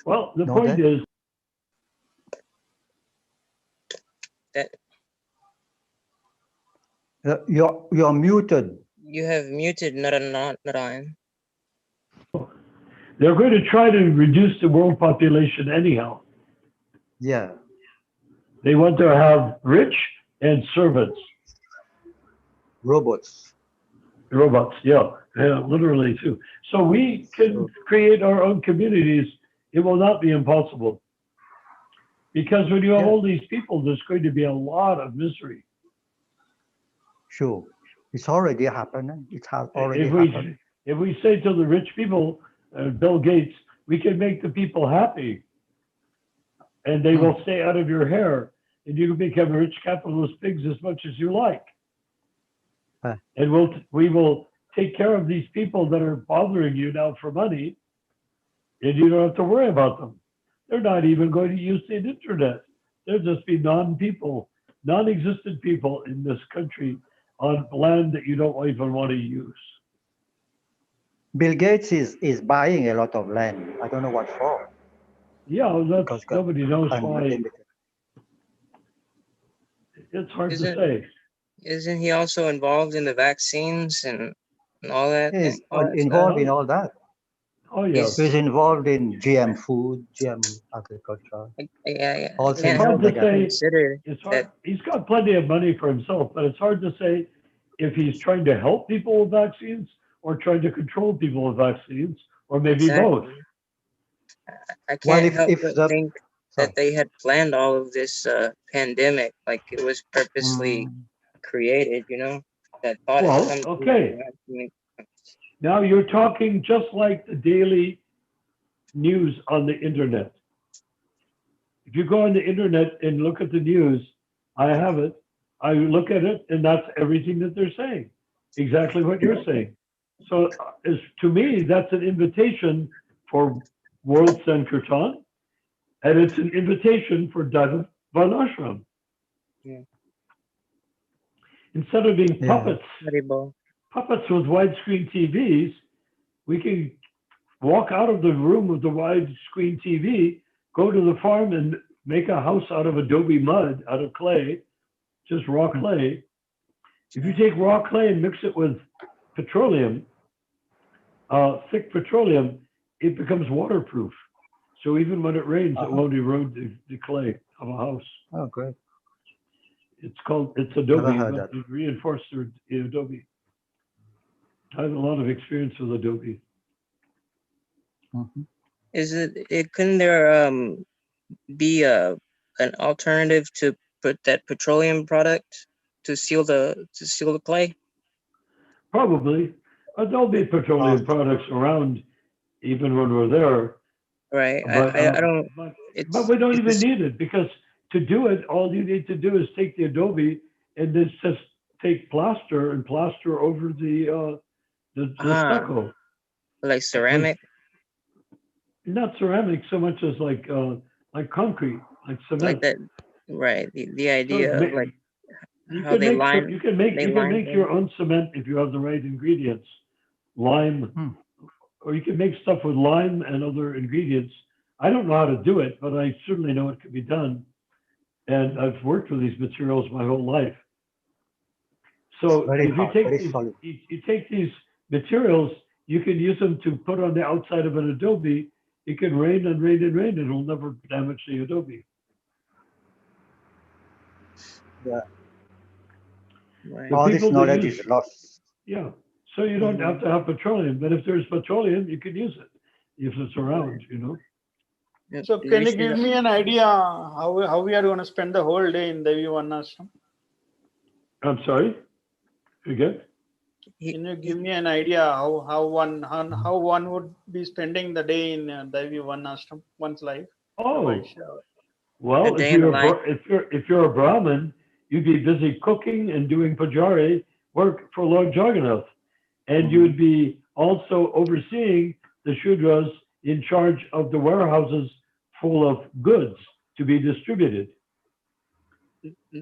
well, the No, point they- is, That You're muted. you have muted Narayan. they're going to try to reduce the world population anyhow. Yeah. They want to have rich and servants. Robots. Robots, yeah, literally too. So we can create our own communities. It will not be impossible. Because when you have Yeah. all these people, there's going to be a lot of misery. Sure. It's already happening. It has already If happened. we say to the rich people, Bill Gates, we can make the people happy, and they will stay out of your hair, and you can become rich capitalist pigs as much as you like. And we will take care of these people that are bothering you now for money, and you don't have to worry about them. They're not even going to use the internet. They'll just be non-existent people in this country on land that you don't even want to use. Bill Gates is buying a lot of land. I don't know what for. Yeah, Because nobody knows why. unlimited. It's hard to say. Isn't he also involved in the vaccines and all that? He's All that involved stuff? in all that. Oh yeah. He's involved in GM food, GM agriculture. I Also can't It's hard help to but say. consider It's that. hard. He's got plenty of money for himself, but it's hard to say if he's trying to help people with vaccines or trying to control people with vaccines, or maybe both. Exactly. I Well, can't help if but the think sorry. that they had planned all of this pandemic, like it was purposely created, you know, that thought had Well, come to okay. Now you're talking just like the daily news on the internet. If you go on the internet and look at the news, I have it. I look at it, and that's everything that they're saying. Exactly what you're saying. So, to me, that's an invitation for World Sankirtan, and it's an invitation for Daiva Varnashram. Yeah. Instead of being puppets with widescreen TVs, we can walk out of the room with the widescreen TV, go to the farm and make a house out of adobe mud, out of clay, just raw clay. If you take raw clay and mix it with petroleum, thick petroleum, it becomes waterproof. So even when it rains, it won't erode the clay of a house. Oh, great. It's adobe, Never heard but that. it's reinforced through adobe. I have a lot of experience with adobe. Couldn't there be an alternative to put that petroleum product to seal the clay? Probably. There'll be petroleum products around even when we're there. Right. But, I don't. but we don't even need it, because to do it, all you need to do is take the adobe and then just take plaster and plaster over the stucco. Like ceramic? Not ceramic so much as like concrete, like cement. Like that, right? The idea of like you how can they make line. you can make your own cement if you have the right ingredients, lime, or you can make stuff with lime and other ingredients. I don't know how to do it, but I certainly know it can be done, and I've worked with these materials my whole life. So if you take these materials, you can use them to put on the outside of an adobe. It can rain and rain and rain, and it'll never damage the adobe. Yeah. Right. All this knowledge is lost. Yeah. So you don't have to have petroleum, but if there's petroleum, you can use it if it's around, you know. So can you give me an idea how we are going to spend the whole day in Devi Varnashram? I'm sorry? Again? Can you give me an idea how one would be spending the day in Devi Varnashram, one's life? Oh, well, if you're a Brahmin, you'd be busy cooking and doing pujari work for Lord Jagannath, and you would be also overseeing the Shudras in charge of the warehouses full of goods to be distributed.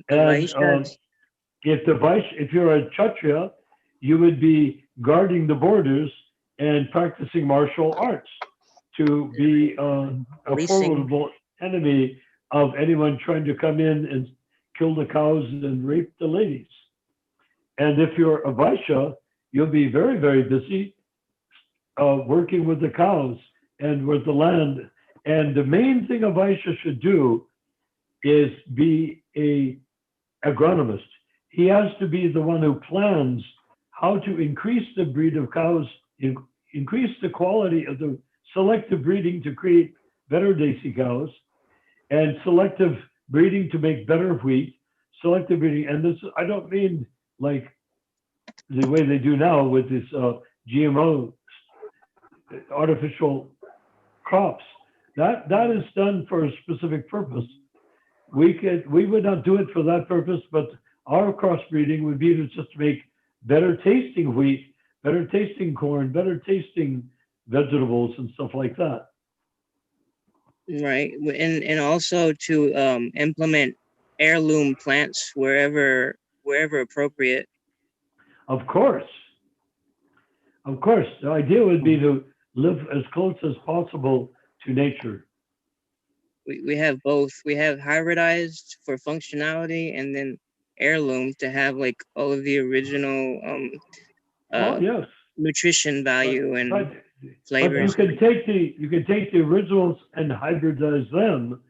And if you're a Kshatriya, you would be guarding the borders and practicing martial arts to be a formidable enemy of anyone trying to come in and kill the cows and rape the ladies. And if you're a Vaishya, you'll be very, very busy working with the cows and with the land. And the main thing a Vaishya should do is be a agronomist. He has to be the one who plans how to increase the breed of cows, increase the quality of the selective breeding to create better desi cows, and selective breeding to make better wheat, selective breeding. And this, I don't mean like the way they do now with this GMO artificial crops. That is done for a specific purpose. We would not do it for that purpose, but our crossbreeding would be to just make better tasting wheat, better tasting corn, better tasting vegetables and stuff like that. Right, and also to implement heirloom plants wherever appropriate. Of course. Of course, the idea would be to live as close as possible to nature. We have both. We have hybridized for functionality, and then heirloom to have like all of the original Yes, nutrition value and but flavors. you can take the originals and hybridize them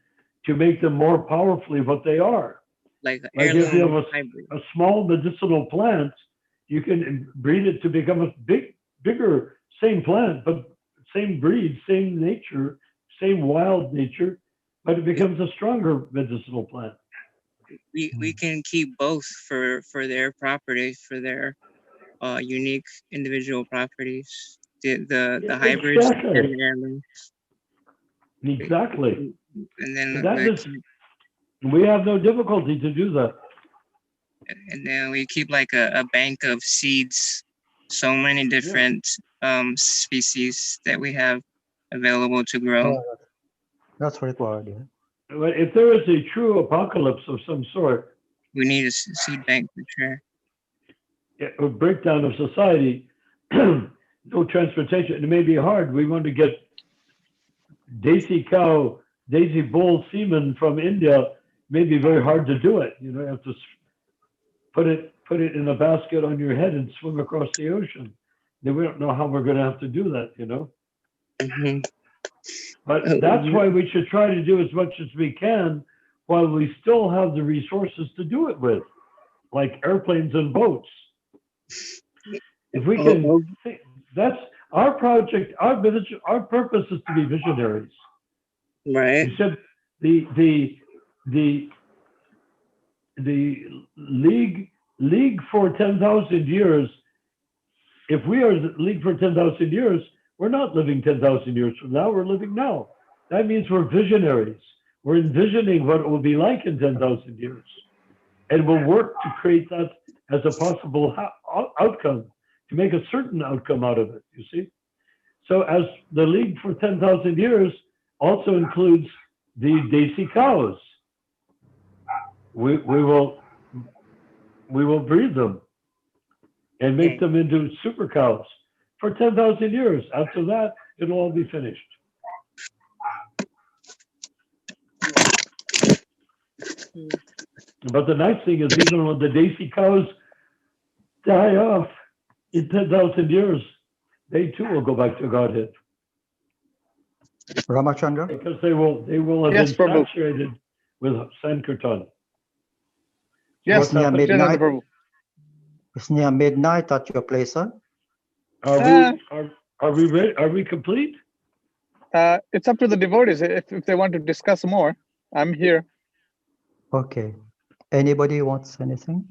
to make them more powerfully what they are. Like Like if you have hybrid. a small medicinal plant, you can breed it to become a bigger, same plant, but same breed, same nature, same wild nature, but it becomes a stronger medicinal plant. We can keep both for their properties, for their unique individual properties. The hybrids and the heirloom. Exactly. And then we have no difficulty to do that. And then we keep like a bank of seeds, so many different species that we have available to grow. That's required. Yeah. But if there is a true apocalypse of some sort, we need a seed bank for sure. A breakdown of society, no transportation. It may be hard. We want to get daisy cow, daisy bull semen from India. May be very hard to do it. You have to put it in a basket on your head and swim across the ocean. Then we don't know how we're going to have to do that. Mm-hmm. But that's why we should try to do as much as we can while we still have the resources to do it with, like airplanes and boats. If we can, that's our project. Our purpose is to be visionaries. Right. You said the League for 10,000 years. If we are the League for 10,000 years, we're not living 10,000 years from now. We're living now. That means we're visionaries. We're envisioning what it will be like in 10,000 years, and we'll work to create that as a possible outcome, to make a certain outcome out of it. You see, so as the League for 10,000 years also includes the daisy cows. We will breed them and make them into super cows for 10,000 years. After that, it'll all be finished. But the nice thing is, even when the daisy cows die off in 10,000 years, they too will go back to Godhead. Ramachandra? Because they will have been saturated with Sankirtan. Yes, it's near midnight. Prabhu. It's near midnight at your place, sir? Are we ready? Are we complete? It's up to the devotees. If they want to discuss more, I'm here. Okay. Anybody wants anything?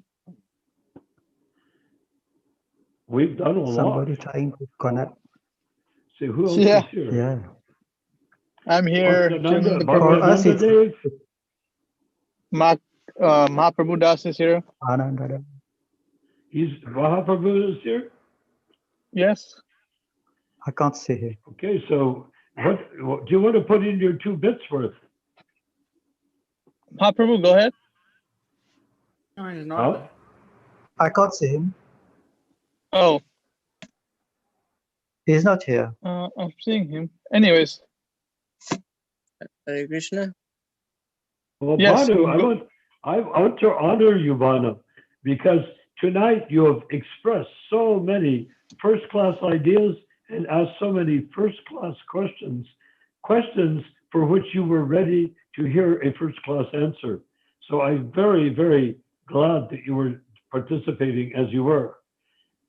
We've done a lot. Somebody trying to connect. See, who else is here? Yeah. I'm here. For us, it's Mahaprabhu Das is here. Ananda. Mahaprabhu is here? Yes. I can't see him. Okay, so what do you want to put in your 2 bits worth? Mahaprabhu, go ahead. No, he's not. I can't see him. Oh. He's not here. I'm seeing him. Anyways. Hare Krishna. Well, yes, Bhanu, I want to honor you, Bhanu, because tonight you have expressed so many first-class ideas and asked so many first-class questions for which you were ready to hear a first-class answer. So I'm very, very glad that you were participating as you were.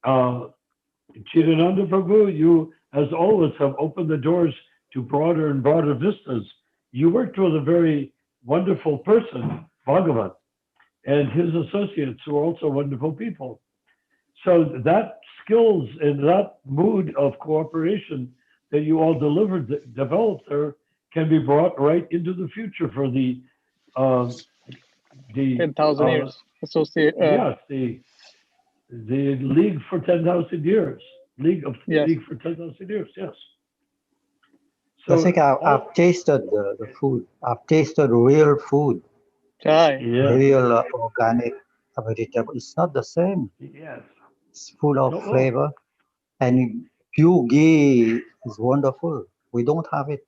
Chidananda Prabhu, you, as always, have opened the doors to broader and broader vistas. You worked with a very wonderful person, Bhagavan, and his associates who are also wonderful people. So that skills and that mood of cooperation that you all developed there can be brought right into the future for the 10,000 years. Yes, the League for 10,000 years. League for 10,000 years, yes. So I think I've tasted the food. I've tasted real food. Real organic vegetable. It's not the same. Yes. It's full of flavor. And pure ghee is wonderful. We don't have it.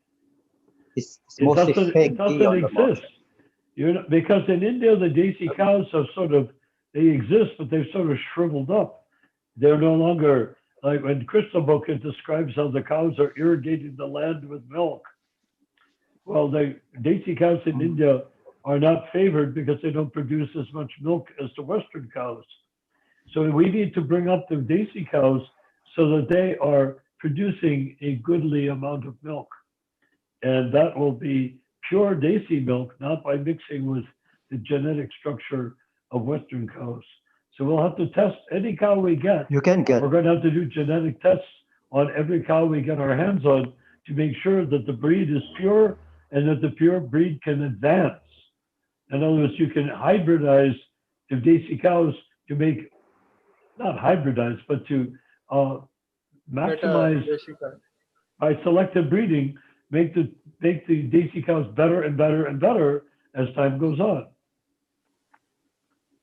It's mostly It fake ghee doesn't on the exist. market. Because in India, the desi cows are they exist, but they've sort of shriveled up. They're no longer, like when Krishna book, it describes how the cows are irrigating the land with milk. Well, the desi cows in India are not favored because they don't produce as much milk as the Western cows. So we need to bring up the desi cows so that they are producing a goodly amount of milk. And that will be pure desi milk, not by mixing with the genetic structure of Western cows. So we'll have to test any cow we get. You can get We're going to have to do genetic tests on every cow we get our hands on to make sure that the breed is pure and that the pure breed can advance. In other words, you can hybridize the desi cows to make, not hybridize, but to maximize by selective breeding, make the desi cows better and better and better as time goes on.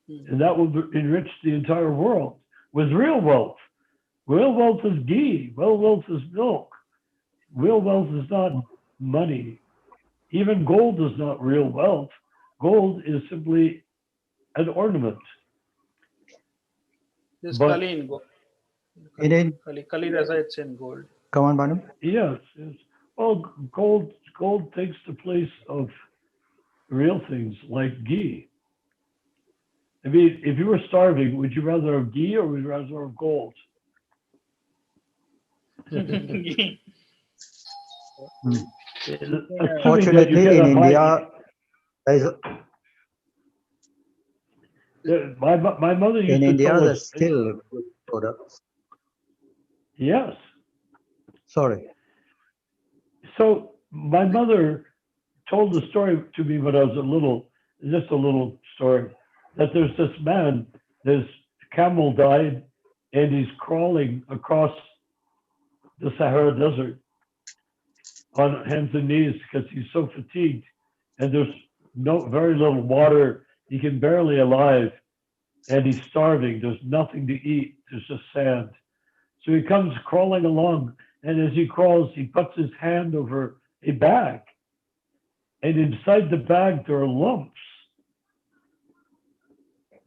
And that will enrich the entire world with real wealth. Real wealth is ghee. Real wealth is milk. Real wealth is not money. Even gold is not real wealth. Gold is simply an ornament. This But- Kali in gold. in Kali resides in gold. Come on, Banu. Yes, yes. Well, gold takes the place of real things like ghee. I mean, if you were starving, would you rather have ghee or would you rather have gold? Assuming that you Fortunately, get in a India, there's, my mother used in to India, tell us, there's still good products. yes. Sorry. So my mother told the story to me when I was just a little story, that there's this man, his camel died, and he's crawling across the Sahara Desert on hands and knees because he's so fatigued, and there's very little water. He can barely alive, and he's starving. There's nothing to eat. There's just sand. So he comes crawling along, and as he crawls, he puts his hand over a bag, and inside the bag there are lumps.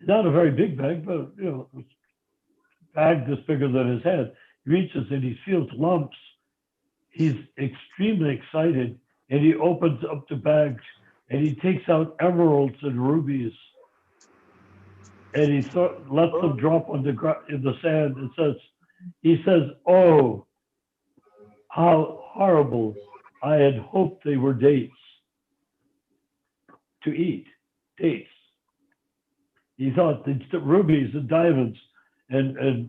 Not a very big bag, but a bag that's bigger than his head. He reaches and he feels lumps. He's extremely excited, and he opens up the bags and he takes out emeralds and rubies, and he lets them drop on in the sand and he says, "Oh, how horrible! I had hoped they were dates to eat. Dates." He thought the rubies and diamonds and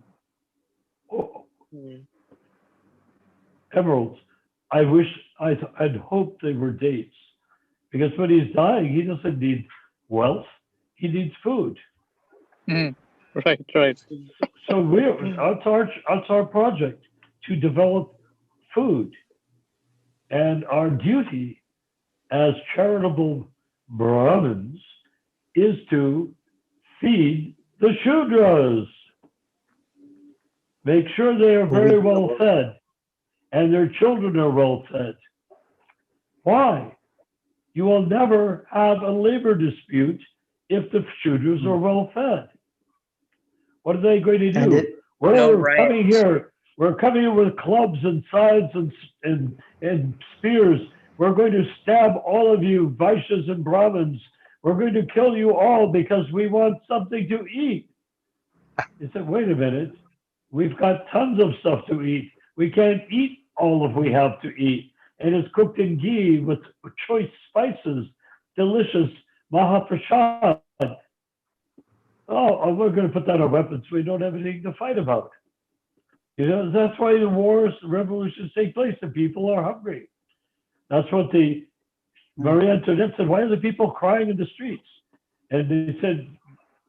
emeralds. I wish I'd hoped they were dates, because when he's dying, he doesn't need wealth; he needs food. Right. So that's our project, to develop food, and our duty as charitable Brahmins is to feed the Shudras. Make sure they are very well fed and their children are well fed. Why? You will never have a labor dispute if the Shudras are well fed. What are they going to do? We're coming here with clubs and scythes and spears. We're going to stab all of you, Vaishyas and Brahmins. We're going to kill you all because we want something to eat. He said, wait a minute. We've got tons of stuff to eat. We can't eat all of we have to eat. And it's cooked in ghee with choice spices, delicious Mahaprasad. Oh, we're going to put that on weapons. We don't have anything to fight about. That's why the wars, the revolutions take place. The people are hungry. That's what Marie Antoinette said. Why are the people crying in the streets? And they said,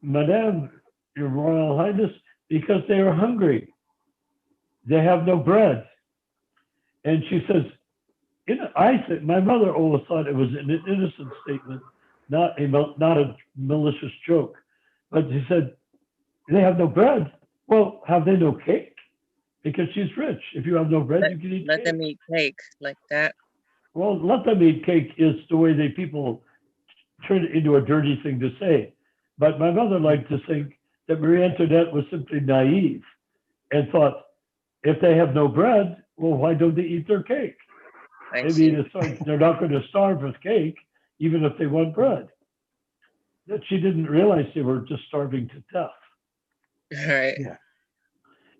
Madame, Your Royal Highness, because they are hungry. They have no bread. And she says, I said, my mother always thought it was an innocent statement, not a malicious joke. But she said, they have no bread. Well, have they no cake? because she's rich. If you have no bread, Let, you can eat let cake. them eat cake like that. Well, let them eat cake is the way they people turn it into a dirty thing to say. But my mother liked to think that Marie Antoinette was simply naive and thought, if they have no bread, well, why don't they eat their cake? I Maybe see. they're not going to starve with cake, even if they want bread. That she didn't realize they were just starving to death. Right. Yeah.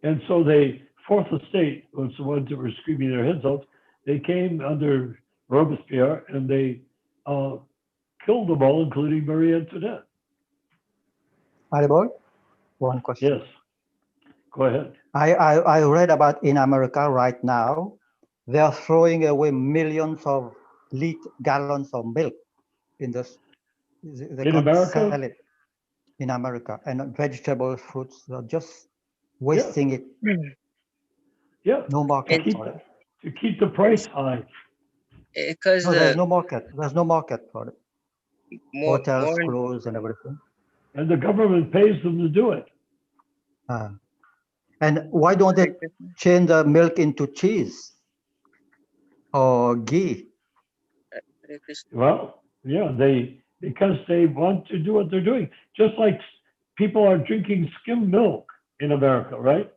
And so they, Fourth Estate was the ones that were screaming their heads off. They came under Robespierre and they killed them all, including Marie Antoinette. Haribol, one question. Yes, go ahead. I read about in America right now, they are throwing away millions of gallons of milk in the, they In can't America? sell it in America, and vegetables, fruits, they're just wasting it. Yeah, No market It's for it. to keep the price high. because No, there's no market. There's no market for it. more Hotels more closed and everything. And the government pays them to do it. And why don't they change the milk into cheese or ghee? Well, yeah, because they want to do what they're doing. Just like people are drinking skim milk in America, right?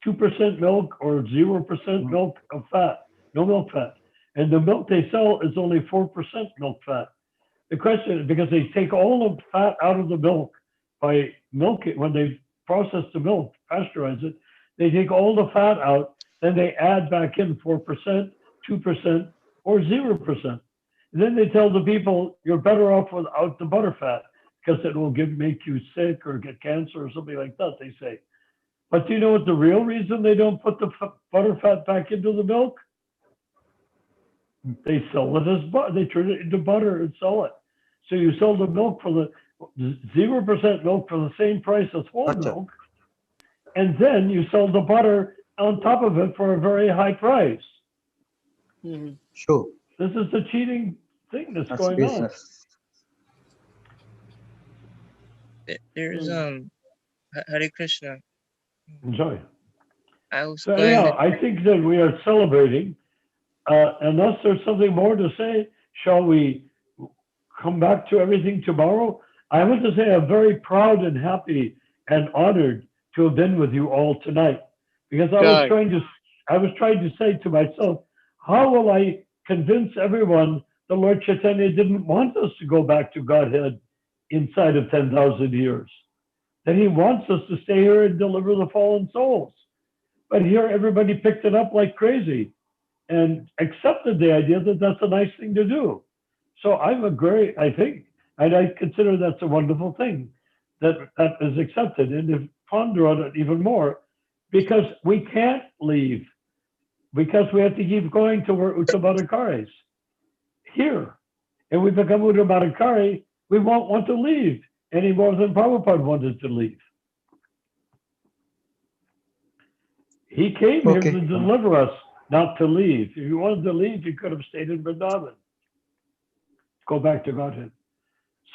2% milk or 0% milk of fat, no milk fat. And the milk they sell is only 4% milk fat. The question is because they take all the fat out of the milk by milking, when they process the milk, pasteurize it, they take all the fat out, then they add back in 4%, 2%, or 0%. And then they tell the people, you're better off without the butterfat because it will make you sick or get cancer or something like that, they say. But do you know what the real reason they don't put the butterfat back into the milk? They sell it as butter. They turn it into butter and sell it. So you sell the milk for the 0% milk for the same price as whole milk. And then you sell the butter on top of it for a very high price. Sure. This is the cheating thing that's going business. There's Hare Krishna. Enjoy. I was So going anyhow, to, I think that we are celebrating. Unless there's something more to say, shall we come back to everything tomorrow? I want to say I'm very proud and happy and honored to have been with you all tonight, because I was trying to say to myself, how will I convince everyone the Lord Chaitanya didn't want us to go back to Godhead inside of 10,000 years? That he wants us to stay here and deliver the fallen souls. But here everybody picked it up like crazy and accepted the idea that that's a nice thing to do. So I think, and I consider that's a wonderful thing that is accepted, and to ponder on it even more, because we can't leave, because we have to keep going till we're Uttamadarikaris here. And we become Uttamadarikari, we won't want to leave any more than Prabhupada wanted to leave. He came here to deliver us, not to leave. If you wanted to leave, you could have stayed in Vrindavan. Go back to Godhead.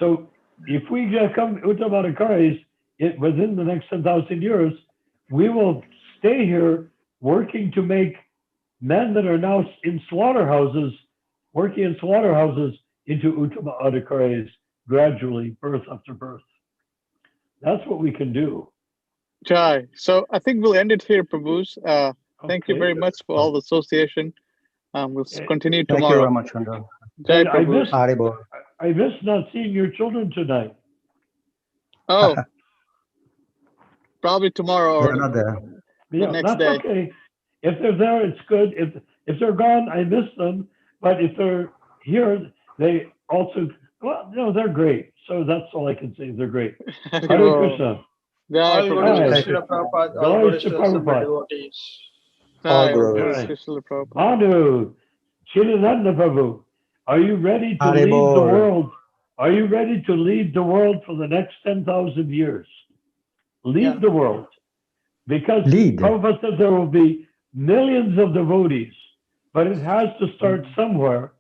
So if we become Uttamadarikaris within the next 10,000 years, we will stay here working to make men that are now in slaughterhouses, working in slaughterhouses, into Uttamadarikaris gradually, birth after birth. That's what we can do. Jai. So I think we'll end it here, Prabhus. Thank you very much for all the association. We'll continue tomorrow. Thank you, Ramachandra. Jai Prabhus. I miss not seeing your children tonight. Oh, probably tomorrow or They're not there. the next that's day. Okay. If they're there, it's good. If they're gone, I miss them. But if they're here, they also, well, no, they're great. So that's all I can say. They're great. Hare Krishna. Jai All glories to Prabhus. Srila Prabhupada. All Glories glories to to assembled Prabhupada. devotees. Jai glories. Krishna Prabhupada. Manu, Chidananda Prabhu, are you ready to lead Haribol. the world? Are you ready to lead the world for the next 10,000 years? Lead the world. Because Prabhupada said there will be millions of devotees, but it has to start somewhere.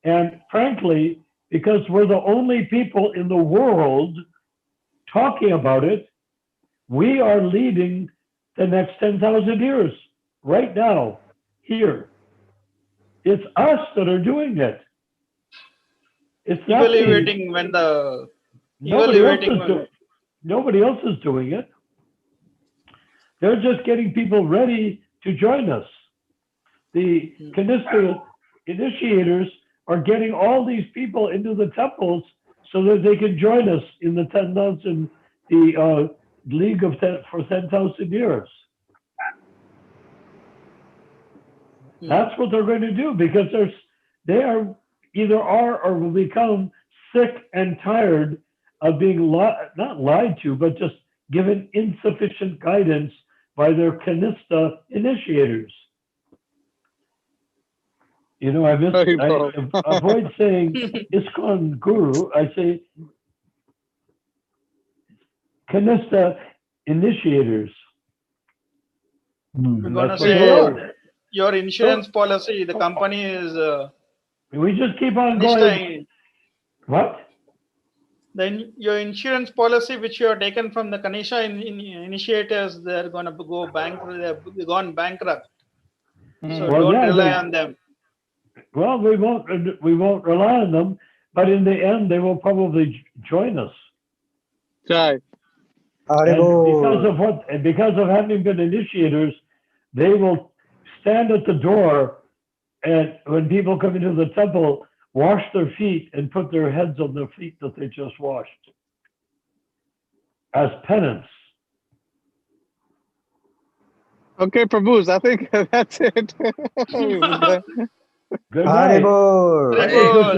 And frankly, because we're the only people in the world talking about it, we are leading the next 10,000 years, right now, here. It's us that are doing it. It's not Evaluating when the nobody evaluating nobody else is doing it. They're just getting people ready to join us. The Kanista initiators are getting all these people into the temples so that they can join us in the 10,000, the League of for 10,000 years. That's what they're going to do, because they are either are or will become sick and tired of being not lied to, but just given insufficient guidance by their Kanista initiators. You know, I avoid saying ISKCON Guru. I say Kanista initiators. We're gonna say your insurance policy, the company is we just keep on going. What? Then your insurance policy, which you have taken from the Kanisha initiators, they're going to go bankrupt. They've gone bankrupt. So don't rely on them. Well, we won't rely on them, but in the end, they will probably join us. Right. And because of having been initiators, they will stand at the door, and when people come into the temple, wash their feet and put their heads on their feet that they just washed as penance. Okay, Prabhus, I think that's it. Good night. Hare Krishna.